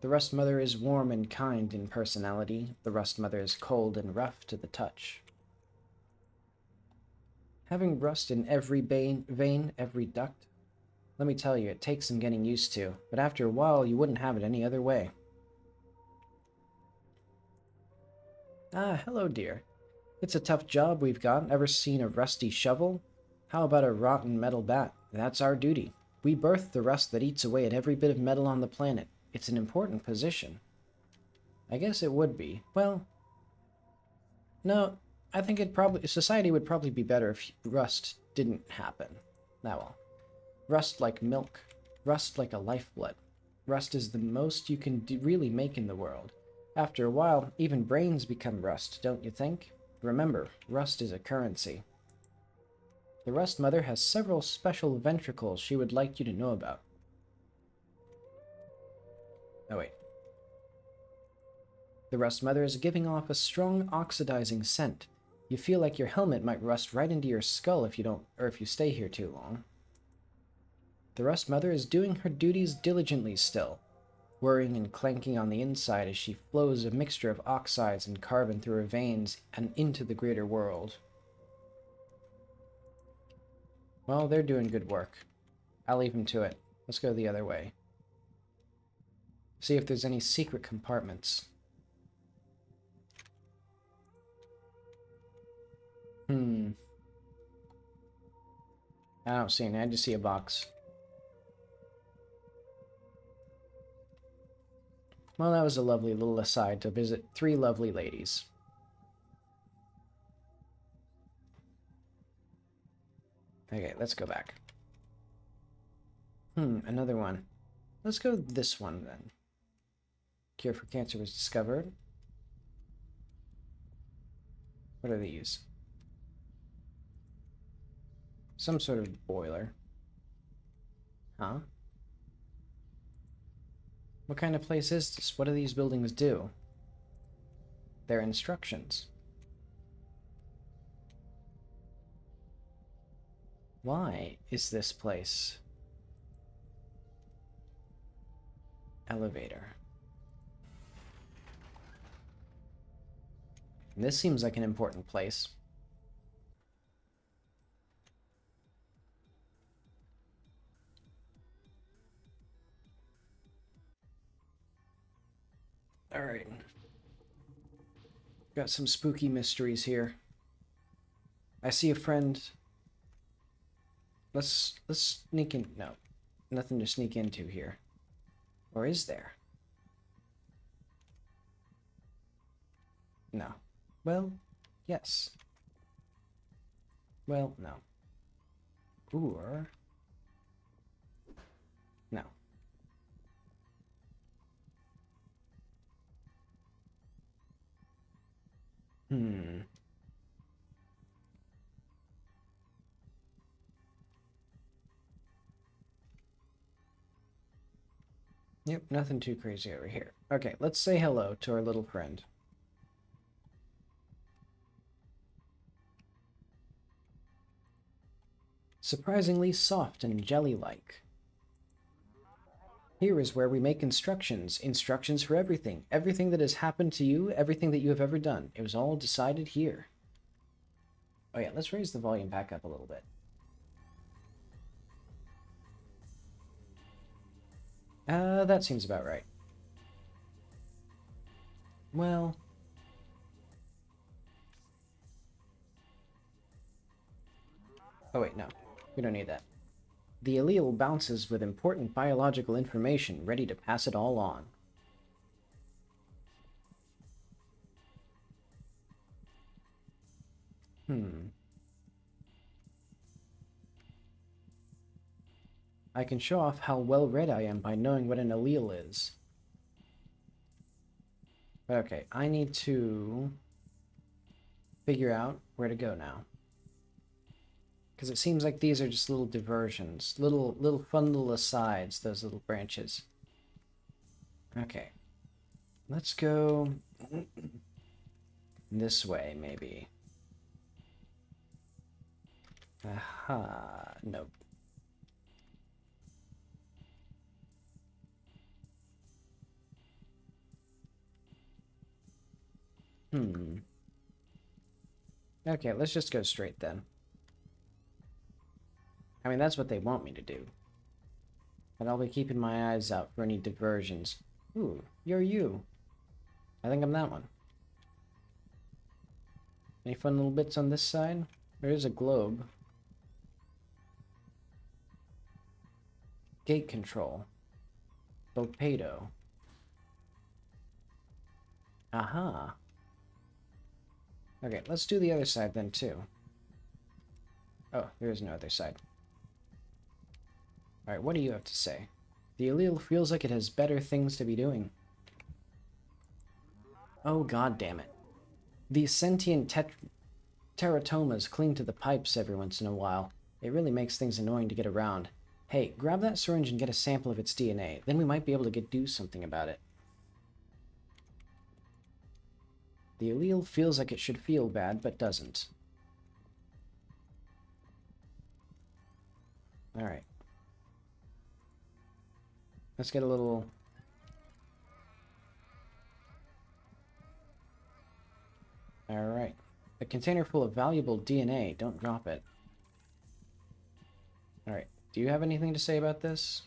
The Rust Mother is warm and kind in personality. The Rust Mother is cold and rough to the touch. Having rust in every vein, every duct, let me tell you, it takes some getting used to, but after a while, you wouldn't have it any other way. Ah, hello, dear. It's a tough job we've got. Ever seen a rusty shovel? How about a rotten metal bat? That's our duty. We birth the rust that eats away at every bit of metal on the planet. It's an important position. I guess it would be. Well, no, I think society would probably be better if rust didn't happen. Now, well, rust like milk, rust like a lifeblood. Rust is the most you can really make in the world. After a while, even brains become rust, don't you think? Remember, rust is a currency. The Rust Mother has several special ventricles she would like you to know about. Oh, wait. The Rust Mother is giving off a strong oxidizing scent. You feel like your helmet might rust right into your skull if you stay here too long. The Rust Mother is doing her duties diligently still, whirring and clanking on the inside as she flows a mixture of oxides and carbon through her veins and into the greater world. Well, they're doing good work. I'll leave them to it. Let's go the other way. See if there's any secret compartments. I don't see any. I just see a box. Well, that was a lovely little aside to visit 3 lovely ladies. Okay, let's go back. Another one. Let's go this one, then. Cure for cancer was discovered. What are these? Some sort of boiler. Huh? What kind of place is this? What do these buildings do? Their instructions. Why is this place? Elevator. This seems like an important place. Alright. Got some spooky mysteries here. I see a friend. Let's sneak in. No. Nothing to sneak into here. Or is there? No. Well, yes. Well, no. Or... no. Yep, nothing too crazy over here. Okay, let's say hello to our little friend. Surprisingly soft and jelly-like. Here is where we make instructions. Instructions for everything. Everything that has happened to you, everything that you have ever done. It was all decided here. Oh yeah, let's raise the volume back up a little bit. That seems about right. Well... oh wait, no. We don't need that. The allele bounces with important biological information, ready to pass it all on. I can show off how well read I am by knowing what an allele is. Okay, I need to figure out where to go now. Because it seems like these are just little diversions. Little fun little asides, those little branches. Okay. Let's go this way, maybe. Aha. Nope. Okay, let's just go straight then. I mean, that's what they want me to do. But I'll be keeping my eyes out for any diversions. Ooh, you're you. I think I'm that one. Any fun little bits on this side? There is a globe. Gate control. Torpedo. Aha. Okay, let's do the other side then, too. Oh, there is no other side. Alright, what do you have to say? The allele feels like it has better things to be doing. Oh, god damn it. These sentient teratomas cling to the pipes every once in a while. It really makes things annoying to get around. Hey, grab that syringe and get a sample of its DNA. Then we might be able to do something about it. The allele feels like it should feel bad, but doesn't. Alright. Let's get a little... Alright. A container full of valuable DNA. Don't drop it. Alright. Do you have anything to say about this?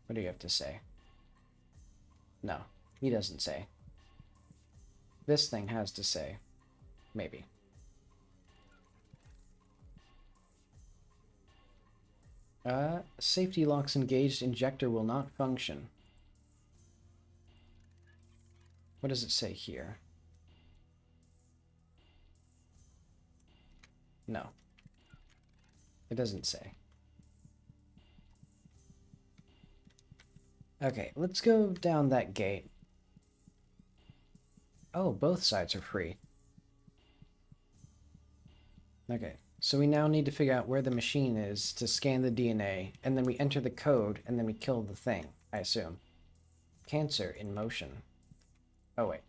What do you have to say? No, he doesn't say. This thing has to say. Maybe. Safety locks engaged. Injector will not function. What does it say here? No. It doesn't say. Okay, let's go down that gate. Oh, both sides are free. Okay, so we now need to figure out where the machine is to scan the DNA, and then we enter the code, and then we kill the thing, I assume. Cancer in motion. Oh, wait.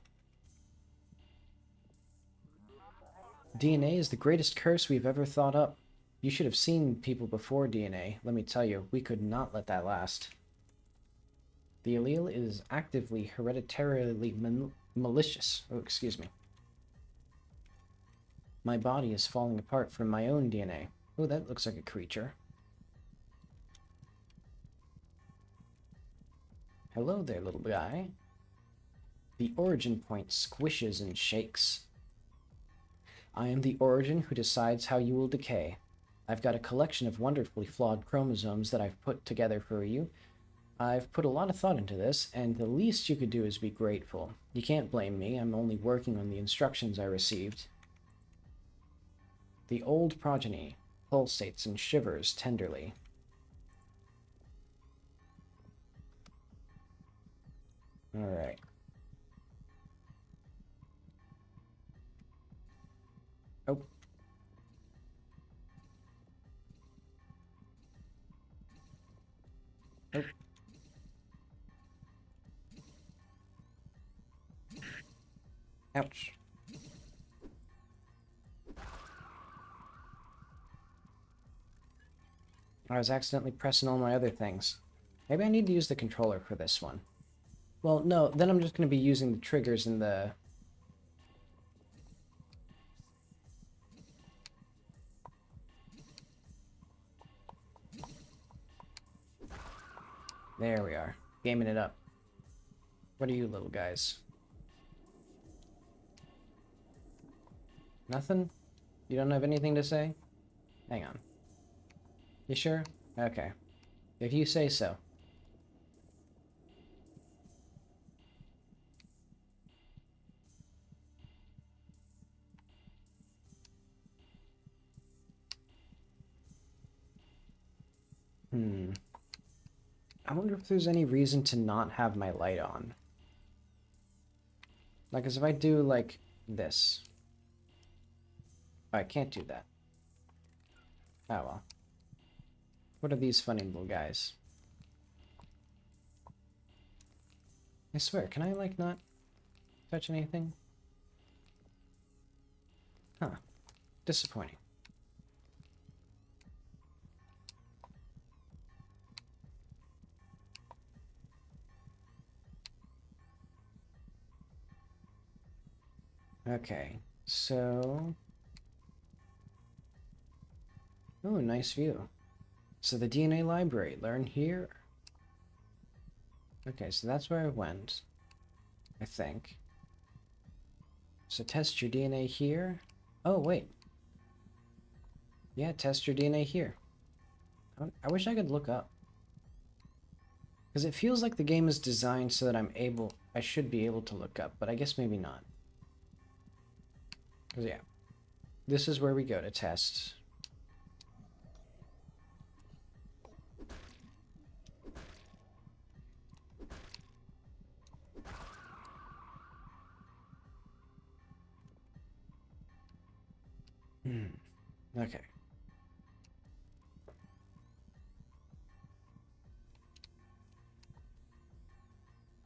DNA is the greatest curse we've ever thought up. You should have seen people before DNA. Let me tell you, we could not let that last. The allele is actively hereditarily malicious. Oh, excuse me. My body is falling apart from my own DNA. Oh, that looks like a creature. Hello there, little guy. The origin point squishes and shakes. I am the origin who decides how you will decay. I've got a collection of wonderfully flawed chromosomes that I've put together for you. I've put a lot of thought into this, and the least you could do is be grateful. You can't blame me, I'm only working on the instructions I received. The old progeny pulsates and shivers tenderly. Alright. Oh. Oh. Ouch. I was accidentally pressing all my other things. Maybe I need to use the controller for this one. Well, no, then I'm just going to be using the triggers in the... There we are. Gaming it up. What are you little guys? Nothing? You don't have anything to say? Hang on. You sure? Okay. If you say so. I wonder if there's any reason to not have my light on. Like, as if I do, like, this. Oh, I can't do that. Oh, well. What are these funny little guys? I swear, can I, like, not touch anything? Huh. Disappointing. Okay, so... Oh, nice view. So the DNA library, learn here. Okay, so that's where I went, I think. So test your DNA here. Oh, wait. Yeah, test your DNA here. I wish I could look up. Because it feels like the game is designed so that I should be able to look up, but I guess maybe not. Because yeah, this is where we go to test. Okay.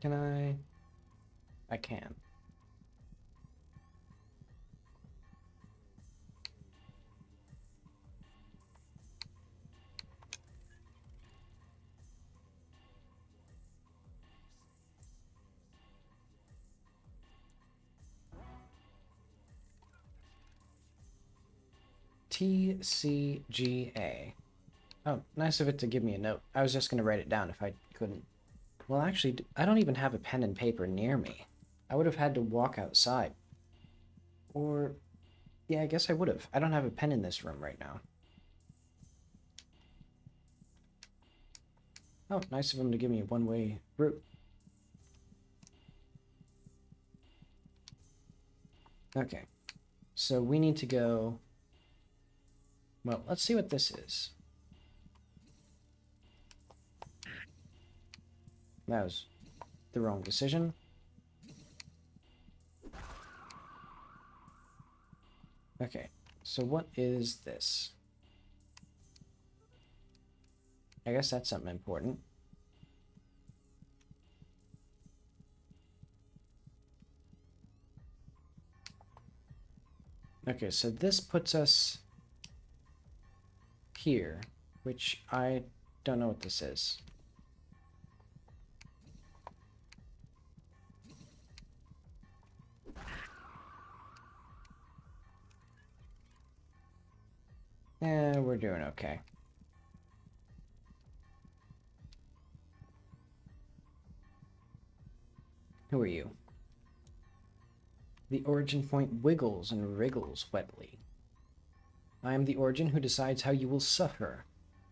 Can I? I can. TCGA. Oh, nice of it to give me a note. I was just going to write it down if I couldn't. Well, actually, I don't even have a pen and paper near me. I would have had to walk outside. Or, yeah, I guess I would have. I don't have a pen in this room right now. Oh, nice of him to give me a one-way route. Okay, so we need to go... Well, let's see what this is. That was the wrong decision. Okay, so what is this? I guess that's something important. Okay, so this puts us here, which I don't know what this is. We're doing okay. Who are you? The origin point wiggles and wriggles wetly. I am the origin who decides how you will suffer.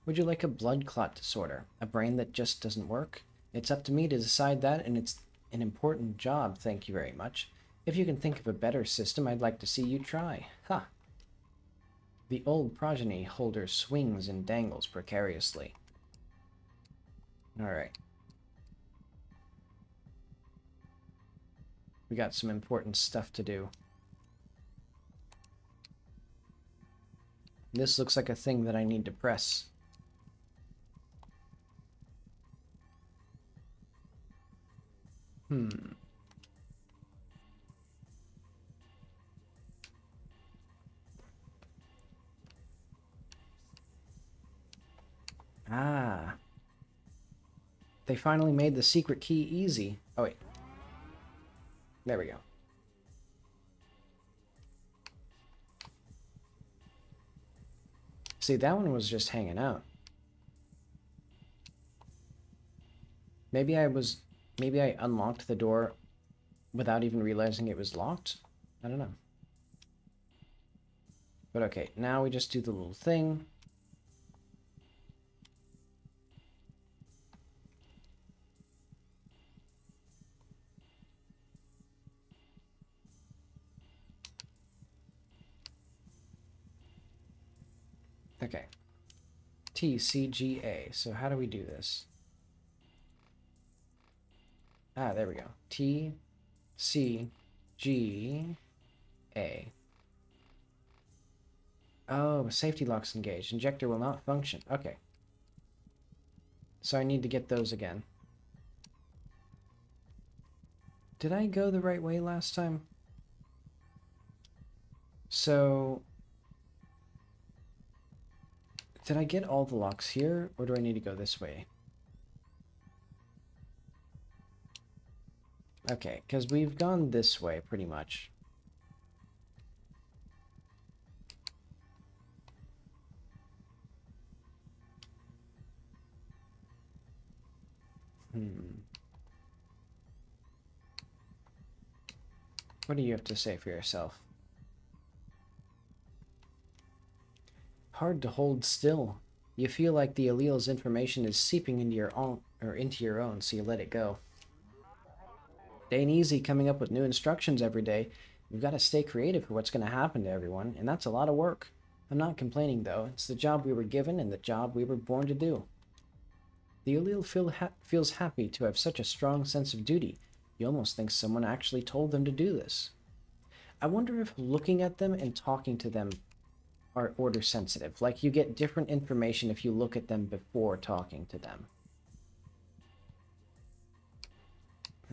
Would you like a blood clot disorder? A brain that just doesn't work? It's up to me to decide that, and it's an important job, thank you very much. If you can think of a better system, I'd like to see you try. Ha! The old progeny holder swings and dangles precariously. Alright. We got some important stuff to do. This looks like a thing that I need to press. Ah. They finally made the secret key easy. Oh, wait. There we go. See, that one was just hanging out. Maybe I unlocked the door without even realizing it was locked? I don't know. But okay, now we just do the little thing. Okay. TCGA. So how do we do this? Ah, there we go. T, C, G, A. Oh, safety lock's engaged. Injector will not function. Okay. So I need to get those again. Did I go the right way last time? So... did I get all the locks here, or do I need to go this way? Okay, because we've gone this way, pretty much. What do you have to say for yourself? Hard to hold still. You feel like the allele's information is seeping into your own, so you let it go. It ain't easy coming up with new instructions every day. You've got to stay creative for what's going to happen to everyone, and that's a lot of work. I'm not complaining, though. It's the job we were given and the job we were born to do. The allele feels happy to have such a strong sense of duty. You almost think someone actually told them to do this. I wonder if looking at them and talking to them are order sensitive. Like, you get different information if you look at them before talking to them.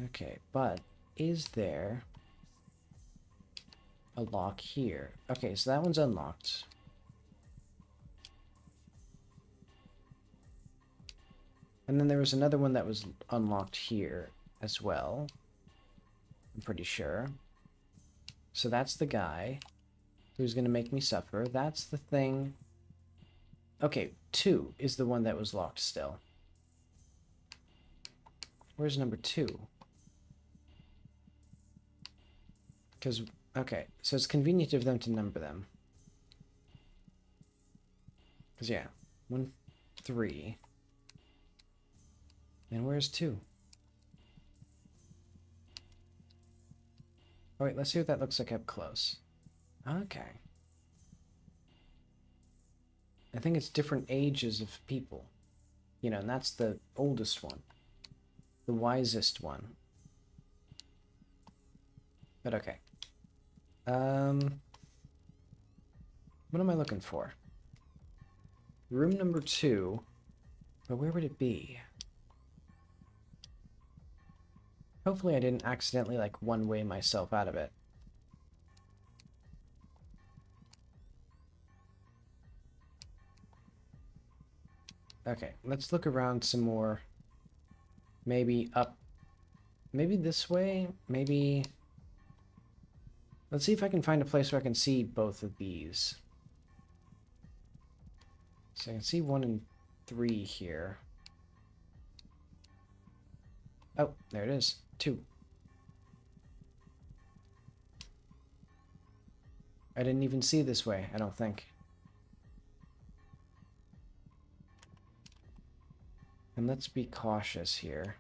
Okay, but is there a lock here? Okay, so that one's unlocked. And then there was another one that was unlocked here as well. I'm pretty sure. So that's the guy who's going to make me suffer. That's the thing. Okay, 2 is the one that was locked still. Where's number 2? Because, okay, so it's convenient of them to number them. Because, yeah, 1, 3. And where's 2? Oh, wait, let's see what that looks like up close. Okay. I think it's different ages of people. You know, and that's the oldest one. The wisest one. But okay. What am I looking for? Room number 2. But where would it be? Hopefully I didn't accidentally, like, one-way myself out of it. Okay, let's look around some more. Maybe up. Maybe this way? Maybe... let's see if I can find a place where I can see both of these. So I can see 1 and 3 here. Oh, there it is. 2. I didn't even see this way, I don't think. And let's be cautious here.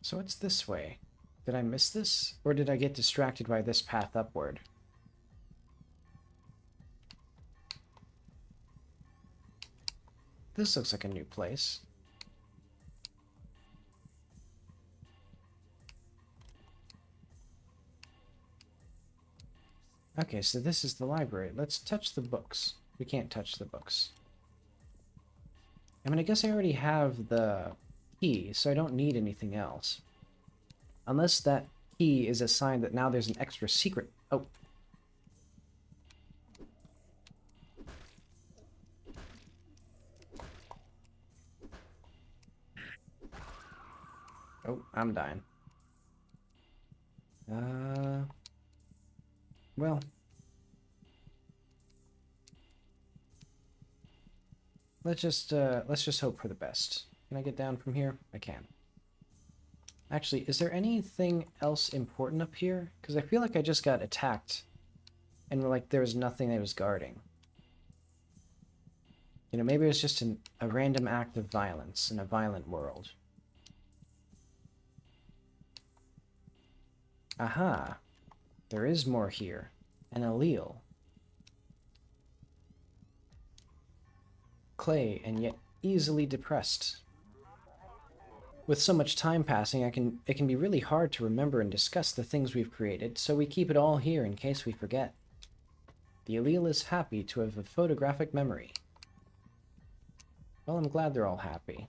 So it's this way. Did I miss this? Or did I get distracted by this path upward? This looks like a new place. Okay, so this is the library. Let's touch the books. We can't touch the books. I mean, I guess I already have the key, so I don't need anything else. Unless that key is a sign that now there's an extra secret. Oh. Oh, I'm dying. Well. Let's just hope for the best. Can I get down from here? I can. Actually, is there anything else important up here? Because I feel like I just got attacked. And like there was nothing I was guarding. You know, maybe it was just a random act of violence in a violent world. Aha! There is more here. An allele. clay and yet easily depressed. With so much time passing, it can be really hard to remember and discuss the things we've created, so we keep it all here in case we forget. The allele is happy to have a photographic memory. Well, I'm glad they're all happy.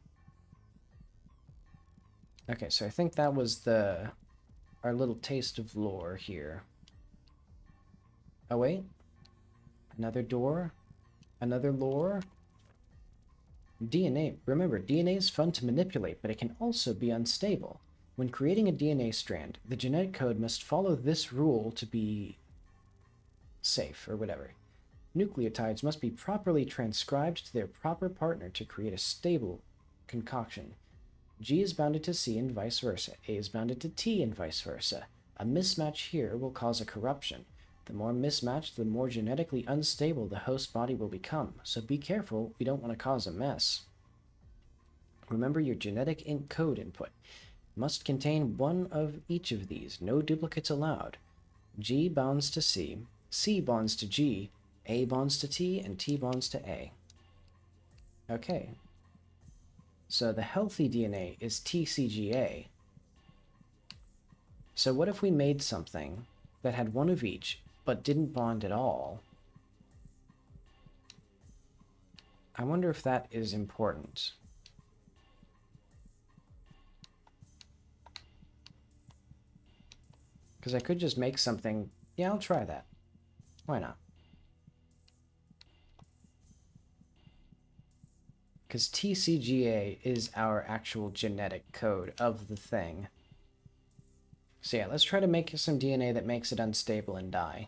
Okay, so I think that was our little taste of lore here. Oh wait, another door, another lore. DNA. Remember, DNA is fun to manipulate, but it can also be unstable. When creating a DNA strand, the genetic code must follow this rule to be safe, or whatever. Nucleotides must be properly transcribed to their proper partner to create a stable concoction. G is bounded to C and vice versa. A is bounded to T and vice versa. A mismatch here will cause a corruption. The more mismatched, the more genetically unstable the host body will become, so be careful, we don't want to cause a mess. Remember your genetic code input must contain one of each of these, no duplicates allowed. G bonds to C, C bonds to G, A bonds to T, and T bonds to A. Okay. So the healthy DNA is TCGA. So what if we made something that had one of each, but didn't bond at all? I wonder if that is important. Because I could just make something... Yeah, I'll try that. Why not? Because TCGA is our actual genetic code of the thing. So yeah, let's try to make some DNA that makes it unstable and die.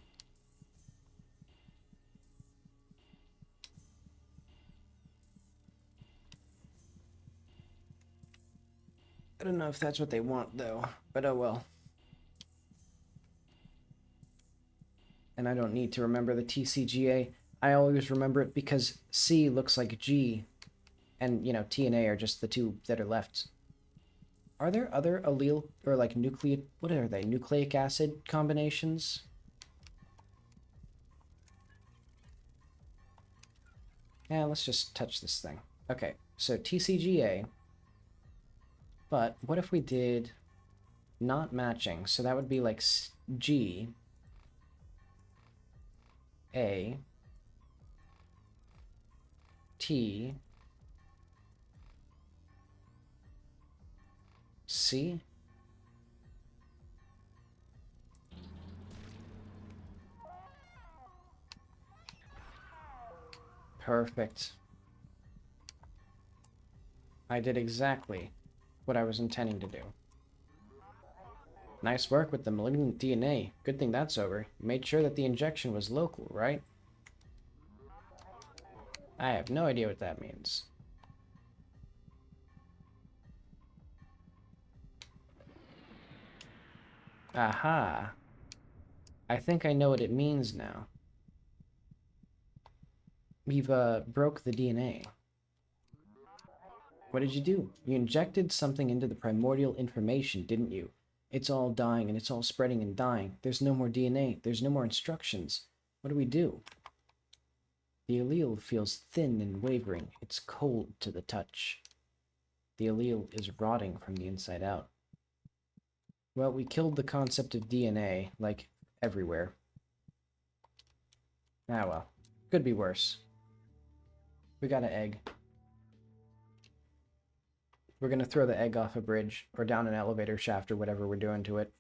I don't know if that's what they want, though, but oh well. And I don't need to remember the TCGA. I always remember it because C looks like G, and, you know, T and A are just the two that are left. Are there other allele, or like what are they, nucleic acid combinations? Yeah, let's just touch this thing. Okay, so TCGA, but what if we did not matching? So that would be like G, A, T, C? Perfect. I did exactly what I was intending to do. Nice work with the malignant DNA. Good thing that's over. You made sure that the injection was local, right? I have no idea what that means. Aha. I think I know what it means now. We've, broke the DNA. What did you do? You injected something into the primordial information, didn't you? It's all dying, and it's all spreading and dying. There's no more DNA. There's no more instructions. What do we do? The allele feels thin and wavering. It's cold to the touch. The allele is rotting from the inside out. Well, we killed the concept of DNA, like, everywhere. Ah well. Could be worse. We got an egg. We're gonna throw the egg off a bridge, or down an elevator shaft, or whatever we're doing to it.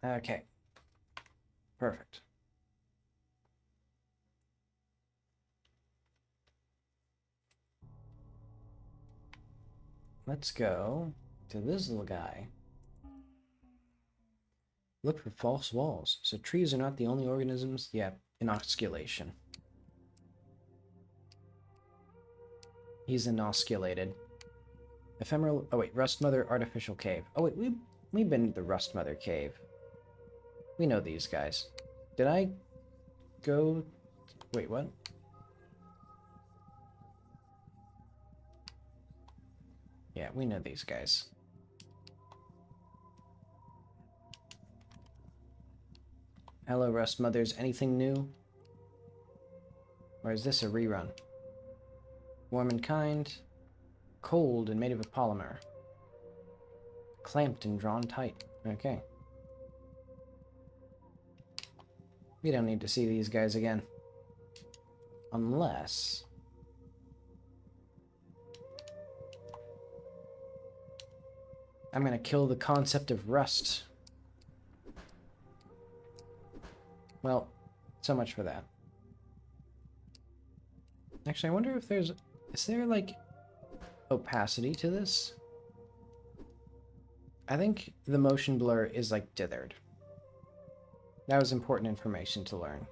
Okay. Perfect. Let's go to this little guy. Look for false walls. So trees are not the only organisms. Yeah, inosculation. He's inosculated. Ephemeral... Oh wait, Rust Mother Artificial Cave. Oh wait, we've been to the Rust Mother Cave. We know these guys. Did I go... Wait, what? Yeah, we know these guys. Hello, Rust Mothers. Anything new? Or is this a rerun? Warm and kind. Cold and made of a polymer. Clamped and drawn tight. Okay. We don't need to see these guys again. Unless... I'm gonna kill the concept of rust. Well, so much for that. Actually, I wonder if there's... Is there, like, opacity to this? I think the motion blur is, like, dithered. That was important information to learn.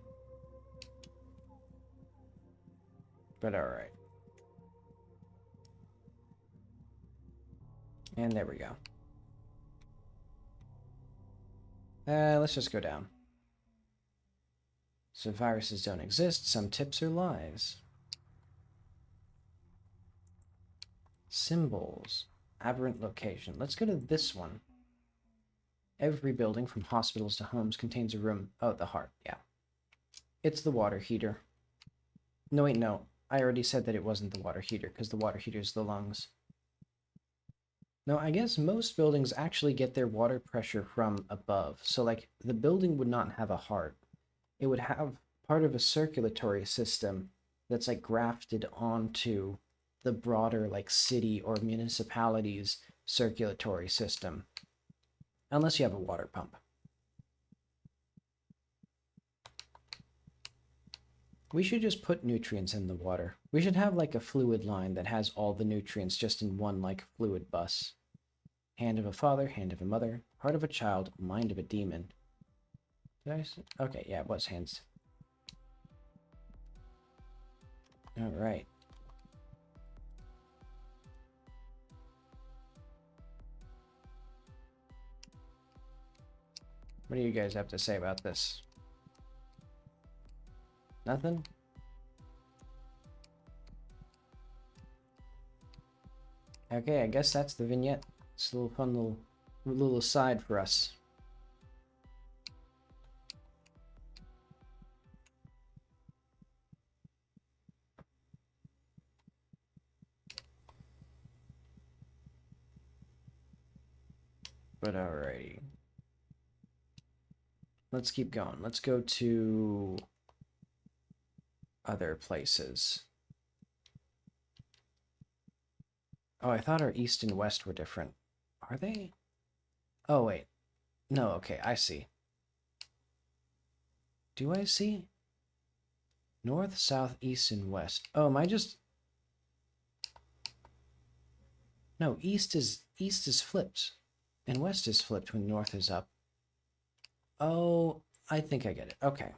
But alright. And there we go. Let's just go down. So viruses don't exist. Some tips are lies. Symbols. Aberrant location. Let's go to this one. Every building, from hospitals to homes, contains a room. Oh, the heart. Yeah. It's the water heater. No, wait, no. I already said that it wasn't the water heater, because the water heater is the lungs. No, I guess most buildings actually get their water pressure from above. So, like, the building would not have a heart. It would have part of a circulatory system that's, like, grafted onto the broader, like, city or municipality's circulatory system. Unless you have a water pump. We should just put nutrients in the water. We should have, like, a fluid line that has all the nutrients just in one, like, fluid bus. Hand of a father, hand of a mother, heart of a child, mind of a demon. Did I say? Okay, yeah, it was hands. Alright. What do you guys have to say about this? Nothing? Okay, I guess that's the vignette. It's a little fun little aside for us. But alrighty. Let's keep going. Let's go to other places. Oh, I thought our east and west were different. Are they? Oh, wait. No, okay, I see. Do I see? North, south, east, and west. Oh, am I just... No, east is flipped. And west is flipped when north is up. Oh, I think I get it. Okay.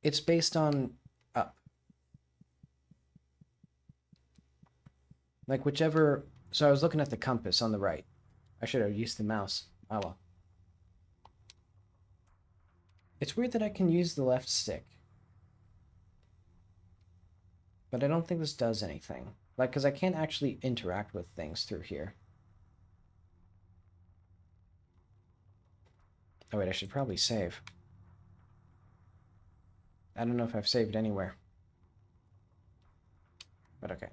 It's based on up. Like whichever... So I was looking at the compass on the right. I should have used the mouse. Oh well. It's weird that I can use the left stick. But I don't think this does anything. Like, because I can't actually interact with things through here. Oh wait, I should probably save. I don't know if I've saved anywhere. But okay.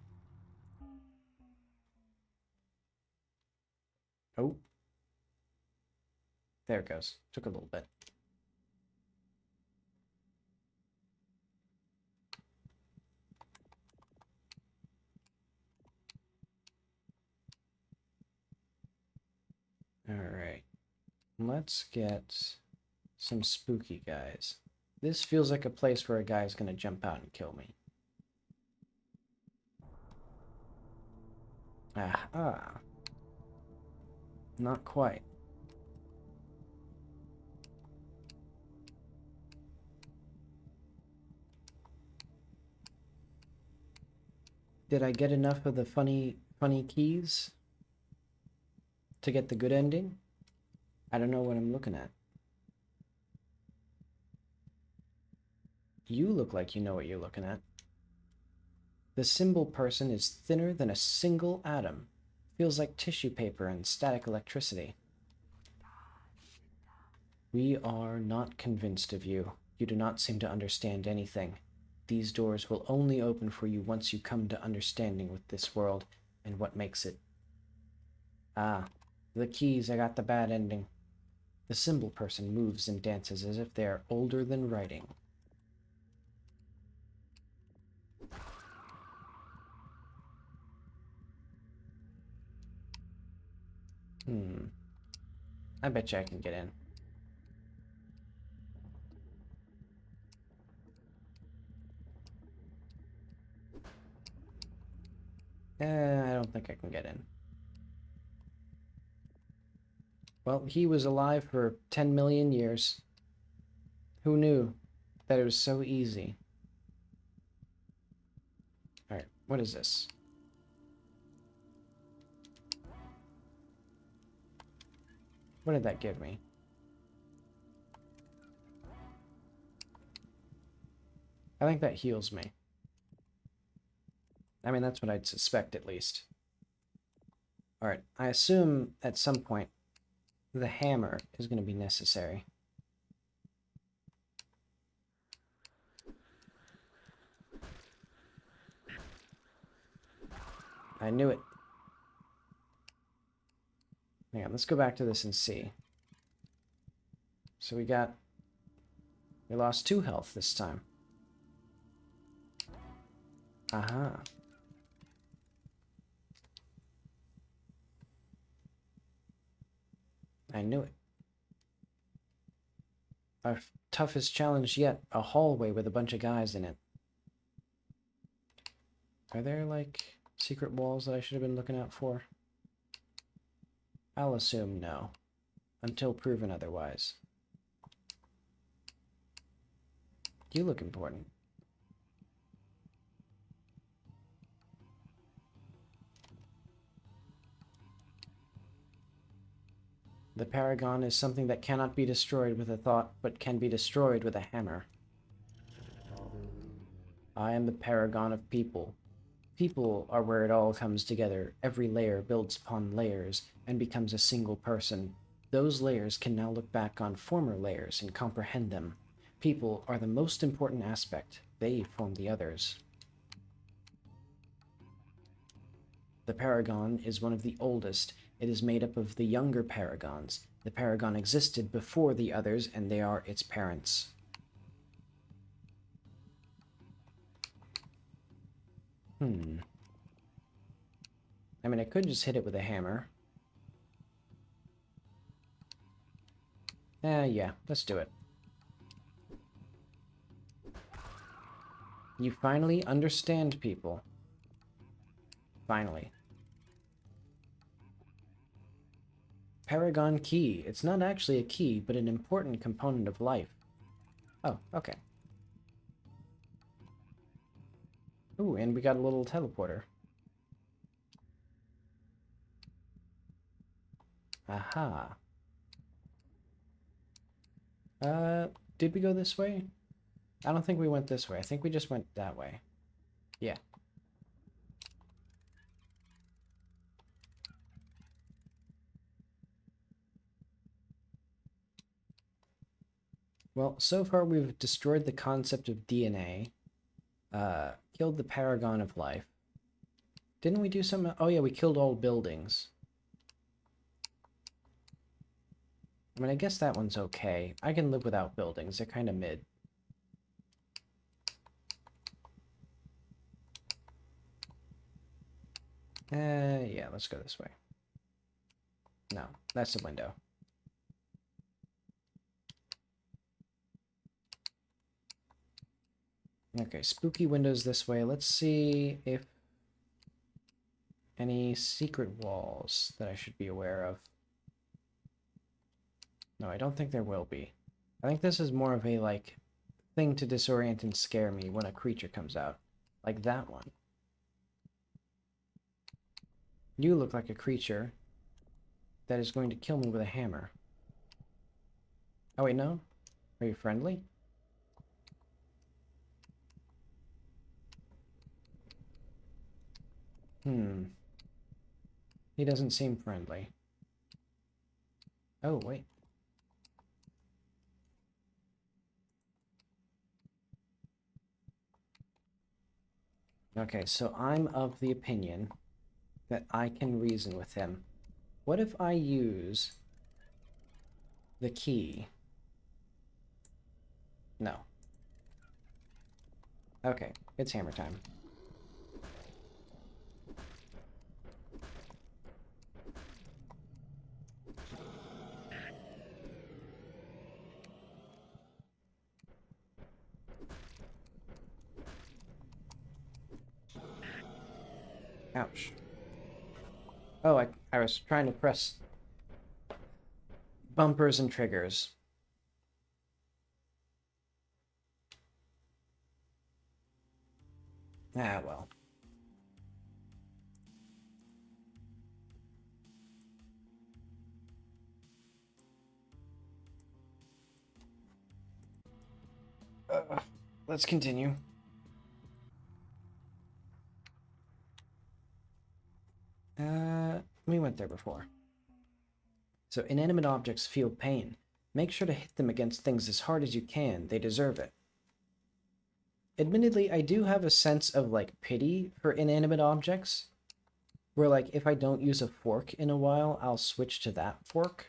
Oh. There it goes. Took a little bit. Alright. Let's get some spooky guys. This feels like a place where a guy's gonna jump out and kill me. Ah. Not quite. Did I get enough of the funny keys to get the good ending? I don't know what I'm looking at. You look like you know what you're looking at. The symbol person is thinner than a single atom. Feels like tissue paper and static electricity. We are not convinced of you. You do not seem to understand anything. These doors will only open for you once you come to understanding with this world and what makes it. Ah, the keys, I got the bad ending. The symbol person moves and dances as if they are older than writing. I bet you I can get in. I don't think I can get in. Well, he was alive for 10 million years. Who knew that it was so easy? Alright, what is this? What did that give me? I think that heals me. I mean, that's what I'd suspect, at least. Alright, I assume at some point the hammer is going to be necessary. I knew it. Hang on, let's go back to this and see. So we lost 2 health this time. Aha. I knew it. Our toughest challenge yet, a hallway with a bunch of guys in it. Are there, like, secret walls that I should have been looking out for? I'll assume no, until proven otherwise. You look important. The paragon is something that cannot be destroyed with a thought, but can be destroyed with a hammer. I am the paragon of people. People are where it all comes together. Every layer builds upon layers and becomes a single person. Those layers can now look back on former layers and comprehend them. People are the most important aspect. They form the others. The paragon is one of the oldest. It is made up of the younger paragons. The paragon existed before the others, and they are its parents. I mean, I could just hit it with a hammer. Yeah, let's do it. You finally understand people. Finally. Paragon key. It's not actually a key, but an important component of life. Oh, okay. Ooh, and we got a little teleporter. Aha. Did we go this way? I don't think we went this way. I think we just went that way. Yeah. Well, so far we've destroyed the concept of DNA, killed the paragon of life. Didn't we do some? Oh yeah, we killed all buildings. I mean, I guess that one's okay. I can live without buildings. They're kind of mid. Yeah, let's go this way. No, that's the window. Okay, spooky windows this way. Let's see if any secret walls that I should be aware of. No, I don't think there will be. I think this is more of a, like, thing to disorient and scare me when a creature comes out. Like that one. You look like a creature that is going to kill me with a hammer. Oh, wait, no? Are you friendly? He doesn't seem friendly. Oh, wait. Okay, so I'm of the opinion that I can reason with him. What if I use the key? No. Okay, it's hammer time. Ouch. Oh, I was trying to press bumpers and triggers. Ah, well. Let's continue. We went there before. So, inanimate objects feel pain. Make sure to hit them against things as hard as you can. They deserve it. Admittedly, I do have a sense of, like, pity for inanimate objects. Where, like, if I don't use a fork in a while, I'll switch to that fork.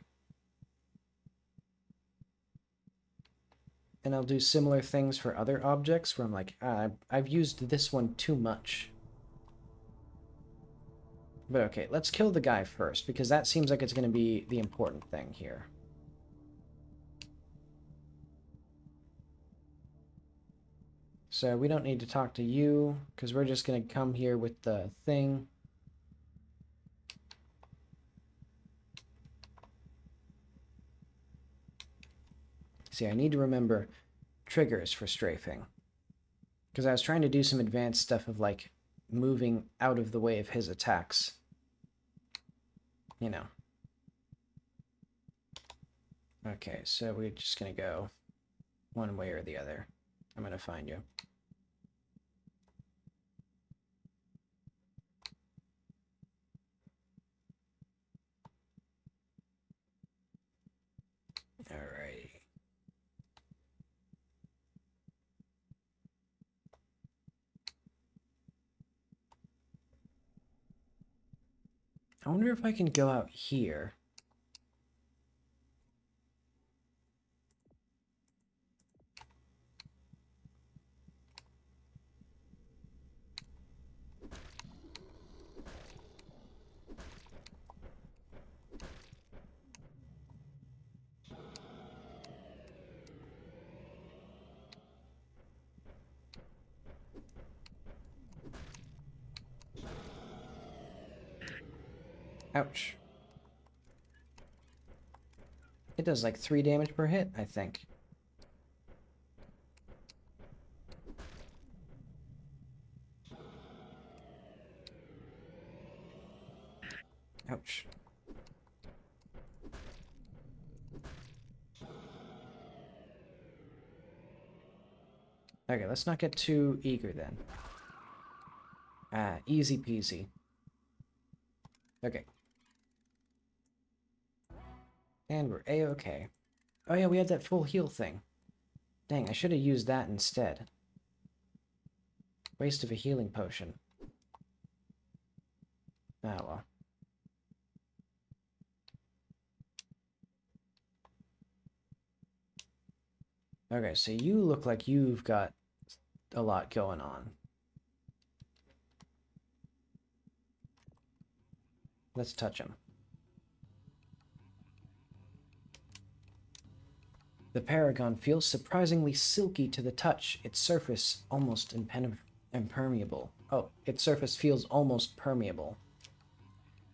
And I'll do similar things for other objects where I'm like, I've used this one too much. But okay, let's kill the guy first, because that seems like it's going to be the important thing here. So we don't need to talk to you, because we're just going to come here with the thing. See, I need to remember triggers for strafing. Because I was trying to do some advanced stuff of, like, moving out of the way of his attacks. You know. Okay, so we're just going to go one way or the other. I'm going to find you. Alright. I wonder if I can go out here. Ouch. It does like 3 damage per hit, I think. Ouch. Okay, let's not get too eager then. Easy peasy. Okay. And we're A-okay. Oh yeah, we had that full heal thing. Dang, I should have used that instead. Waste of a healing potion. Ah, well. Okay, so you look like you've got a lot going on. Let's touch him. The Paragon feels surprisingly silky to the touch, its surface almost impermeable. Oh, its surface feels almost permeable.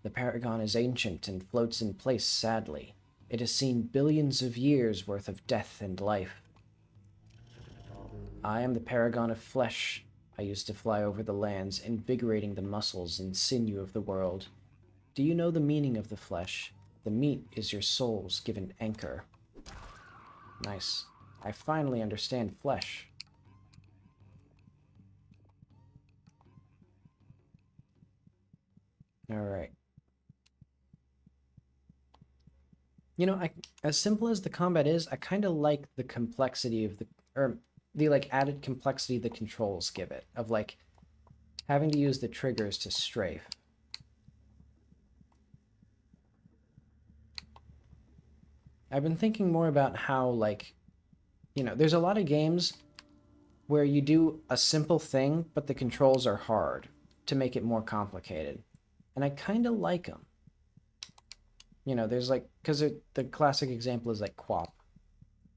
The Paragon is ancient and floats in place sadly. It has seen billions of years worth of death and life. I am the Paragon of flesh. I used to fly over the lands, invigorating the muscles and sinew of the world. Do you know the meaning of the flesh? The meat is your soul's given anchor. Nice. I finally understand flesh. Alright. You know, as simple as the combat is, I kind of like the complexity of the like added complexity the controls give it, of like having to use the triggers to strafe. I've been thinking more about how, like, you know, there's a lot of games where you do a simple thing, but the controls are hard to make it more complicated. And I kind of like them. You know, there's like, because the classic example is like QWOP,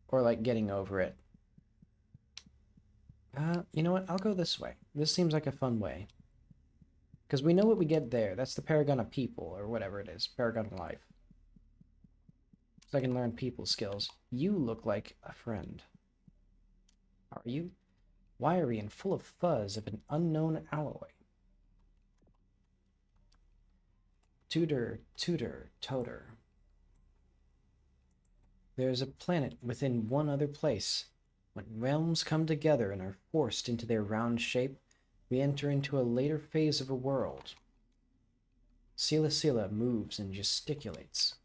or like Getting Over It. You know what? I'll go this way. This seems like a fun way. Because we know what we get there. That's the Paragon of People, or whatever it is. Paragon of Life. So I can learn people skills. You look like a friend. Are you? Wiry and full of fuzz of an unknown alloy. Tutor, tutor, toter. There is a planet within one other place. When realms come together and are forced into their round shape, we enter into a later phase of a world. Sila Sila moves and gesticulates.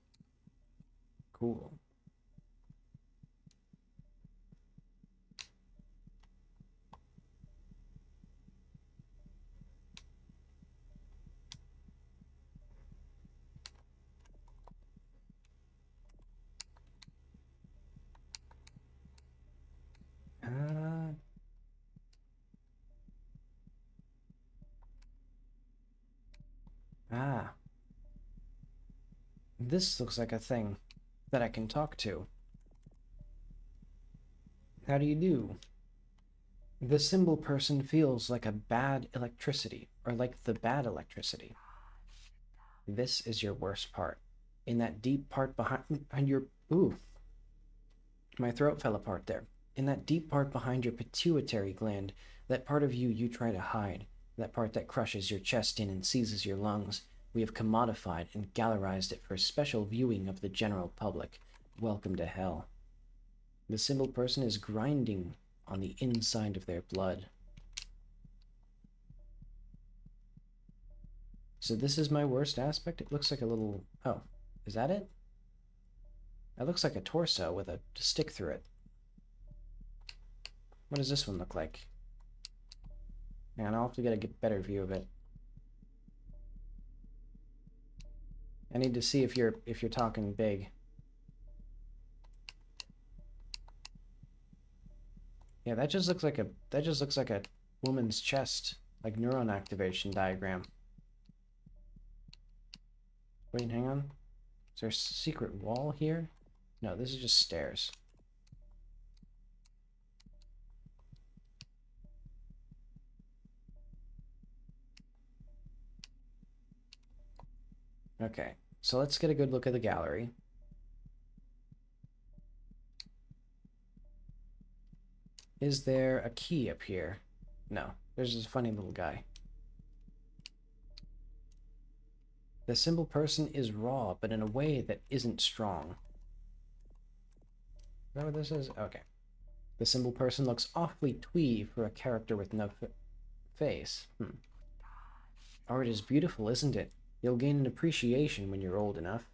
Cool. Ah. This looks like a thing that I can talk to. How do you do? The symbol person feels like a bad electricity, or like the bad electricity. This is your worst part. In that deep part behind your... Ooh. My throat fell apart there. In that deep part behind your pituitary gland, that part of you try to hide, that part that crushes your chest in and seizes your lungs, we have commodified and gallerized it for special viewing of the general public. Welcome to hell. The symbol person is grinding on the inside of their blood. So this is my worst aspect? It looks like a little... Oh, is that it? It looks like a torso with a stick through it. What does this one look like? Man, I'll have to get a better view of it. I need to see if you're talking big. Yeah, that just looks like a woman's chest, like neuron activation diagram. Wait, hang on. Is there a secret wall here? No, this is just stairs. Okay, so let's get a good look at the gallery. Is there a key up here? No, there's this funny little guy. The symbol person is raw, but in a way that isn't strong. Is that what this is? Okay. The symbol person looks awfully twee for a character with no face. Art is beautiful, isn't it? You'll gain an appreciation when you're old enough.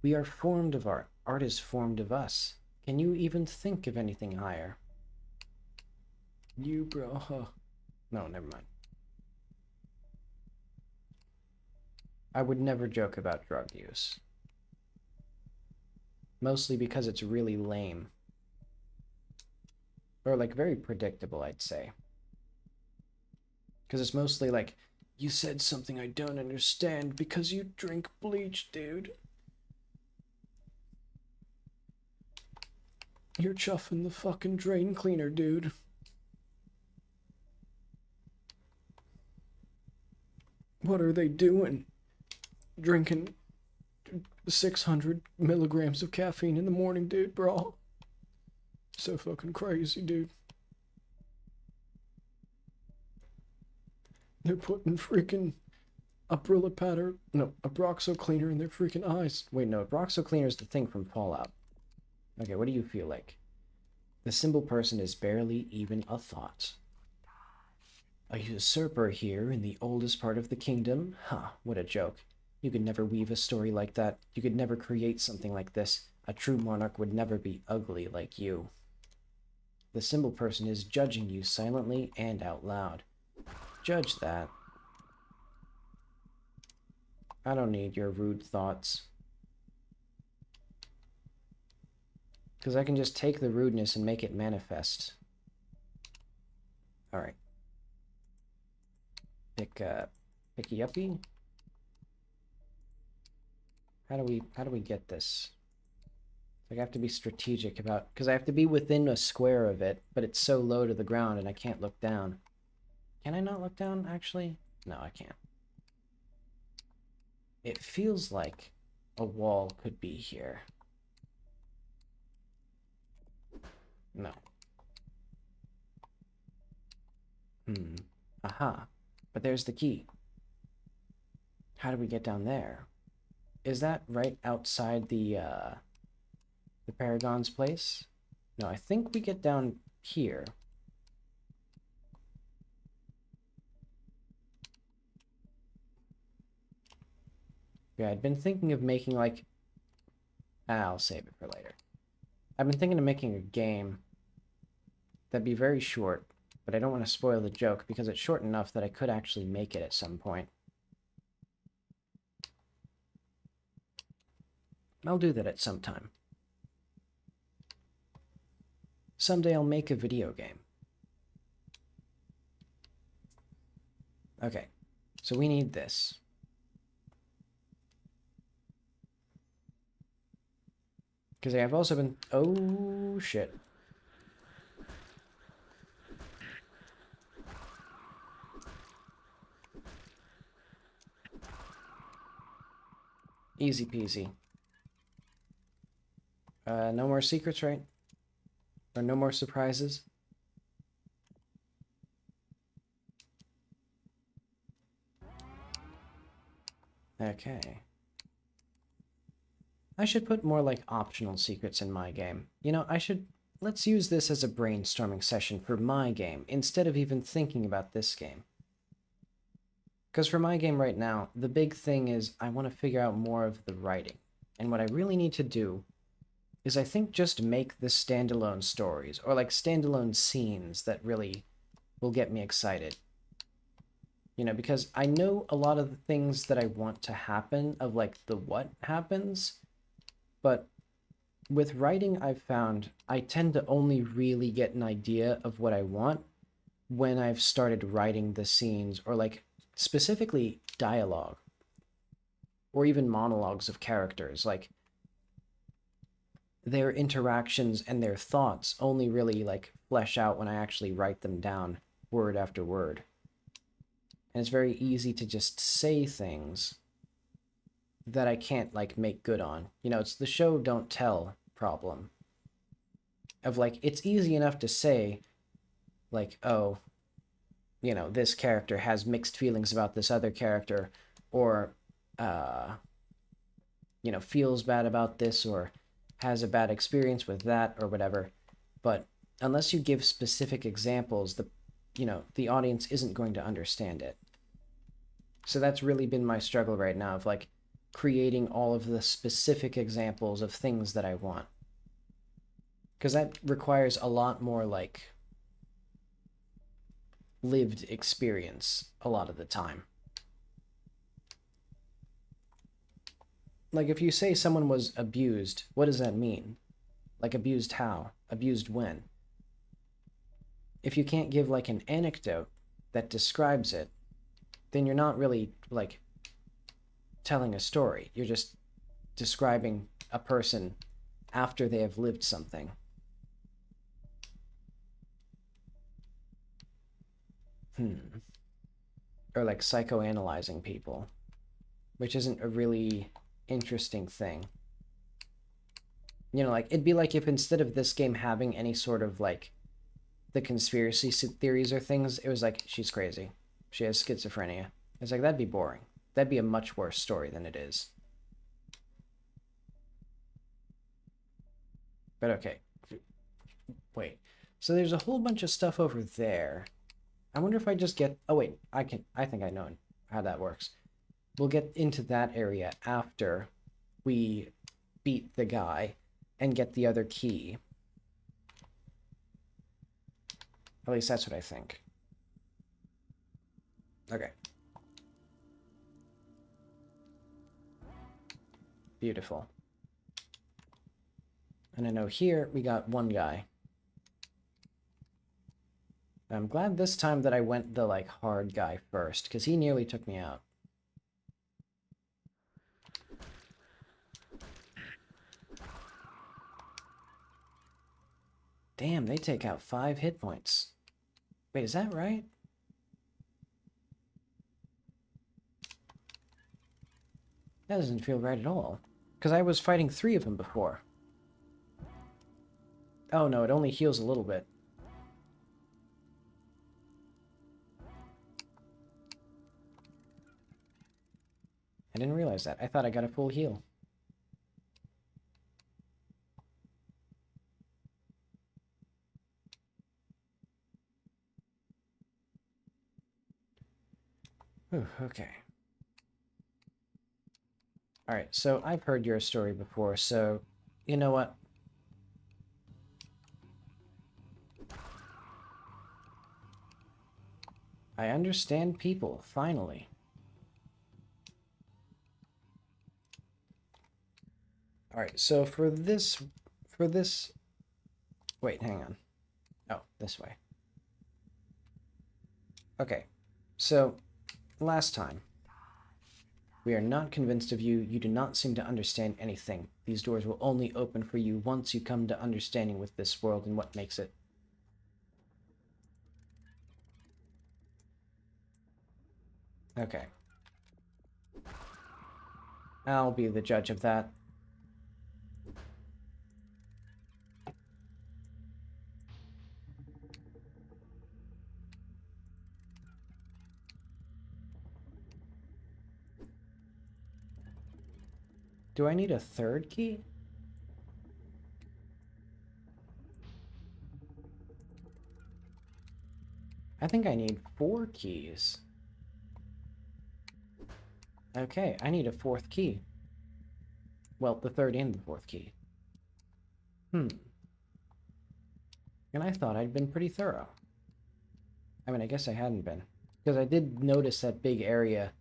We are formed of art. Art is formed of us. Can you even think of anything higher? You, bro. No, never mind. I would never joke about drug use. Mostly because it's really lame. Or, like, very predictable, I'd say. Because it's mostly like, you said something I don't understand because you drink bleach, dude. You're chuffing the fucking drain cleaner, dude. What are they doing? Drinking 600 milligrams of caffeine in the morning, dude, bro. So fucking crazy, dude. They're putting freaking a Broxo cleaner in their freaking eyes. Wait, no, Broxo cleaner is the thing from Fallout. Okay, what do you feel like? The symbol person is barely even a thought. A usurper here in the oldest part of the kingdom? Huh, what a joke. You could never weave a story like that. You could never create something like this. A true monarch would never be ugly like you. The symbol person is judging you silently and out loud. Judge that. I don't need your rude thoughts. Because I can just take the rudeness and make it manifest. Alright. Picky uppy? How do we get this? Like I have to be strategic about, because I have to be within a square of it, but it's so low to the ground and I can't look down. Can I not look down, actually? No, I can't. It feels like a wall could be here. No. Aha. But there's the key. How do we get down there? Is that right outside the Paragon's place? No, I think we get down here. Yeah, I'd been thinking of making like... I'll save it for later. I've been thinking of making a game that'd be very short, but I don't want to spoil the joke because it's short enough that I could actually make it at some point. I'll do that at some time. Someday I'll make a video game. Okay, so we need this. Because I've also been... Oh, shit. Easy peasy. No more secrets, right? Or no more surprises? Okay. I should put more like optional secrets in my game. You know, let's use this as a brainstorming session for my game instead of even thinking about this game. Because for my game right now, the big thing is I want to figure out more of the writing. And what I really need to do is I think just make the standalone stories or like standalone scenes that really will get me excited. You know, because I know a lot of the things that I want to happen of like the what happens, but with writing I've found I tend to only really get an idea of what I want when I've started writing the scenes or like specifically dialogue or even monologues of characters. Like their interactions and their thoughts only really like flesh out when I actually write them down word after word. And it's very easy to just say things that I can't like make good on. You know, it's the show don't tell problem. Of like, it's easy enough to say like, oh, you know, this character has mixed feelings about this other character, or you know, feels bad about this or has a bad experience with that or whatever. But unless you give specific examples, the audience isn't going to understand it. So that's really been my struggle right now of like creating all of the specific examples of things that I want. Because that requires a lot more like lived experience a lot of the time. Like if you say someone was abused, what does that mean? Like abused how? Abused when? If you can't give like an anecdote that describes it, then you're not really like telling a story. You're just describing a person after they have lived something. Or like psychoanalyzing people, which isn't a really interesting thing. You know, like it'd be like if instead of this game having any sort of like the conspiracy theories or things, it was like she's crazy, she has schizophrenia. It's like that'd be boring. That'd be a much worse story than it is. But okay, wait, so there's a whole bunch of stuff over there I wonder if I just get... Oh, wait. I think I know how that works. We'll get into that area after we beat the guy and get the other key. At least that's what I think. Okay. Beautiful. And I know here we got one guy. I'm glad this time that I went the, like, hard guy first, because he nearly took me out. Damn, they take out 5 hit points. Wait, is that right? That doesn't feel right at all. Because I was fighting 3 of them before. Oh no, it only heals a little bit. I didn't realize that. I thought I got a full heal. Whew, okay. Alright, so I've heard your story before, so you know what? I understand people, finally. Alright, so for this... Wait, hang on. Oh, this way. Okay, so last time. We are not convinced of you. You do not seem to understand anything. These doors will only open for you once you come to understanding with this world and what makes it. Okay. I'll be the judge of that. Do I need a third key? I think I need 4 keys. Okay, I need a 4th key. Well, the 3rd and the 4th key. And I thought I'd been pretty thorough. I mean, I guess I hadn't been. Because I did notice that big area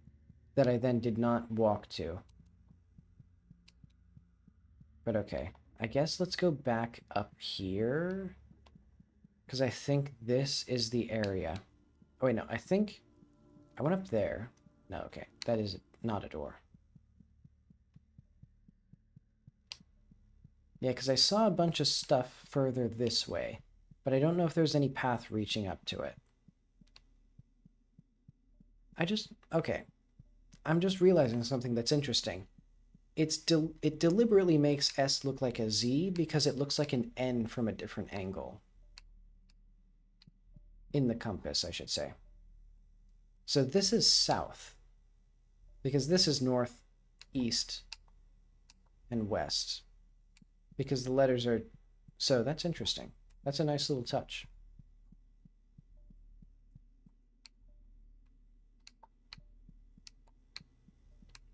that I then did not walk to. But okay. I guess let's go back up here. Because I think this is the area. Oh, wait, no. I think I went up there. No, okay. That is not a door. Yeah, because I saw a bunch of stuff further this way. But I don't know if there's any path reaching up to it. Okay. I'm just realizing something that's interesting. It deliberately makes S look like a Z because it looks like an N from a different angle. In the compass, I should say. So this is south. Because this is north, east, and west. Because the letters are... So that's interesting. That's a nice little touch.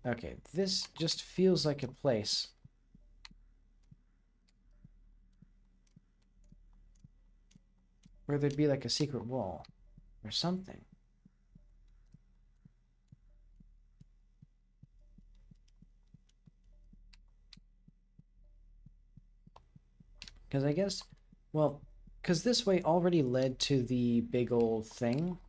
Okay, this just feels like a place where there'd be like a secret wall or something. Because I guess, well, because this way already led to the big old thing.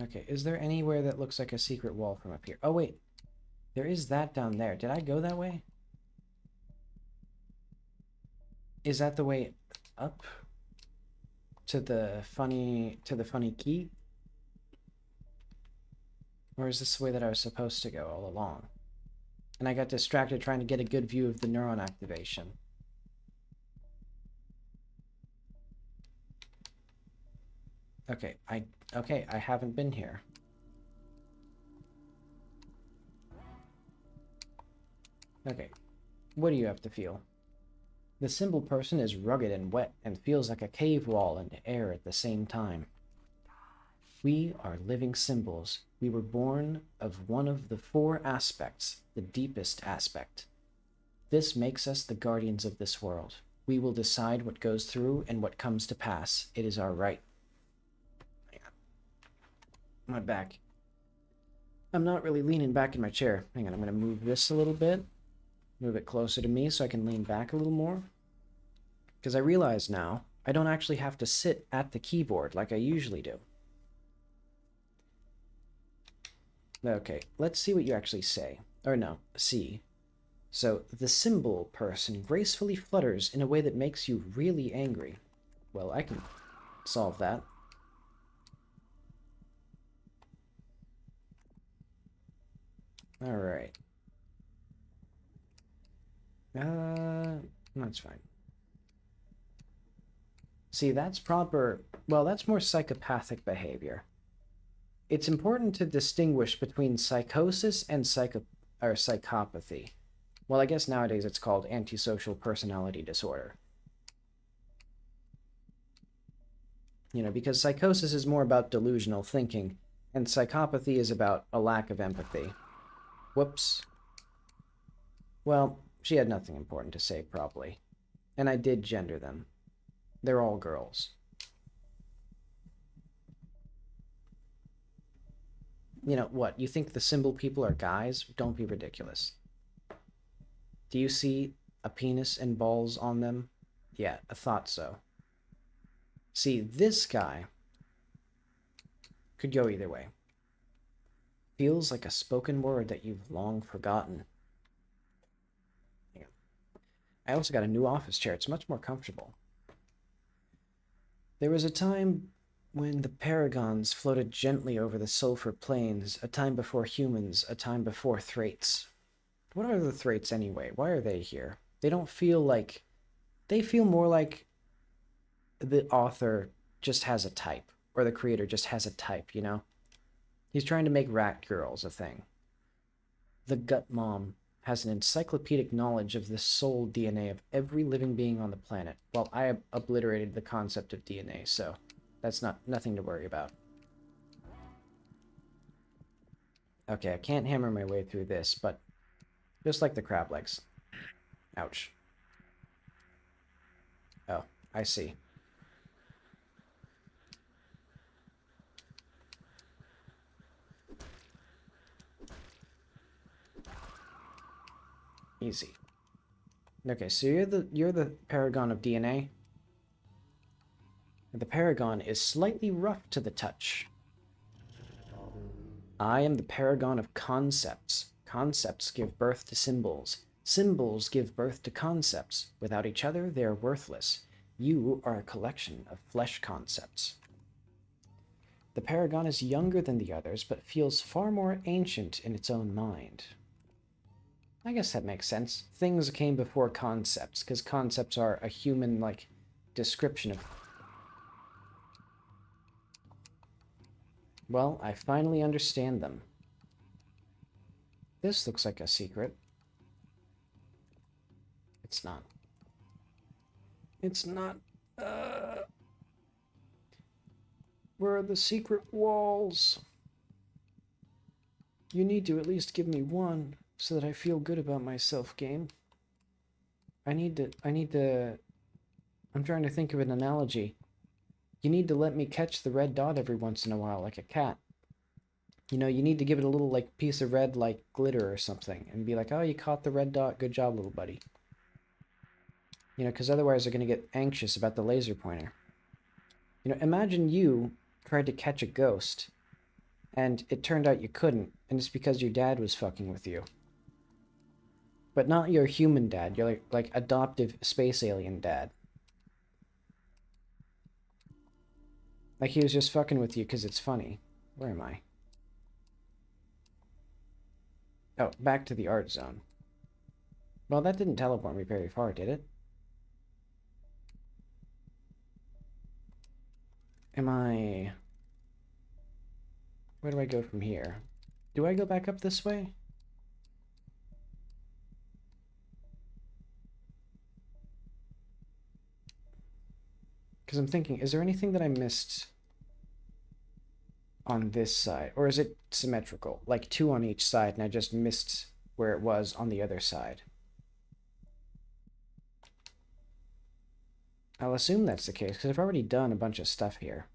Okay, is there anywhere that looks like a secret wall from up here? Oh, wait. There is that down there. Did I go that way? Is that the way up to the funny key? Or is this the way that I was supposed to go all along? And I got distracted trying to get a good view of the neuron activation. Okay, I haven't been here. Okay, what do you have to feel? The symbol person is rugged and wet and feels like a cave wall and air at the same time. We are living symbols. We were born of one of the four aspects, the deepest aspect. This makes us the guardians of this world. We will decide what goes through and what comes to pass. It is our right. Hang on. My back. I'm not really leaning back in my chair. Hang on, I'm going to move this a little bit. Move it closer to me so I can lean back a little more. Because I realize now, I don't actually have to sit at the keyboard like I usually do. Okay, let's see what you actually say. Or no, see. So, the symbol person gracefully flutters in a way that makes you really angry. Well, I can solve that. Alright. That's fine. See, that's proper... Well, that's more psychopathic behavior. It's important to distinguish between psychosis and psychopathy. Well, I guess nowadays it's called antisocial personality disorder. You know, because psychosis is more about delusional thinking, and psychopathy is about a lack of empathy. Whoops. Well, she had nothing important to say, probably. And I did gender them. They're all girls. You know, what? You think the symbol people are guys? Don't be ridiculous. Do you see a penis and balls on them? Yeah, I thought so. See, this guy could go either way. Feels like a spoken word that you've long forgotten. Yeah. I also got a new office chair. It's much more comfortable. There was a time when the paragons floated gently over the sulfur plains, a time before humans, a time before thraits. What are the thraits anyway? Why are they here? They don't feel like... They feel more like the author just has a type, or the creator just has a type, you know? He's trying to make rat girls a thing. The gut mom has an encyclopedic knowledge of the soul DNA of every living being on the planet. Well, I obliterated the concept of DNA, so that's nothing to worry about. Okay, I can't hammer my way through this, but just like the crab legs. Ouch. Oh, I see. Easy. Okay, so you're the paragon of DNA. The paragon is slightly rough to the touch. I am the paragon of concepts. Concepts give birth to symbols. Symbols give birth to concepts. Without each other, they are worthless. You are a collection of flesh concepts. The paragon is younger than the others, but feels far more ancient in its own mind. I guess that makes sense. Things came before concepts, because concepts are a human, like, description of... Well, I finally understand them. This looks like a secret. It's not. It's not. Where are the secret walls? You need to at least give me one, so that I feel good about myself, game. I need to... I'm trying to think of an analogy. You need to let me catch the red dot every once in a while, like a cat. You know, you need to give it a little, like, piece of red, like, glitter or something, and be like, oh, you caught the red dot, good job, little buddy. You know, because otherwise they're going to get anxious about the laser pointer. You know, imagine you tried to catch a ghost, and it turned out you couldn't, and it's because your dad was fucking with you. But not your human dad, your, like adoptive space alien dad. Like, he was just fucking with you because it's funny. Where am I? Oh, back to the art zone. Well, that didn't teleport me very far, did it? Am I... Where do I go from here? Do I go back up this way? Because I'm thinking, is there anything that I missed on this side? Or is it symmetrical? Like 2 on each side, and I just missed where it was on the other side. I'll assume that's the case, because I've already done a bunch of stuff here.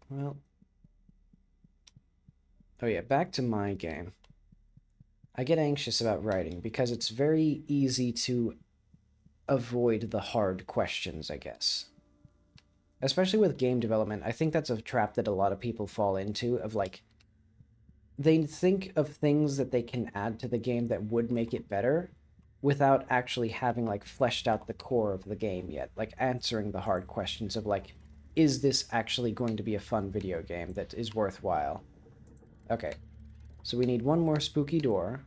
Well. Oh yeah, back to my game. I get anxious about writing because it's very easy to avoid the hard questions, I guess. Especially with game development, I think that's a trap that a lot of people fall into of like they think of things that they can add to the game that would make it better without actually having like fleshed out the core of the game yet, like answering the hard questions of like, is this actually going to be a fun video game that is worthwhile? Okay, so we need one more spooky door.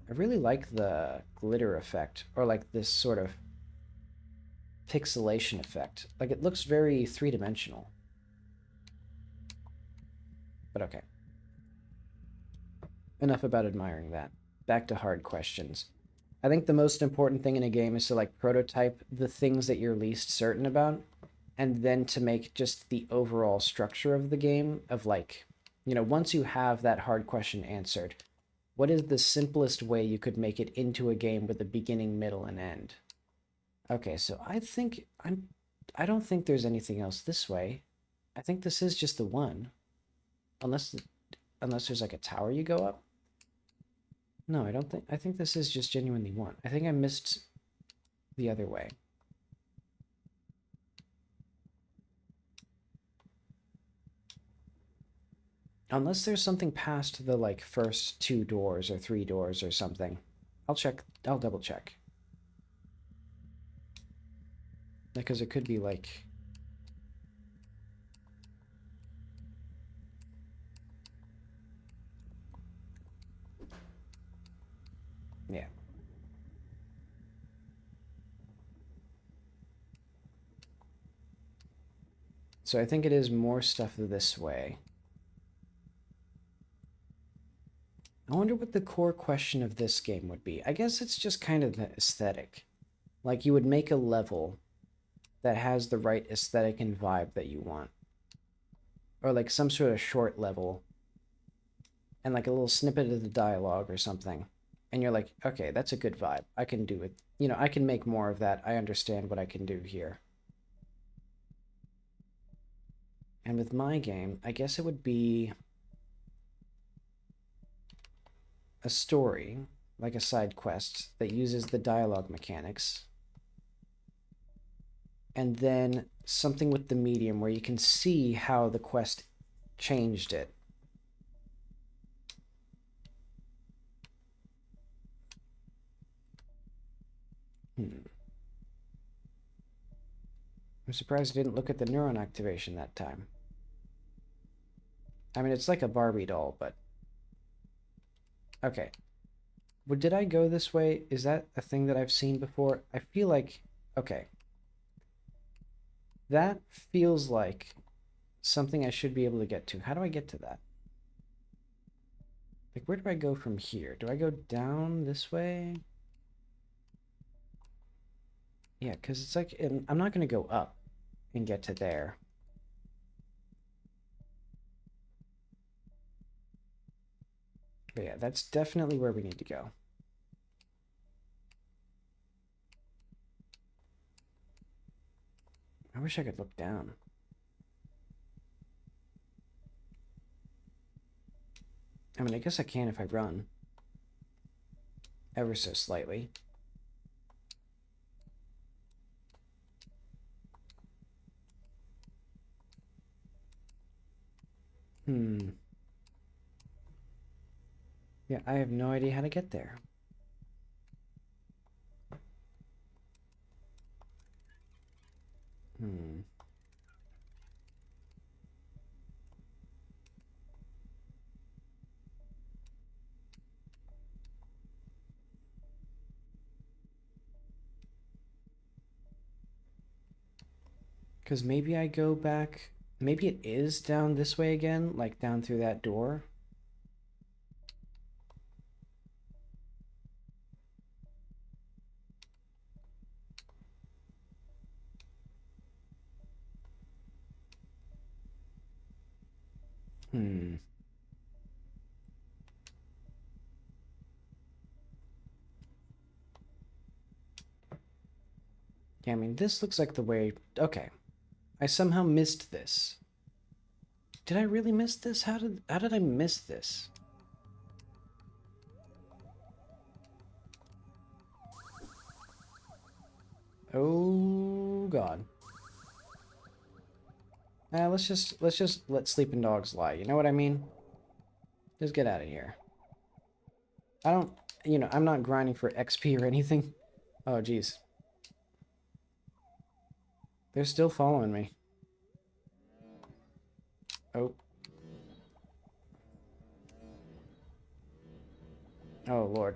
I really like the glitter effect, or like this sort of pixelation effect. Like it looks very three-dimensional. But okay. Enough about admiring that. Back to hard questions. I think the most important thing in a game is to like prototype the things that you're least certain about, and then to make just the overall structure of the game of like, you know, once you have that hard question answered, what is the simplest way you could make it into a game with a beginning, middle, and end? Okay, so I don't think there's anything else this way. I think this is just the one. Unless there's like a tower you go up. No, I think this is just genuinely one. I think I missed the other way. Unless there's something past the like first 2 doors or 3 doors or something. I'll double check. Because it could be like yeah. So I think it is more stuff this way. I wonder what the core question of this game would be. I guess it's just kind of the aesthetic. Like you would make a level that has the right aesthetic and vibe that you want. Or like some sort of short level and like a little snippet of the dialogue or something. And you're like, okay, that's a good vibe. I can do it. You know, I can make more of that. I understand what I can do here. And with my game, I guess it would be a story, like a side quest, that uses the dialogue mechanics. And then something with the medium where you can see how the quest changed it. I'm surprised I didn't look at the neuron activation that time. I mean, it's like a Barbie doll, but... Okay. Well, did I go this way? Is that a thing that I've seen before? I feel like... Okay. That feels like something I should be able to get to. How do I get to that? Like, where do I go from here? Do I go down this way? Yeah, because it's like... I'm not going to go up and get to there. But yeah, that's definitely where we need to go. I wish I could look down. I mean, I guess I can if I run. Ever so slightly. Yeah, I have no idea how to get there. Because maybe I go back... Maybe it is down this way again, like down through that door. Hmm. Yeah, I mean, this looks like the way... Okay. I somehow missed this. Did I really miss this? How did I miss this? Oh god. Let's just let sleeping dogs lie. You know what I mean? Just get out of here. I don't, I'm not grinding for XP or anything. Oh jeez. They're still following me. Oh. Oh lord.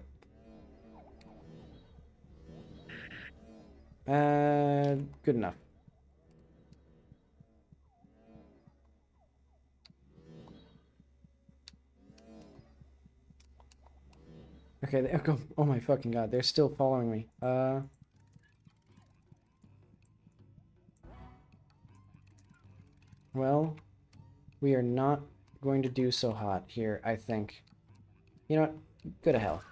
Good enough. Okay, they go. Oh my fucking god, they're still following me. Well, we are not going to do so hot here, I think. You know what? Go to hell.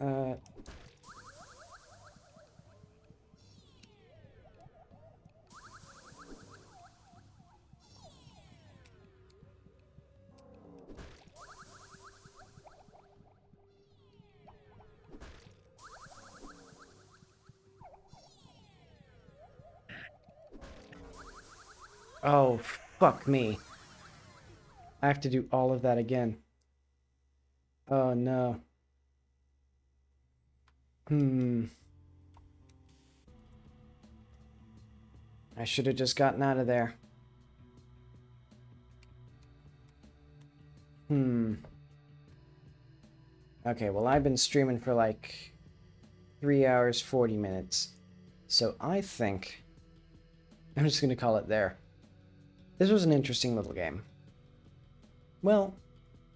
Uh, oh, fuck me. I have to do all of that again. Oh no. Hmm. I should have just gotten out of there. Hmm. Okay, well, I've been streaming for like 3 hours, 40 minutes. So I think I'm just going to call it there. This was an interesting little game. Well,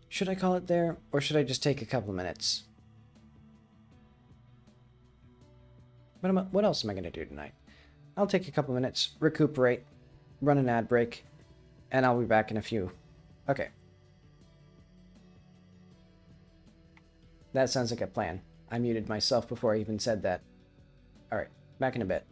should I call it there, or should I just take a couple minutes? What else am I going to do tonight? I'll take a couple minutes, recuperate, run an ad break, and I'll be back in a few. Okay. That sounds like a plan. I muted myself before I even said that. Alright, back in a bit.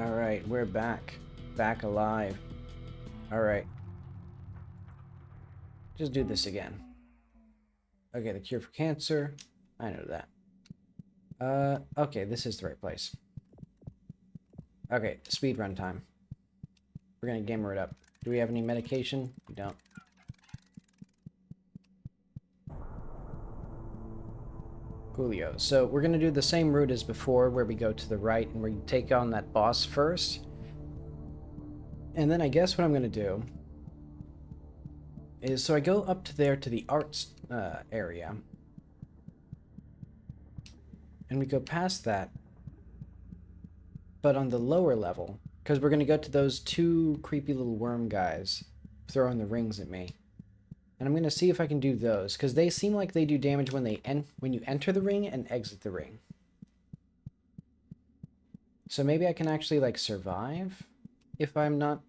Alright, we're back. Back alive. Alright. Just do this again. Okay, the cure for cancer. I know that. Okay, this is the right place. Okay, speedrun time. We're gonna gamer it up. Do we have any medication? We don't. Coolio. So we're gonna do the same route as before, where we go to the right and we take on that boss first. And then I guess what I'm gonna do is, so I go up to there to the arts area. And we go past that. But on the lower level, because we're gonna go to those two creepy little worm guys throwing the rings at me. And I'm gonna see if I can do those, because they seem like they do damage when when you enter the ring and exit the ring. So maybe I can actually like survive if I'm not.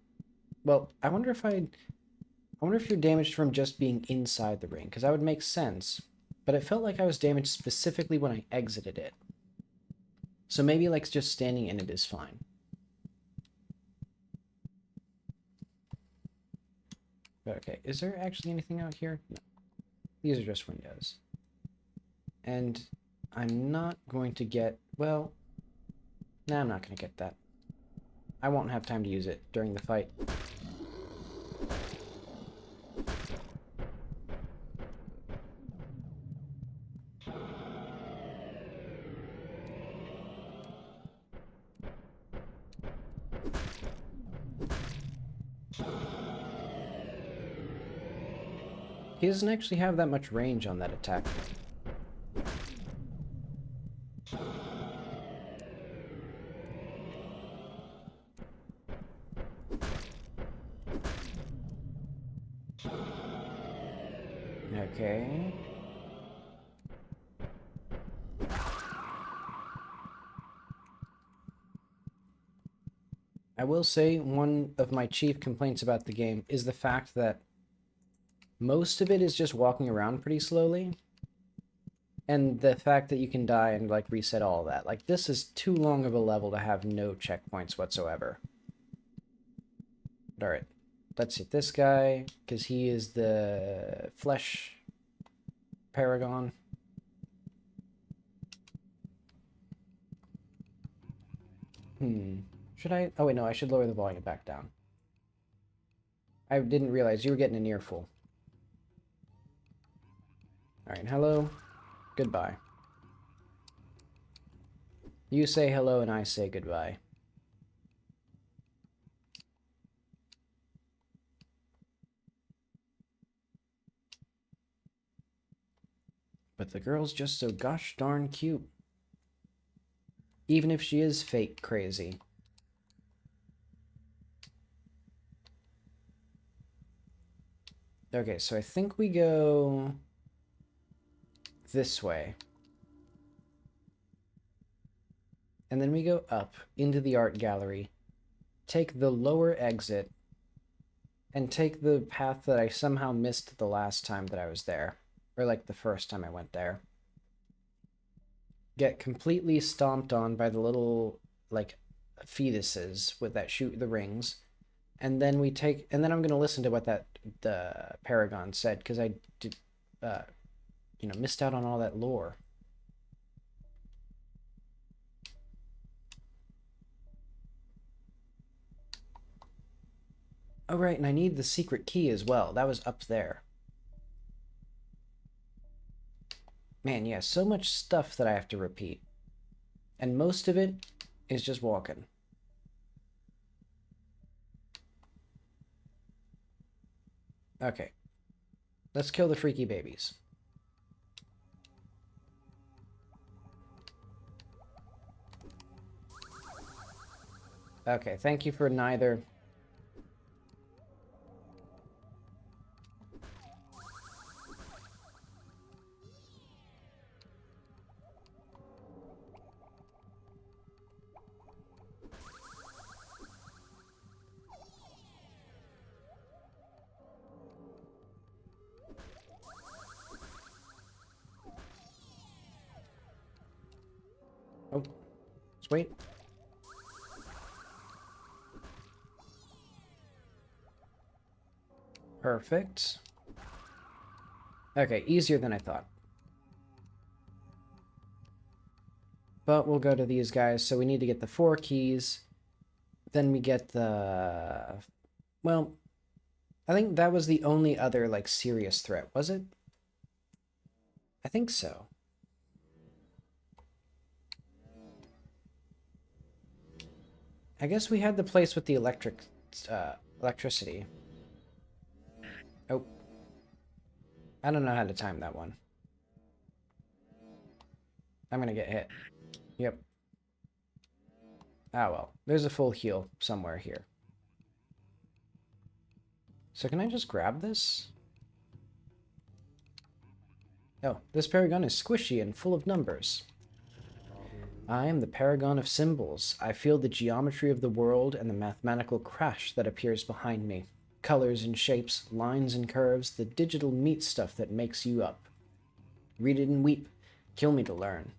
Well, I wonder if you're damaged from just being inside the ring, because that would make sense. But it felt like I was damaged specifically when I exited it. So maybe like just standing in it is fine. Okay, is there actually anything out here? No. These are just windows. And I'm not going to get, well, nah, I'm not going to get that. I won't have time to use it during the fight. He doesn't actually have that much range on that attack. Okay. I will say one of my chief complaints about the game is the fact that most of it is just walking around pretty slowly. And the fact that you can die and like reset all that. Like, this is too long of a level to have no checkpoints whatsoever. Alright. Let's hit this guy, because he is the flesh paragon. Should I? Oh wait, no, I should lower the volume back down. I didn't realize you were getting an earful. Alright, hello. Goodbye. You say hello and I say goodbye. But the girl's just so gosh darn cute. Even if she is fake crazy. Okay, so I think we go this way. And then we go up into the art gallery, take the lower exit, and take the path that I somehow missed the last time that I was there. Or like the first time I went there. Get completely stomped on by the little, like, fetuses with that shoot the rings. And then we take, and then I'm going to listen to what the Paragon said, because I did, missed out on all that lore. Oh, right, and I need the secret key as well. That was up there. Man, yeah, so much stuff that I have to repeat. And most of it is just walking. Okay. Let's kill the freaky babies. Okay, thank you for neither. Oh, let's wait. Perfect. Okay, easier than I thought. But we'll go to these guys. So we need to get the 4 keys. Then we get the... Well, I think that was the only other, like, serious threat, was it? I think so. I guess we had the place with the electricity. Oh. I don't know how to time that one. I'm gonna get hit. Yep. Ah, well. There's a full heal somewhere here. So can I just grab this? Oh, this paragon is squishy and full of numbers. I am the paragon of symbols. I feel the geometry of the world and the mathematical crash that appears behind me. Colors and shapes, lines and curves, the digital meat stuff that makes you up. Read it and weep. Kill me to learn.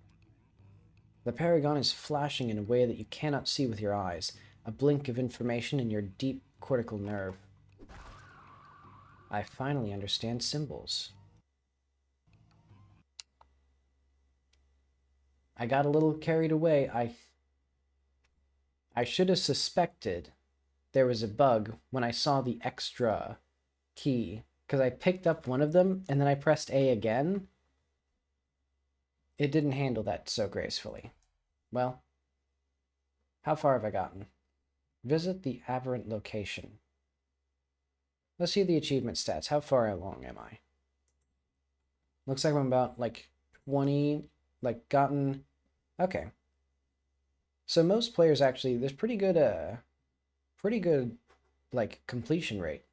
The paragon is flashing in a way that you cannot see with your eyes, a blink of information in your deep cortical nerve. I finally understand symbols. I got a little carried away. I should have suspected there was a bug when I saw the extra key, because I picked up one of them and then I pressed A again. It didn't handle that so gracefully. Well, how far have I gotten? Visit the Aberrant location. Let's see the achievement stats. How far along am I? Looks like I'm about, like, 20, like, gotten... Okay. So most players actually, there's pretty good, like, completion rate.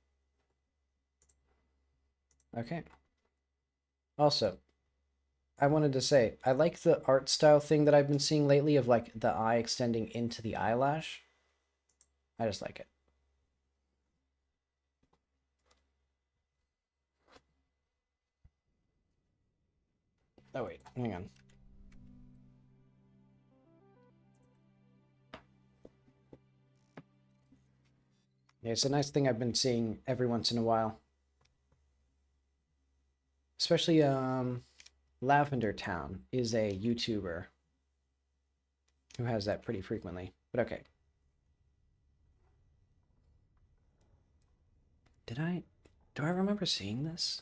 Okay. Also, I wanted to say, I like the art style thing that I've been seeing lately of, like, the eye extending into the eyelash. I just like it. Oh, wait. Hang on. Yeah, it's a nice thing I've been seeing every once in a while. Especially, Lavender Town is a YouTuber who has that pretty frequently. But okay. Do I remember seeing this?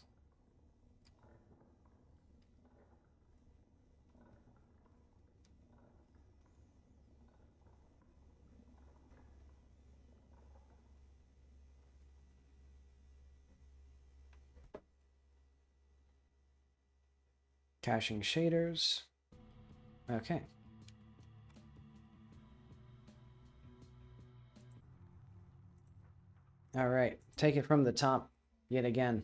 Caching shaders. Okay. All right. Take it from the top yet again.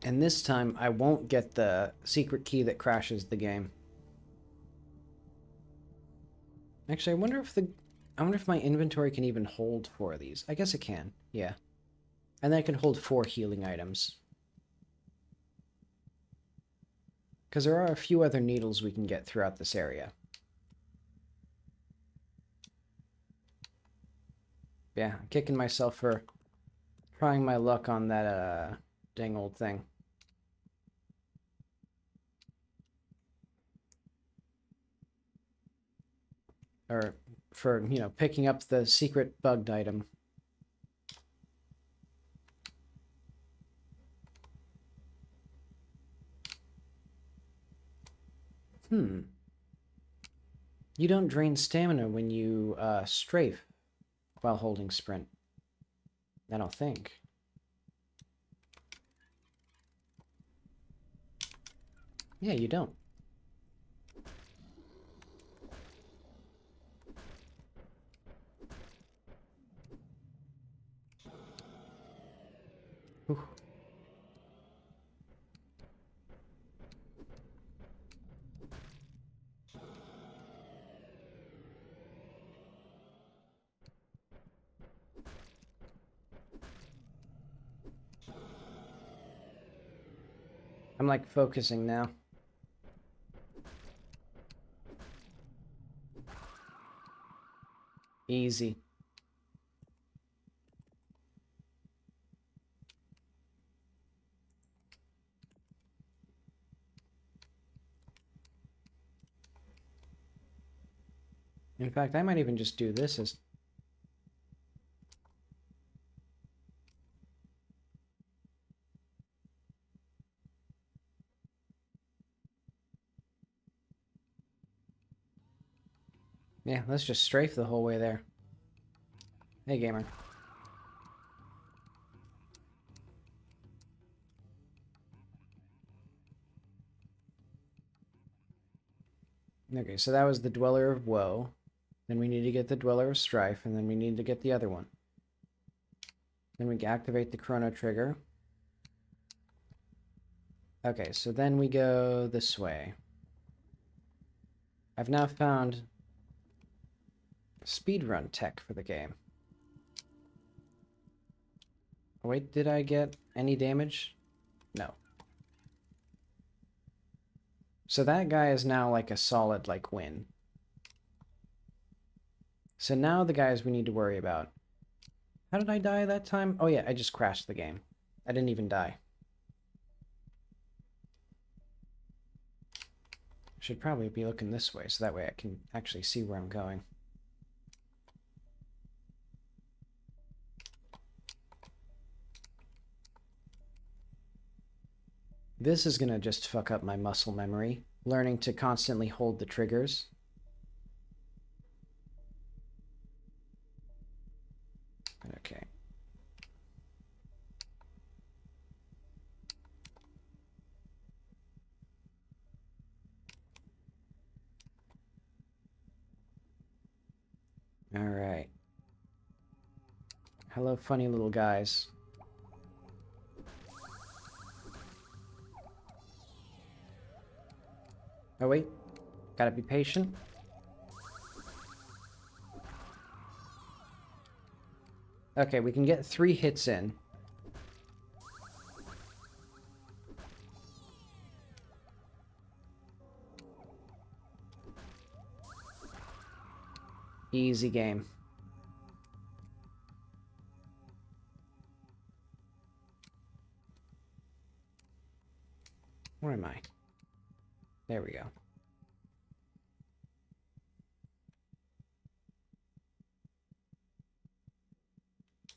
And this time, I won't get the secret key that crashes the game. Actually, I wonder if my inventory can even hold 4 of these. I guess it can. Yeah. And then I can hold 4 healing items. Because there are a few other needles we can get throughout this area. Yeah, I'm kicking myself for trying my luck on that, dang old thing. Or for, you know, picking up the secret bugged item. You don't drain stamina when you, strafe while holding sprint. I don't think. Yeah, you don't. Whew. I'm like focusing now. Easy. In fact, I might even just do this as... Yeah, let's just strafe the whole way there. Hey, gamer. Okay, so that was the Dweller of Woe. Then we need to get the Dweller of Strife, and then we need to get the other one. Then we activate the Chrono Trigger. Okay, so then we go this way. I've now found speedrun tech for the game. Oh, wait, did I get any damage? No. So that guy is now like a solid, like, win. So now the guys we need to worry about. How did I die that time? Oh yeah, I just crashed the game. I didn't even die. Should probably be looking this way, so that way I can actually see where I'm going. This is gonna just fuck up my muscle memory, learning to constantly hold the triggers. Okay. All right. Hello, funny little guys. Oh, wait. Gotta be patient. Okay, we can get 3 hits in. Easy game. Where am I? There we go.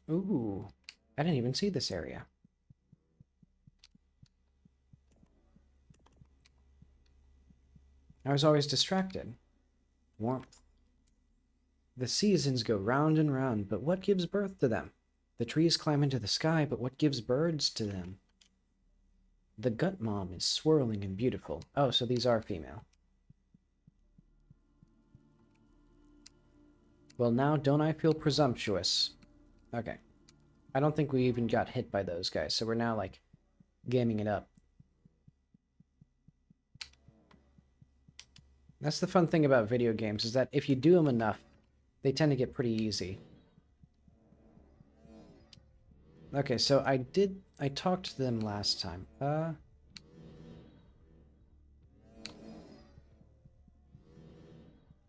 Ooh, I didn't even see this area. I was always distracted. Warmth. The seasons go round and round, but what gives birth to them? The trees climb into the sky, but what gives birds to them? The gut mom is swirling and beautiful. Oh, so these are female. Well, now don't I feel presumptuous? Okay. I don't think we even got hit by those guys, so we're now, like, gaming it up. That's the fun thing about video games, is that if you do them enough, they tend to get pretty easy. Okay, so I talked to them last time.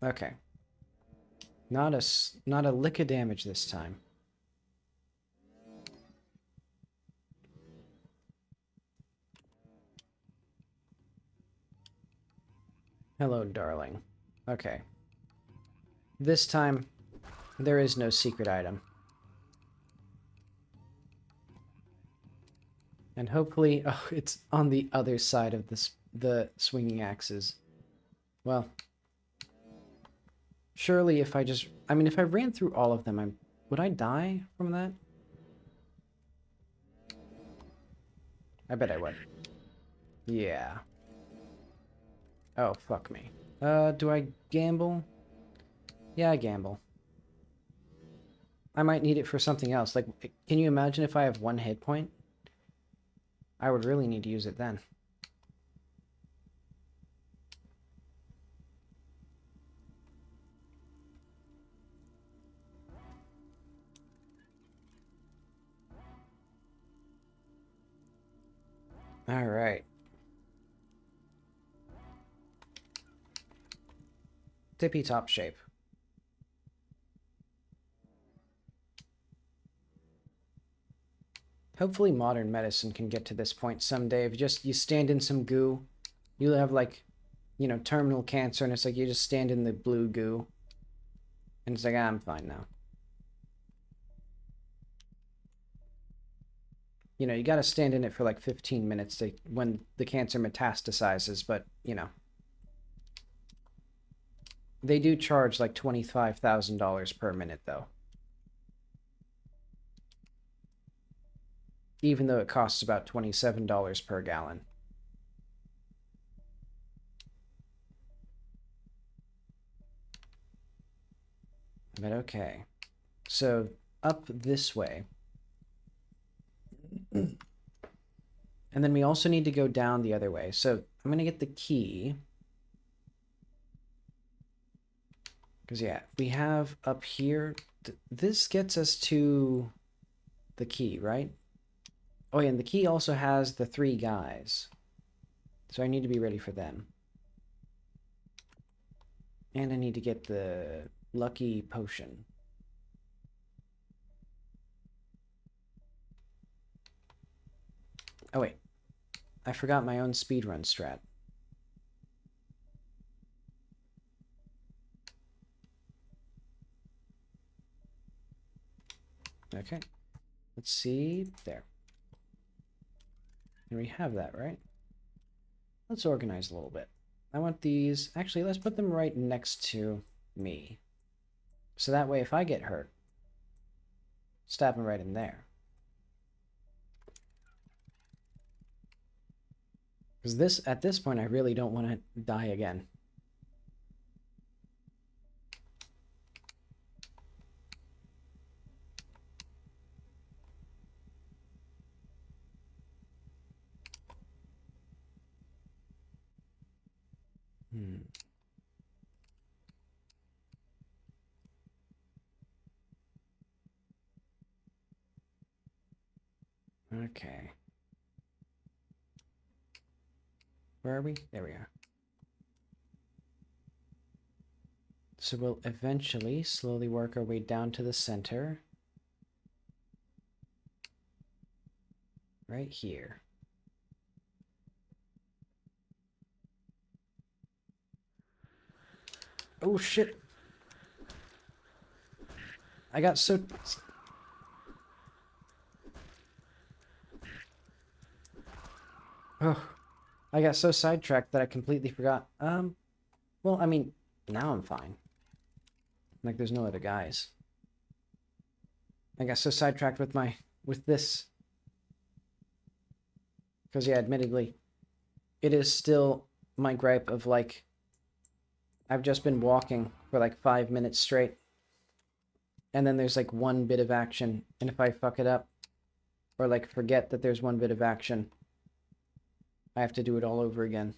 Okay. Not a lick of damage this time. Hello, darling. Okay. This time, there is no secret item. And hopefully... Oh, it's on the other side of the swinging axes. Well... Surely if I just... I mean, if I ran through all of them, would I die from that? I bet I would. Yeah. Oh, fuck me. Do I gamble? Yeah, I gamble. I might need it for something else. Like, can you imagine if I have 1 hit point? I would really need to use it then. Alright. tippy top shape. Hopefully modern medicine can get to this point someday. If you stand in some goo, you'll have like, you know, terminal cancer, and it's like you just stand in the blue goo, and it's like, I'm fine now. You know, you got to stand in it for like 15 minutes to, when the cancer metastasizes, but, you know. They do charge like $25,000 per minute, though. Even though it costs about $27 per gallon. But okay. So, up this way. And then we also need to go down the other way. So, I'm going to get the key. Because, yeah, we have up here... This gets us to the key, right? Oh, yeah, and the key also has the 3 guys. So I need to be ready for them. And I need to get the lucky potion. Oh, wait. I forgot my own speedrun strat. Okay. Let's see. There. And we have that, right? Let's organize a little bit. I want these... Actually, let's put them right next to me. So that way, if I get hurt, stab them right in there. Because at this point, I really don't want to die again. Okay. Where are we? There we are. So we'll eventually slowly work our way down to the center. Right here. Oh shit! I got so... Oh, I got so sidetracked that I completely forgot. Well, I mean, now I'm fine. Like, there's no other guys. I got so sidetracked with this. Because, yeah, admittedly, it is still my gripe of, like, I've just been walking for, like, 5 minutes straight. And then there's, like, one bit of action. And if I fuck it up, or, like, forget that there's one bit of action, I have to do it all over again.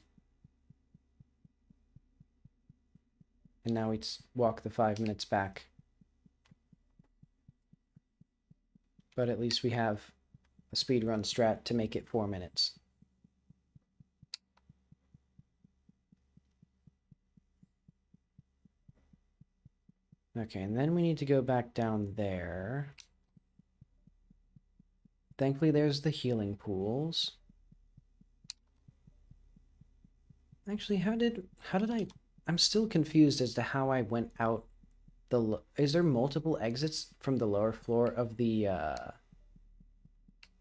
And now we walk the 5 minutes back. But at least we have a speedrun strat to make it 4 minutes. Okay, and then we need to go back down there. Thankfully, there's the healing pools. Actually, how did I... I'm still confused as to how I went out the... Is there multiple exits from the lower floor of the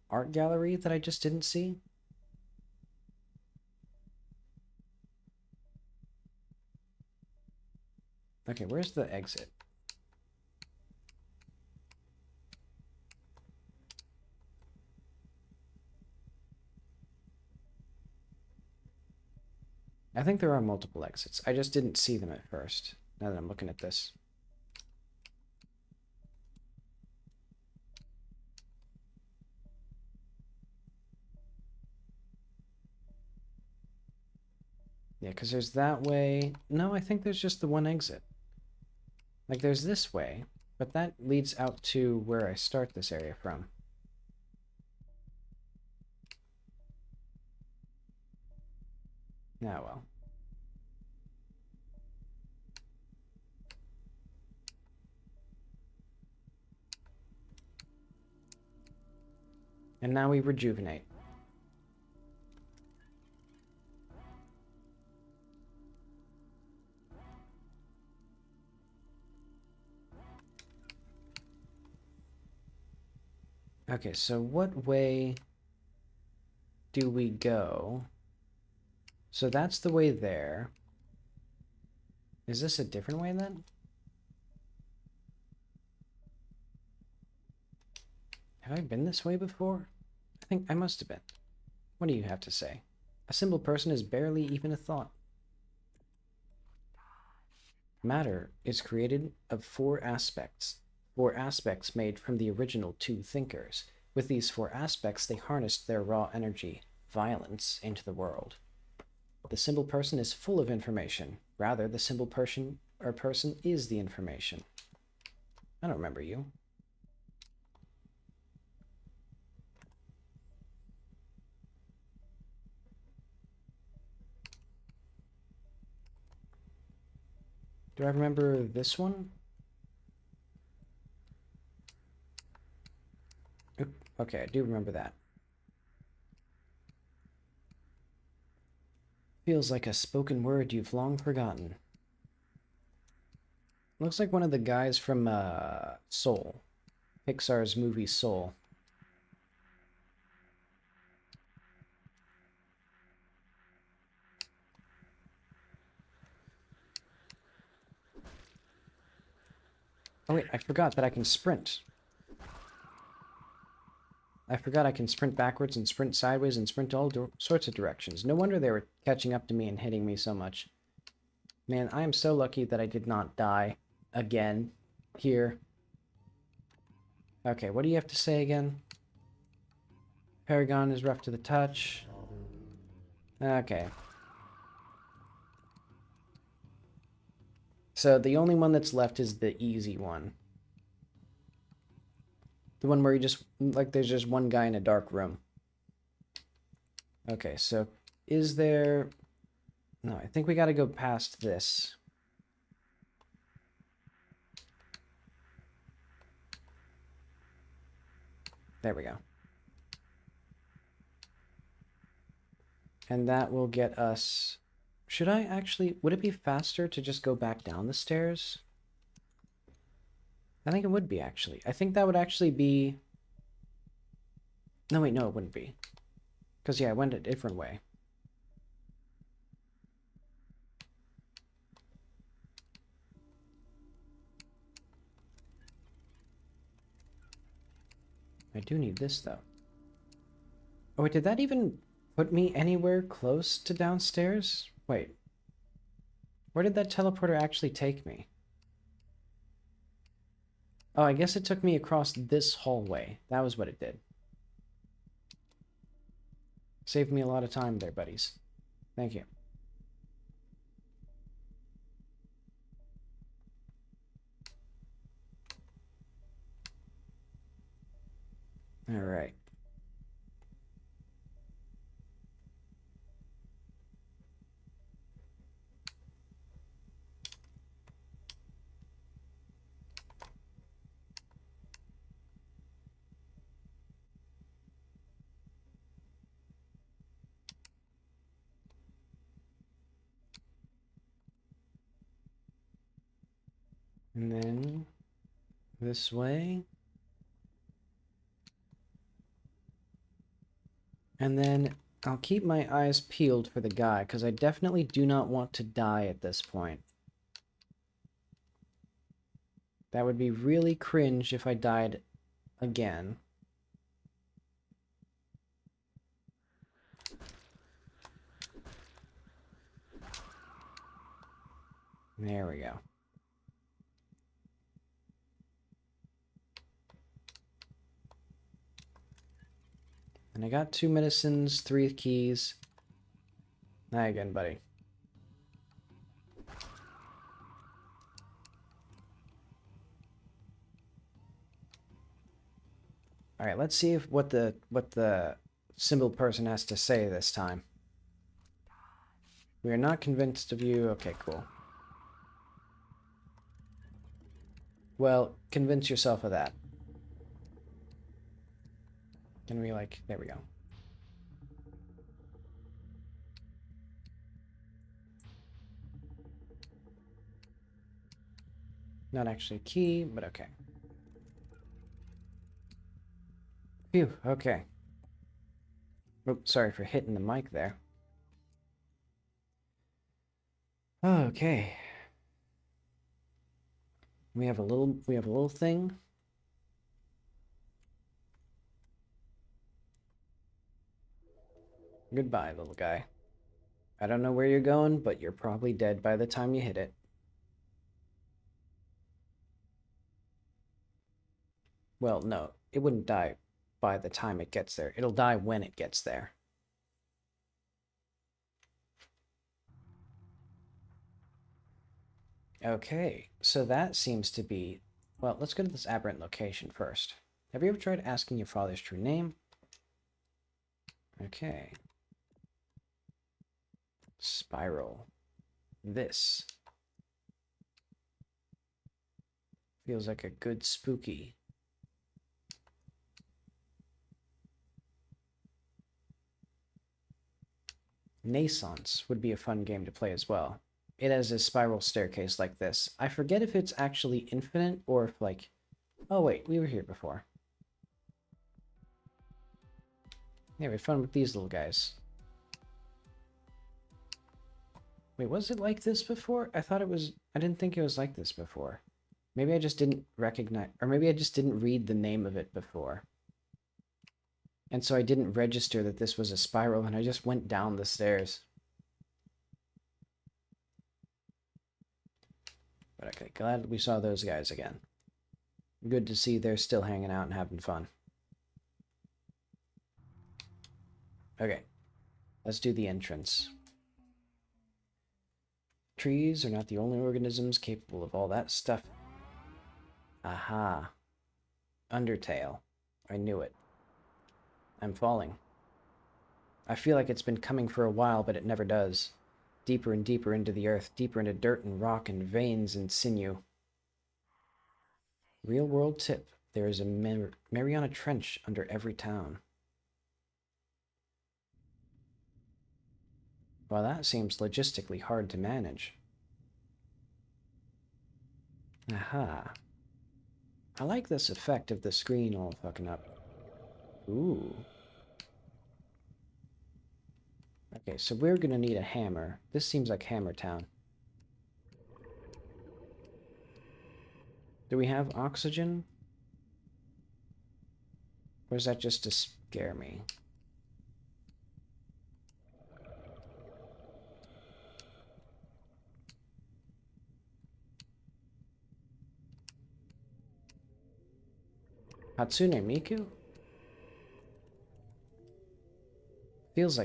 art gallery that I just didn't see? Okay, where's the exit? I think there are multiple exits. I just didn't see them at first, now that I'm looking at this. Yeah, because there's that way. No, I think there's just the one exit. Like, there's this way, but that leads out to where I start this area from. Ah, well. And now we rejuvenate. Okay, so what way do we go? So that's the way there. Is this a different way then? Have I been this way before? I think I must have been. What do you have to say? A simple person is barely even a thought. Matter is created of four aspects made from the original two thinkers. With these four aspects, they harnessed their raw energy, violence, into the world. The simple person is full of information. Rather, the simple person is the information. I don't remember you. Do I remember this one? Oop, okay, I do remember that. Feels like a spoken word you've long forgotten. Looks like one of the guys from Soul. Pixar's movie Soul. Oh wait, I forgot that I can sprint. I forgot I can sprint backwards and sprint sideways and sprint all sorts of directions. No wonder they were catching up to me and hitting me so much. Man, I am so lucky that I did not die again here. Okay, what do you have to say again? Paragon is rough to the touch. Okay. So the only one that's left is the easy one. The one where you just, like, there's just one guy in a dark room. Okay, so is there... No, I think we gotta go past this. There we go. And that will get us... Should I actually... Would it be faster to just go back down the stairs? I think it would be, actually. I think that would actually be... No, wait, no, it wouldn't be. Because, yeah, I went a different way. I do need this, though. Oh, wait, did that even put me anywhere close to downstairs? Wait. Where did that teleporter actually take me? Oh, I guess it took me across this hallway. That was what it did. Saved me a lot of time there, buddies. Thank you. All right. And then this way. And then I'll keep my eyes peeled for the guy, because I definitely do not want to die at this point. That would be really cringe if I died again. There we go. And I got 2 medicines, 3 keys. Hi again, buddy. All right, let's see if what the symbol person has to say this time. We are not convinced of you. Okay, cool. Well, convince yourself of that. Can we, like, there we go. Not actually a key, but okay. Phew, okay. Oops, sorry for hitting the mic there. Okay. We have a little thing. Goodbye, little guy. I don't know where you're going, but you're probably dead by the time you hit it. Well, no, it wouldn't die by the time it gets there. It'll die when it gets there. Okay, so that seems to be... Well, let's go to this aberrant location first. Have you ever tried asking your father's true name? Okay. Spiral. This. Feels like a good spooky. Naissance would be a fun game to play as well. It has a spiral staircase like this. I forget if it's actually infinite or if, like... Oh, wait, we were here before. Yeah, we had fun with these little guys. Wait, was it like this before? I thought it was... I didn't think it was like this before. Maybe I just didn't recognize... Or maybe I just didn't read the name of it before. And so I didn't register that this was a spiral, and I just went down the stairs. But okay, glad we saw those guys again. Good to see they're still hanging out and having fun. Okay, let's do the entrance. Trees are not the only organisms capable of all that stuff. Aha. Undertale. I knew it. I'm falling. I feel like it's been coming for a while, but it never does. Deeper and deeper into the earth, deeper into dirt and rock and veins and sinew. Real world tip. There is a Mariana Trench under every town. Well, that seems logistically hard to manage. Aha. I like this effect of the screen all fucking up. Ooh. Okay, so we're gonna need a hammer. This seems like Hammer Town. Do we have oxygen? Or is that just to scare me? Hatsune Miku? Feels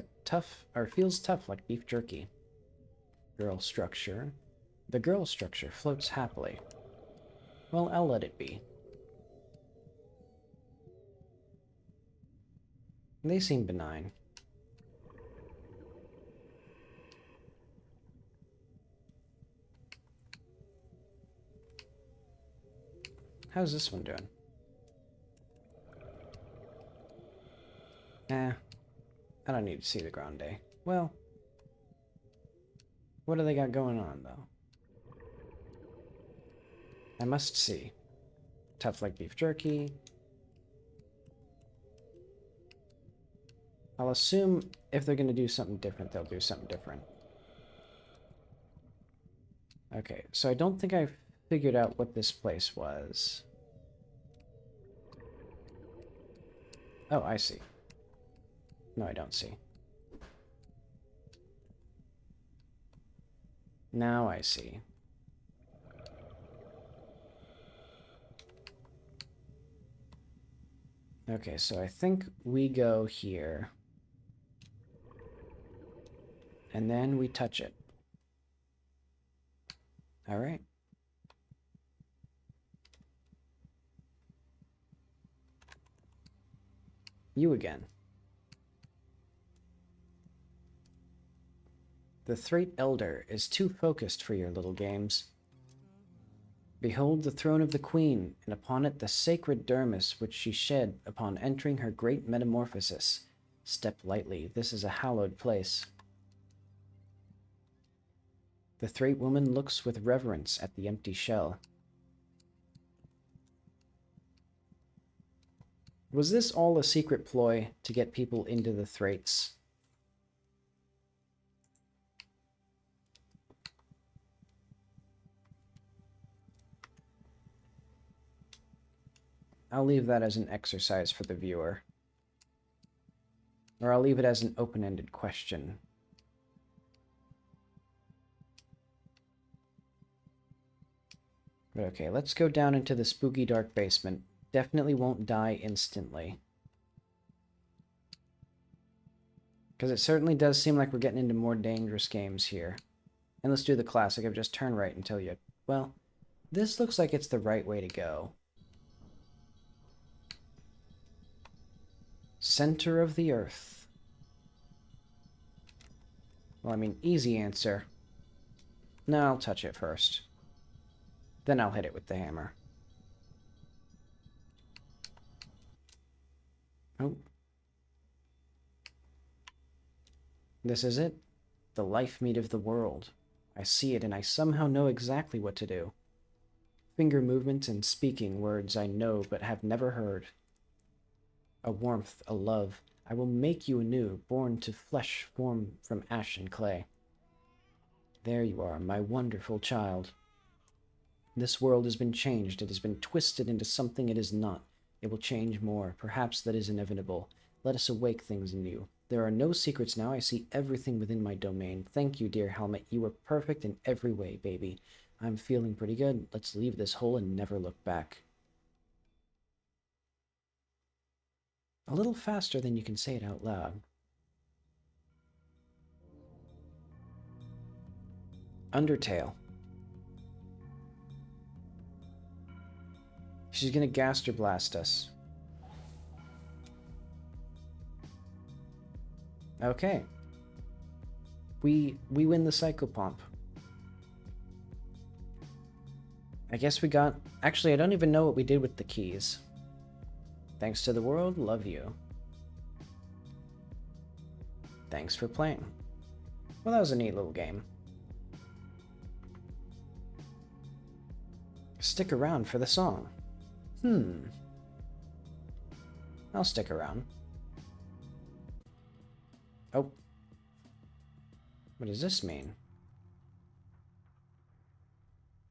tough like beef jerky. Girl structure. The girl structure floats happily. Well, I'll let it be. They seem benign. How's this one doing? I don't need to see the Grande. Well, what do they got going on, though? I must see. Tough like beef jerky. I'll assume if they're going to do something different, they'll do something different. Okay, so I don't think I figured out what this place was. Oh, I see. No, I don't see. Now I see. Okay, so I think we go here. And then we touch it. All right. You again. The Threat Elder is too focused for your little games. Behold the throne of the queen, and upon it the sacred dermis which she shed upon entering her great metamorphosis. Step lightly, this is a hallowed place. The Threat woman looks with reverence at the empty shell. Was this all a secret ploy to get people into the Thraits? I'll leave that as an exercise for the viewer. Or I'll leave it as an open-ended question. But okay, let's go down into the spooky dark basement. Definitely won't die instantly. Because it certainly does seem like we're getting into more dangerous games here. And let's do the classic of just turn right until you... Well, this looks like it's the right way to go. Center of the Earth. Well, I mean, easy answer. No, I'll touch it first. Then I'll hit it with the hammer. Oh. This is it. The life meat of the world. I see it and I somehow know exactly what to do. Finger movements and speaking words I know but have never heard. A warmth, a love. I will make you anew, born to flesh formed from ash and clay. There you are, my wonderful child. This world has been changed. It has been twisted into something it is not. It will change more. Perhaps that is inevitable. Let us awake things in you. There are no secrets now. I see everything within my domain. Thank you, dear helmet. You were perfect in every way, baby. I'm feeling pretty good. Let's leave this hole and never look back. A little faster than you can say it out loud. Undertale. She's gonna Gaster Blast us. Okay. We win the Psychopomp. I guess we got... Actually, I don't even know what we did with the keys. Thanks to the world, love you. Thanks for playing. Well, that was a neat little game. Stick around for the song. I'll stick around. Oh. What does this mean?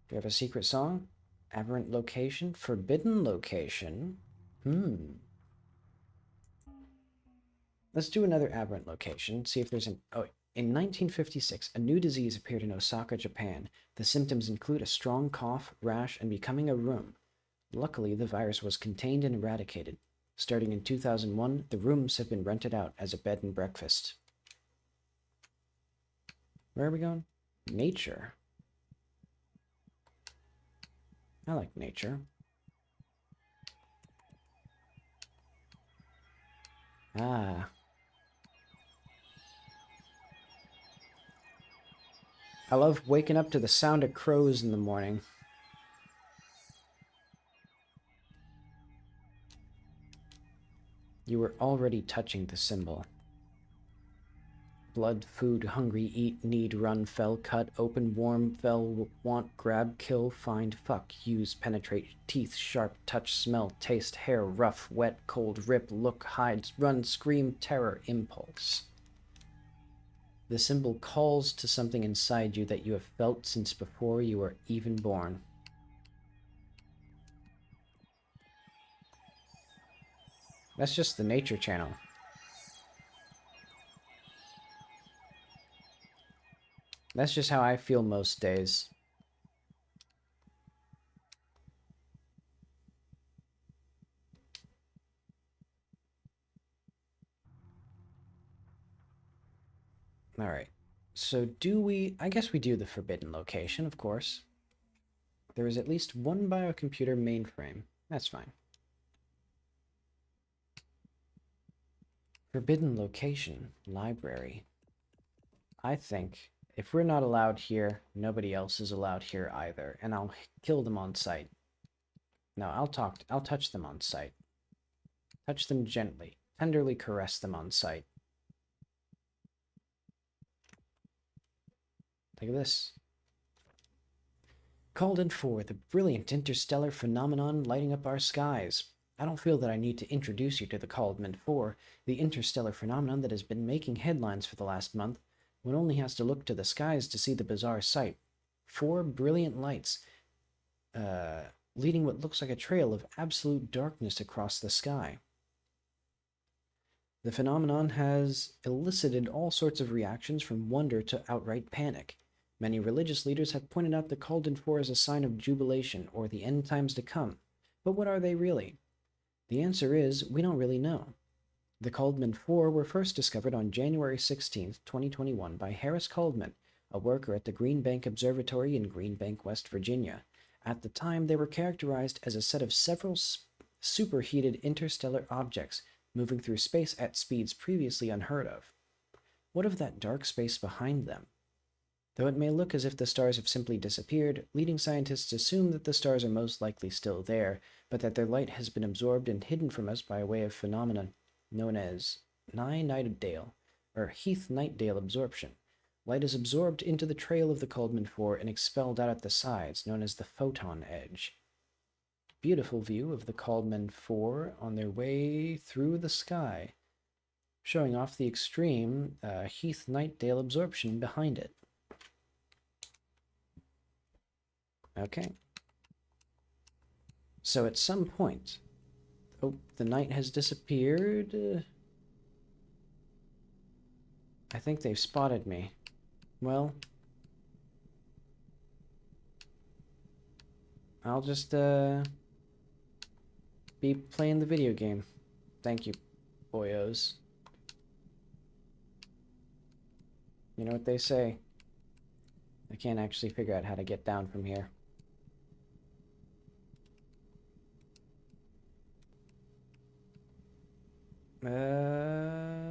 Do we have a secret song? Aberrant location? Forbidden location? Let's do another aberrant location, see if there's an... Oh, in 1956, a new disease appeared in Osaka, Japan. The symptoms include a strong cough, rash, and becoming a room. Luckily, the virus was contained and eradicated. Starting in 2001, the rooms have been rented out as a bed and breakfast. Where are we going? Nature. I like nature. Ah. I love waking up to the sound of crows in the morning. You were already touching the symbol. Blood, food, hungry, eat, need, run, fell, cut, open, warm, fell, want, grab, kill, find, fuck, use, penetrate, teeth, sharp, touch, smell, taste, hair, rough, wet, cold, rip, look, hide, run, scream, terror, impulse. The symbol calls to something inside you that you have felt since before you were even born. That's just the nature channel. That's just how I feel most days. Alright. So do we... I guess we do the forbidden location, of course. There is at least one biocomputer mainframe. That's fine. Forbidden location. Library. I think If we're not allowed here, nobody else is allowed here either, and I'll kill them on sight. No, I'll touch them on sight. Touch them gently, tenderly caress them on sight. Look at this. Called in for the brilliant interstellar phenomenon lighting up our skies. I don't feel that I need to introduce you to the Caldman 4, the interstellar phenomenon that has been making headlines for the last month. One only has to look to the skies to see the bizarre sight. 4 brilliant lights, leading what looks like a trail of absolute darkness across the sky. The phenomenon has elicited all sorts of reactions from wonder to outright panic. Many religious leaders have pointed out the Caldon 4 as a sign of jubilation or the end times to come. But what are they really? The answer is, we don't really know. The Caldman 4 were first discovered on January 16, 2021 by Harris Caldman, a worker at the Green Bank Observatory in Green Bank, West Virginia. At the time, they were characterized as a set of several superheated interstellar objects moving through space at speeds previously unheard of. What of that dark space behind them? Though it may look as if the stars have simply disappeared, leading scientists assume that the stars are most likely still there, but that their light has been absorbed and hidden from us by way of phenomenon known as Nye-Nightdale, or Heath-Nightdale absorption. Light is absorbed into the trail of the Caldman 4 and expelled out at the sides, known as the photon edge. Beautiful view of the Caldman 4 on their way through the sky, showing off the extreme Heath-Nightdale absorption behind it. Okay. So at some point... Oh, the night has disappeared. I think they've spotted me. Well... I'll just, be playing the video game. Thank you, boyos. You know what they say. I can't actually figure out how to get down from here.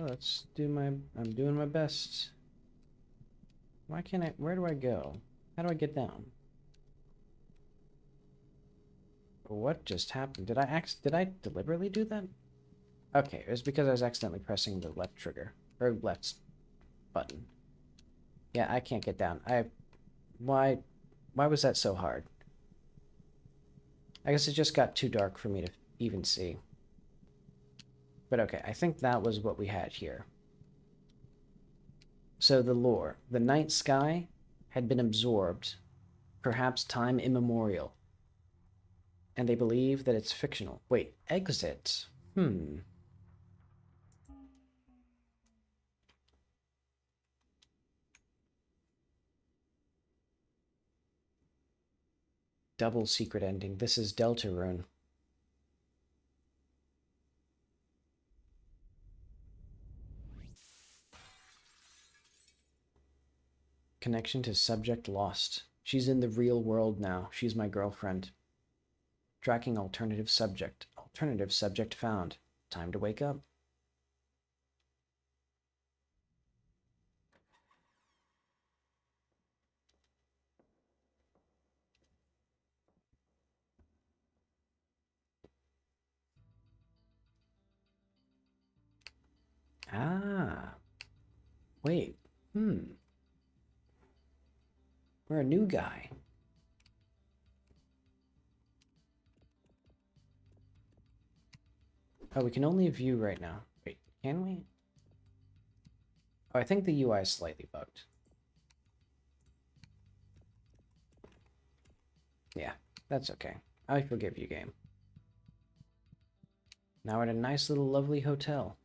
Let's do I'm doing my best. Why can't I, where do I go? How do I get down? What just happened? Did I deliberately do that? Okay, it was because I was accidentally pressing the left trigger, or left button. Yeah, I can't get down. Why was that so hard? I guess it just got too dark for me to even see. But okay, I think that was what we had here. So the lore. The night sky had been absorbed, perhaps time immemorial. And they believe that it's fictional. Wait, exit? Double secret ending. This is Deltarune. Connection to subject lost. She's in the real world now. She's my girlfriend. Tracking alternative subject. Alternative subject found. Time to wake up. Ah. Wait. We're a new guy. Oh, we can only view right now. Wait, can we? Oh, I think the UI is slightly bugged. Yeah, that's okay. I forgive you, game. Now we're at a nice little lovely hotel.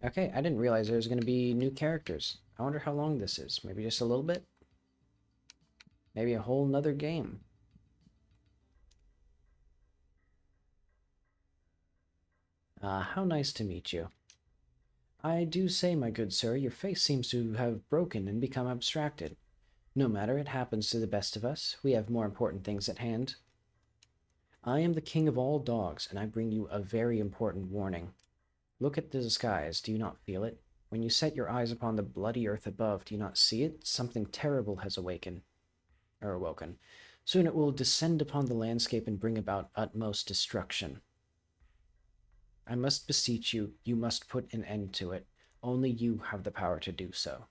Okay, I didn't realize there was going to be new characters. I wonder how long this is. Maybe just a little bit? Maybe a whole nother game. How nice to meet you. I do say, my good sir, your face seems to have broken and become abstracted. No matter, it happens to the best of us. We have more important things at hand. I am the king of all dogs, and I bring you a very important warning. Look at the skies. Do you not feel it? When you set your eyes upon the bloody earth above, do you not see it? Something terrible has awoken. Soon it will descend upon the landscape and bring about utmost destruction. I must beseech you, you must put an end to it. Only you have the power to do so.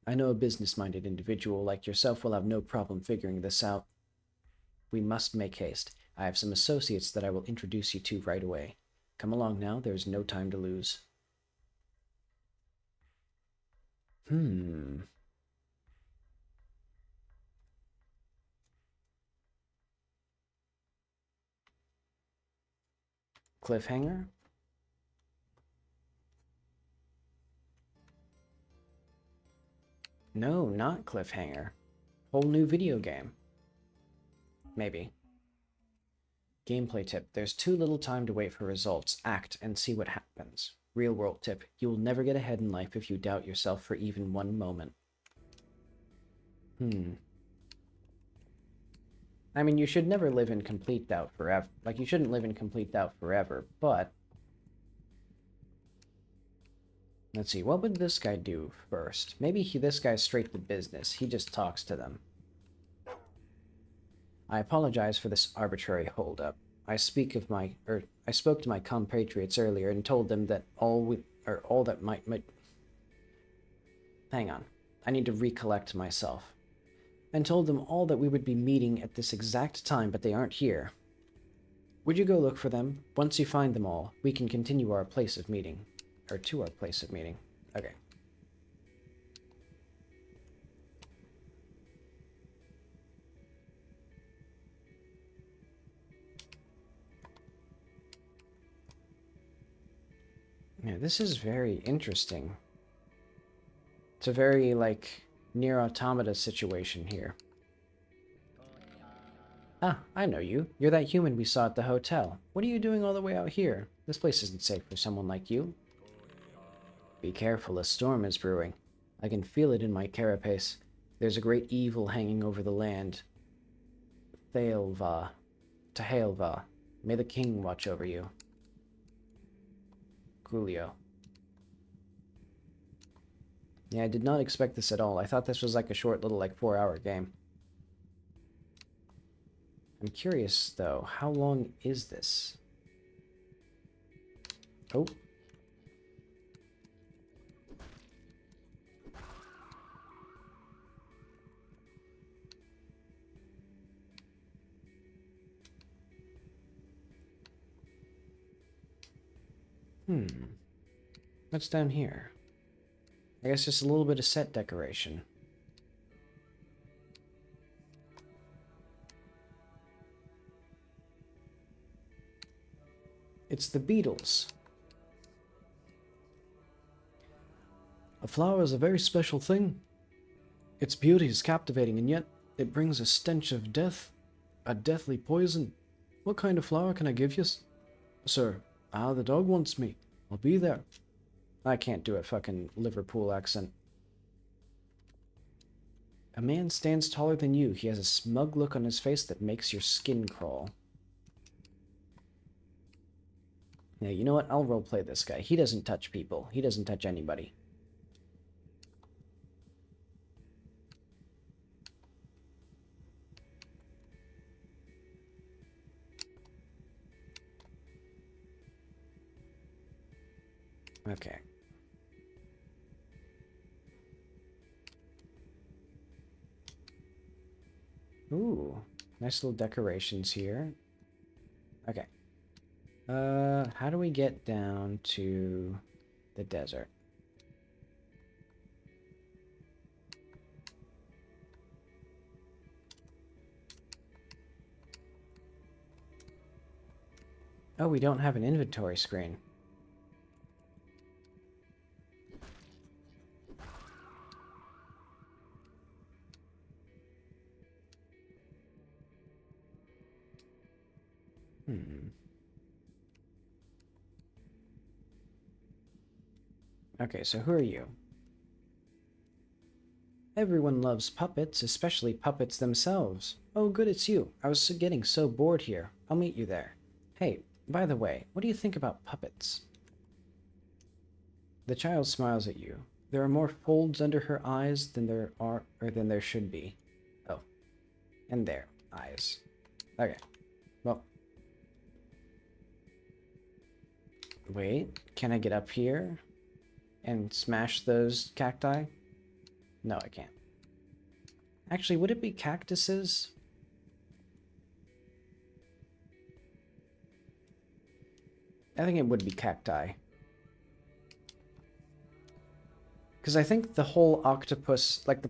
I know a business-minded individual like yourself will have no problem figuring this out. We must make haste. I have some associates that I will introduce you to right away. Come along now, there's no time to lose. Cliffhanger? No, not cliffhanger. Whole new video game. Maybe. Gameplay tip. There's too little time to wait for results. Act and see what happens. Real world tip. You will never get ahead in life if you doubt yourself for even one moment. I mean, you should never live in complete doubt forever. Like, you shouldn't live in complete doubt forever, but... Let's see, what would this guy do first? Maybe this guy's straight to business. He just talks to them. I apologize for this arbitrary holdup. I spoke to my compatriots earlier and told them that Hang on. I need to recollect myself. And told them all that we would be meeting at this exact time, but they aren't here. Would you go look for them? Once you find them all, we can continue our place of meeting. Or to our place of meeting. Okay. Yeah, this is very interesting. It's a very, like, near automata situation here. Ah, I know you. You're that human we saw at the hotel. What are you doing all the way out here? This place isn't safe for someone like you. Be careful, a storm is brewing. I can feel it in my carapace. There's a great evil hanging over the land. Thaelva. Tahelva. May the king watch over you. Coolio. Yeah, I did not expect this at all. I thought this was like a short little, like, 4-hour game. I'm curious, though. How long is this? Oh. What's down here? I guess just a little bit of set decoration. It's the Beatles. A flower is a very special thing. Its beauty is captivating, and yet it brings a stench of death. A deathly poison. What kind of flower can I give you, sir? Ah, the dog wants me. I'll be there. I can't do a fucking Liverpool accent. A man stands taller than you. He has a smug look on his face that makes your skin crawl. Yeah, you know what? I'll roleplay this guy. He doesn't touch people. He doesn't touch anybody. Okay. Ooh, nice little decorations here. Okay. How do we get down to the desert? Oh, we don't have an inventory screen. Okay, so who are you? Everyone loves puppets, especially puppets themselves. Oh, good, it's you. I was getting so bored here. I'll meet you there. Hey, by the way, what do you think about puppets? The child smiles at you. There are more folds under her eyes than there should be. Oh, and there, eyes. Okay, well. Wait, can I get up here and smash those cacti? No, I can't. Actually, would it be cactuses? I think it would be cacti. Because I think the whole octopus, like the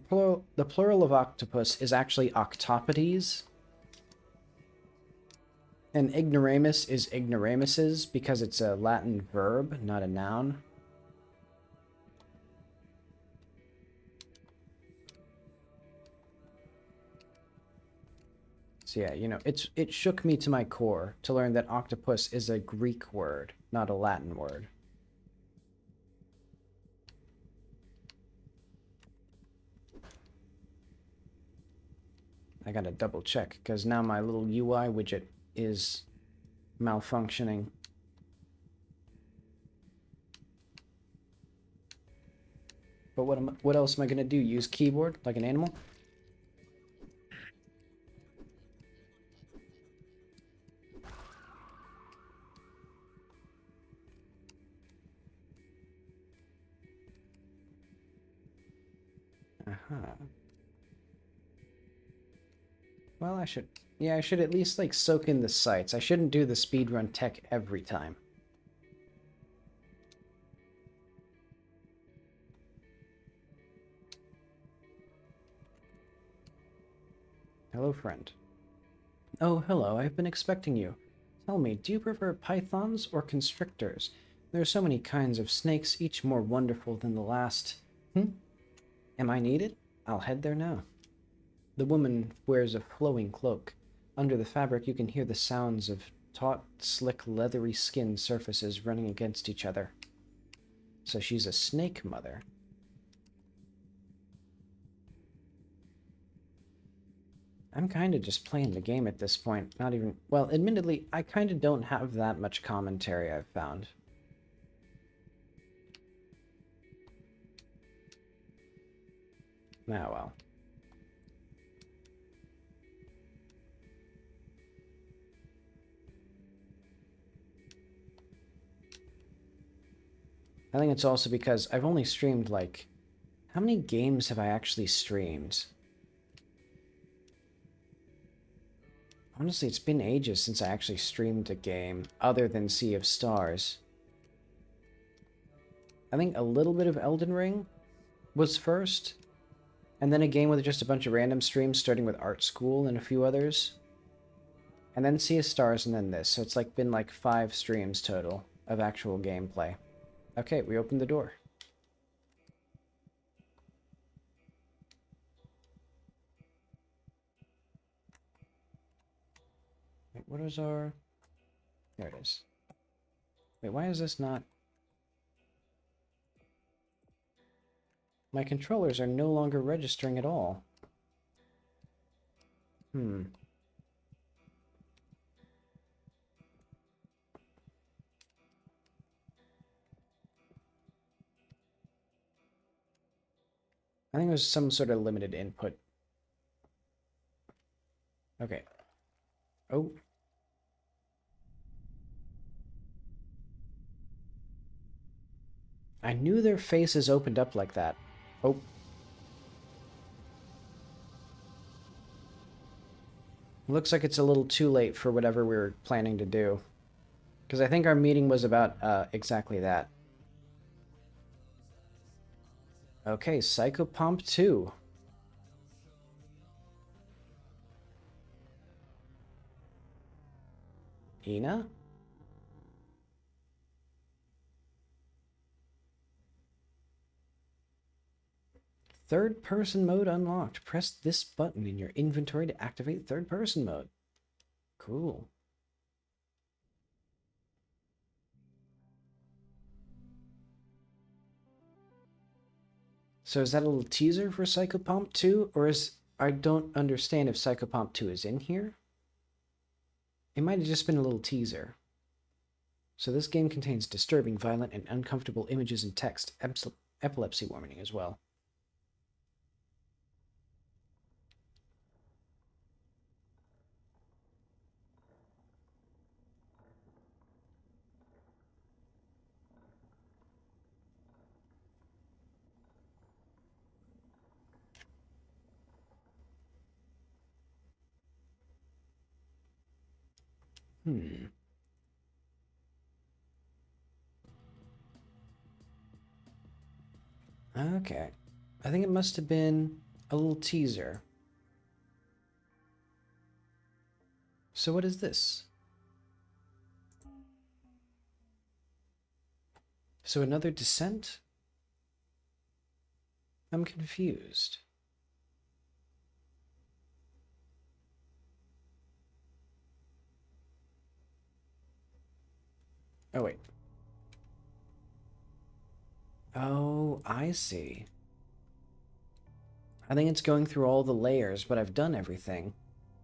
plural of octopus is actually octopodes. And ignoramus is ignoramuses because it's a Latin verb, not a noun. So yeah, you know, it shook me to my core to learn that octopus is a Greek word, not a Latin word. I gotta double check, because now my little UI widget is malfunctioning. But what else am I gonna do? Use keyboard like an animal? Well, I should... Yeah, I should at least, like, soak in the sights. I shouldn't do the speedrun tech every time. Hello, friend. Oh, hello, I've been expecting you. Tell me, do you prefer pythons or constrictors? There are so many kinds of snakes, each more wonderful than the last. Am I needed? I'll head there now. The woman wears a flowing cloak. Under the fabric, you can hear the sounds of taut, slick, leathery skin surfaces running against each other. So she's a snake mother. I'm kind of just playing the game at this point. Not even... Well, admittedly, I kind of don't have that much commentary, I've found. Ah, well. I think it's also because I've only streamed, like... How many games have I actually streamed? Honestly, it's been ages since I actually streamed a game other than Sea of Stars. I think a little bit of Elden Ring was first, and then a game with just a bunch of random streams starting with Art School and a few others. And then Sea of Stars and then this, so it's like been like 5 streams total of actual gameplay. Okay, we opened the door. Wait, what is our... There it is. Wait, why is this not... My controllers are no longer registering at all. I think it was some sort of limited input. Okay. Oh. I knew their faces opened up like that. Oh. Looks like it's a little too late for whatever we were planning to do. Because I think our meeting was about exactly that. Okay, PSYCHOPOMP 2. Ina? Third-person mode unlocked. Press this button in your inventory to activate third-person mode. Cool. So is that a little teaser for PSYCHOPOMP 2? Or is... I don't understand if PSYCHOPOMP 2 is in here. It might have just been a little teaser. So this game contains disturbing, violent, and uncomfortable images and text. Epilepsy warning as well. Okay. I think it must have been a little teaser. So what is this? So another descent? I'm confused. Oh, wait. Oh, I see. I think it's going through all the layers, but I've done everything.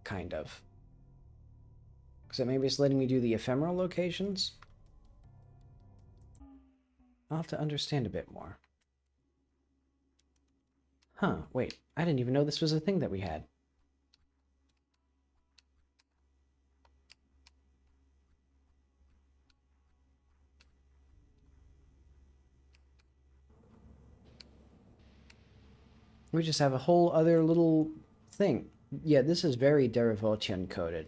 Kind of. So maybe it's letting me do the ephemeral locations? I'll have to understand a bit more. Huh, wait. I didn't even know this was a thing that we had. We just have a whole other little thing. Yeah, this is very Derivotian coded.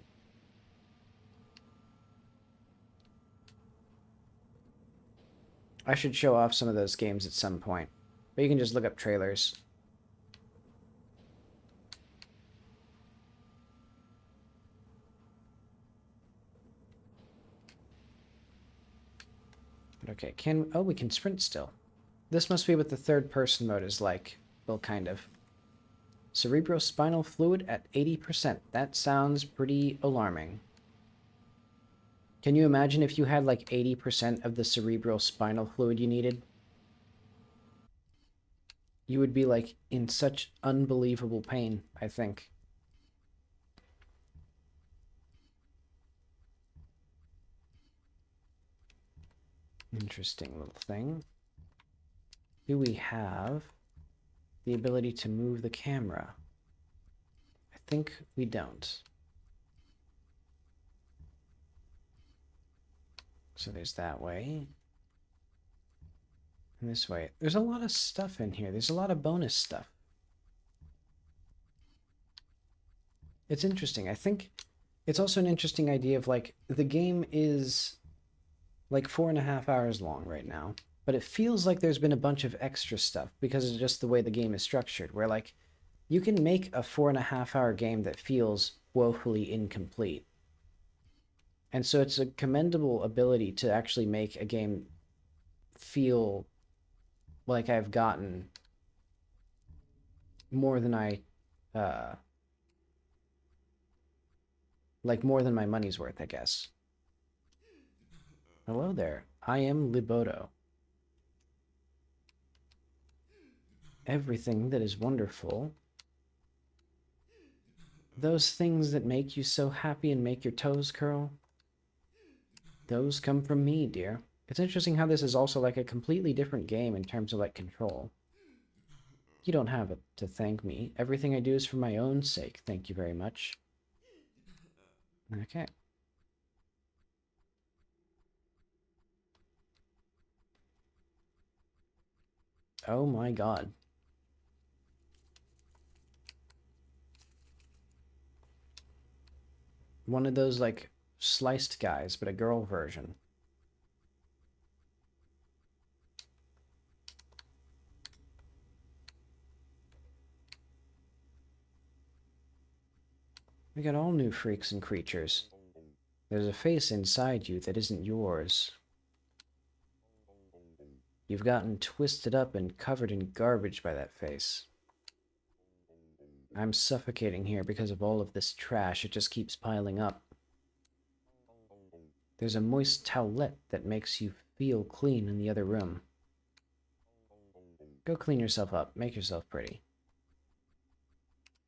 I should show off some of those games at some point. But you can just look up trailers. Okay, oh, we can sprint still. This must be what the third person mode is like. Well, kind of. Cerebrospinal fluid at 80%. That sounds pretty alarming. Can you imagine if you had like 80% of the cerebral spinal fluid you needed? You would be like in such unbelievable pain, I think. Interesting little thing. Do we have the ability to move the camera? I think we don't. So there's that way. And this way. There's a lot of stuff in here. There's a lot of bonus stuff. It's interesting. I think it's also an interesting idea of like the game is like 4.5 hours long right now, but it feels like there's been a bunch of extra stuff because of just the way the game is structured, where like you can make a 4.5 hour game that feels woefully incomplete. And so it's a commendable ability to actually make a game feel like I've gotten more than like more than my money's worth, I guess. Hello there. I am Libodo. Everything that is wonderful. Those things that make you so happy and make your toes curl, those come from me, dear. It's interesting how this is also like a completely different game in terms of like control. You don't have to thank me. Everything I do is for my own sake. Thank you very much. Okay. Oh my god. One of those like sliced guys, but a girl version. We got all new freaks and creatures. There's a face inside you that isn't yours. You've gotten twisted up and covered in garbage by that face. I'm suffocating here because of all of this trash. It just keeps piling up. There's a moist towelette that makes you feel clean in the other room. Go clean yourself up. Make yourself pretty.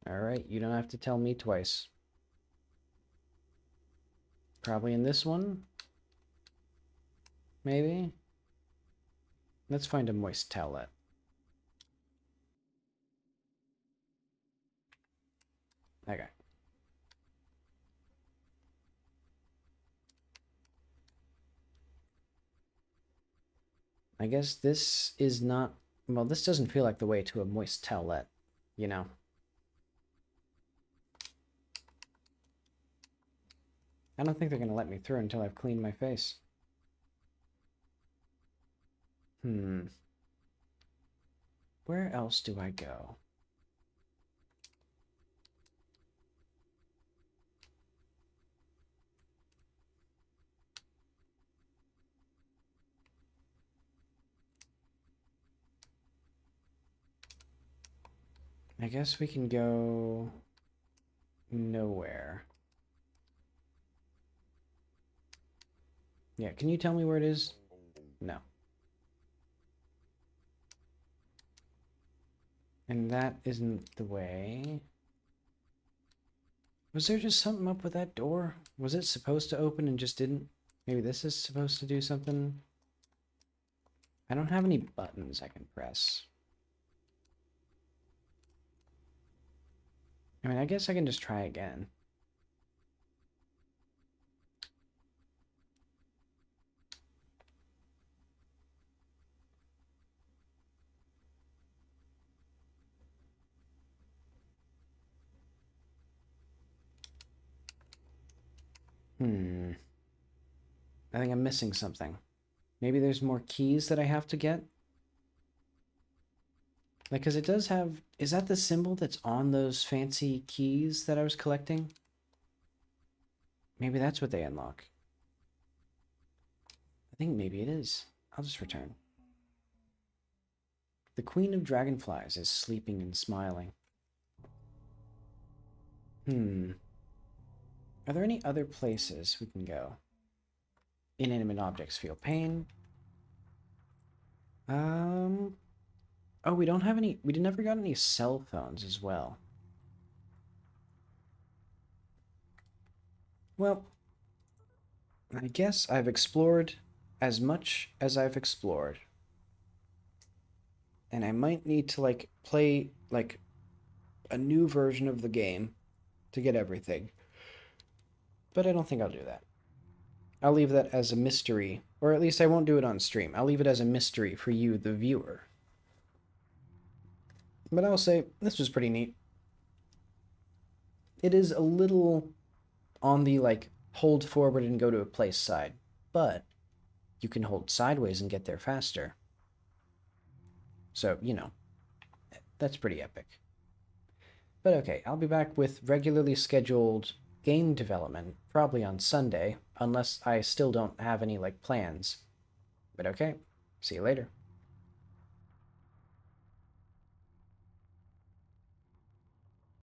Alright, you don't have to tell me twice. Probably in this one. maybe? Let's find a moist towelette. Okay. I guess this is not... Well, this doesn't feel like the way to a moist towelette, you know? I don't think they're going to let me through until I've cleaned my face. Where else do I go? I guess we can go nowhere. Yeah, can you tell me where it is? No. And that isn't the way. Was there just something up with that door? Was it supposed to open and just didn't? Maybe this is supposed to do something? I don't have any buttons I can press. I mean, I guess I can just try again. I think I'm missing something. Maybe there's more keys that I have to get? Like, because it does have... Is that the symbol that's on those fancy keys that I was collecting? Maybe that's what they unlock. I think maybe it is. I'll just return. The Queen of Dragonflies is sleeping and smiling. Are there any other places we can go? Inanimate objects feel pain. Oh, we don't have any... We never got any cell phones as well. Well, I guess I've explored as much as I've explored. And I might need to, like, play, like, a new version of the game to get everything. But I don't think I'll do that. I'll leave that as a mystery, or at least I won't do it on stream. I'll leave it as a mystery for you, the viewer. But I'll say, this was pretty neat. It is a little on the, like, hold forward and go to a place side, but you can hold sideways and get there faster. So, you know, that's pretty epic. But okay, I'll be back with regularly scheduled game development, probably on Sunday, unless I still don't have any, like, plans. But okay, see you later.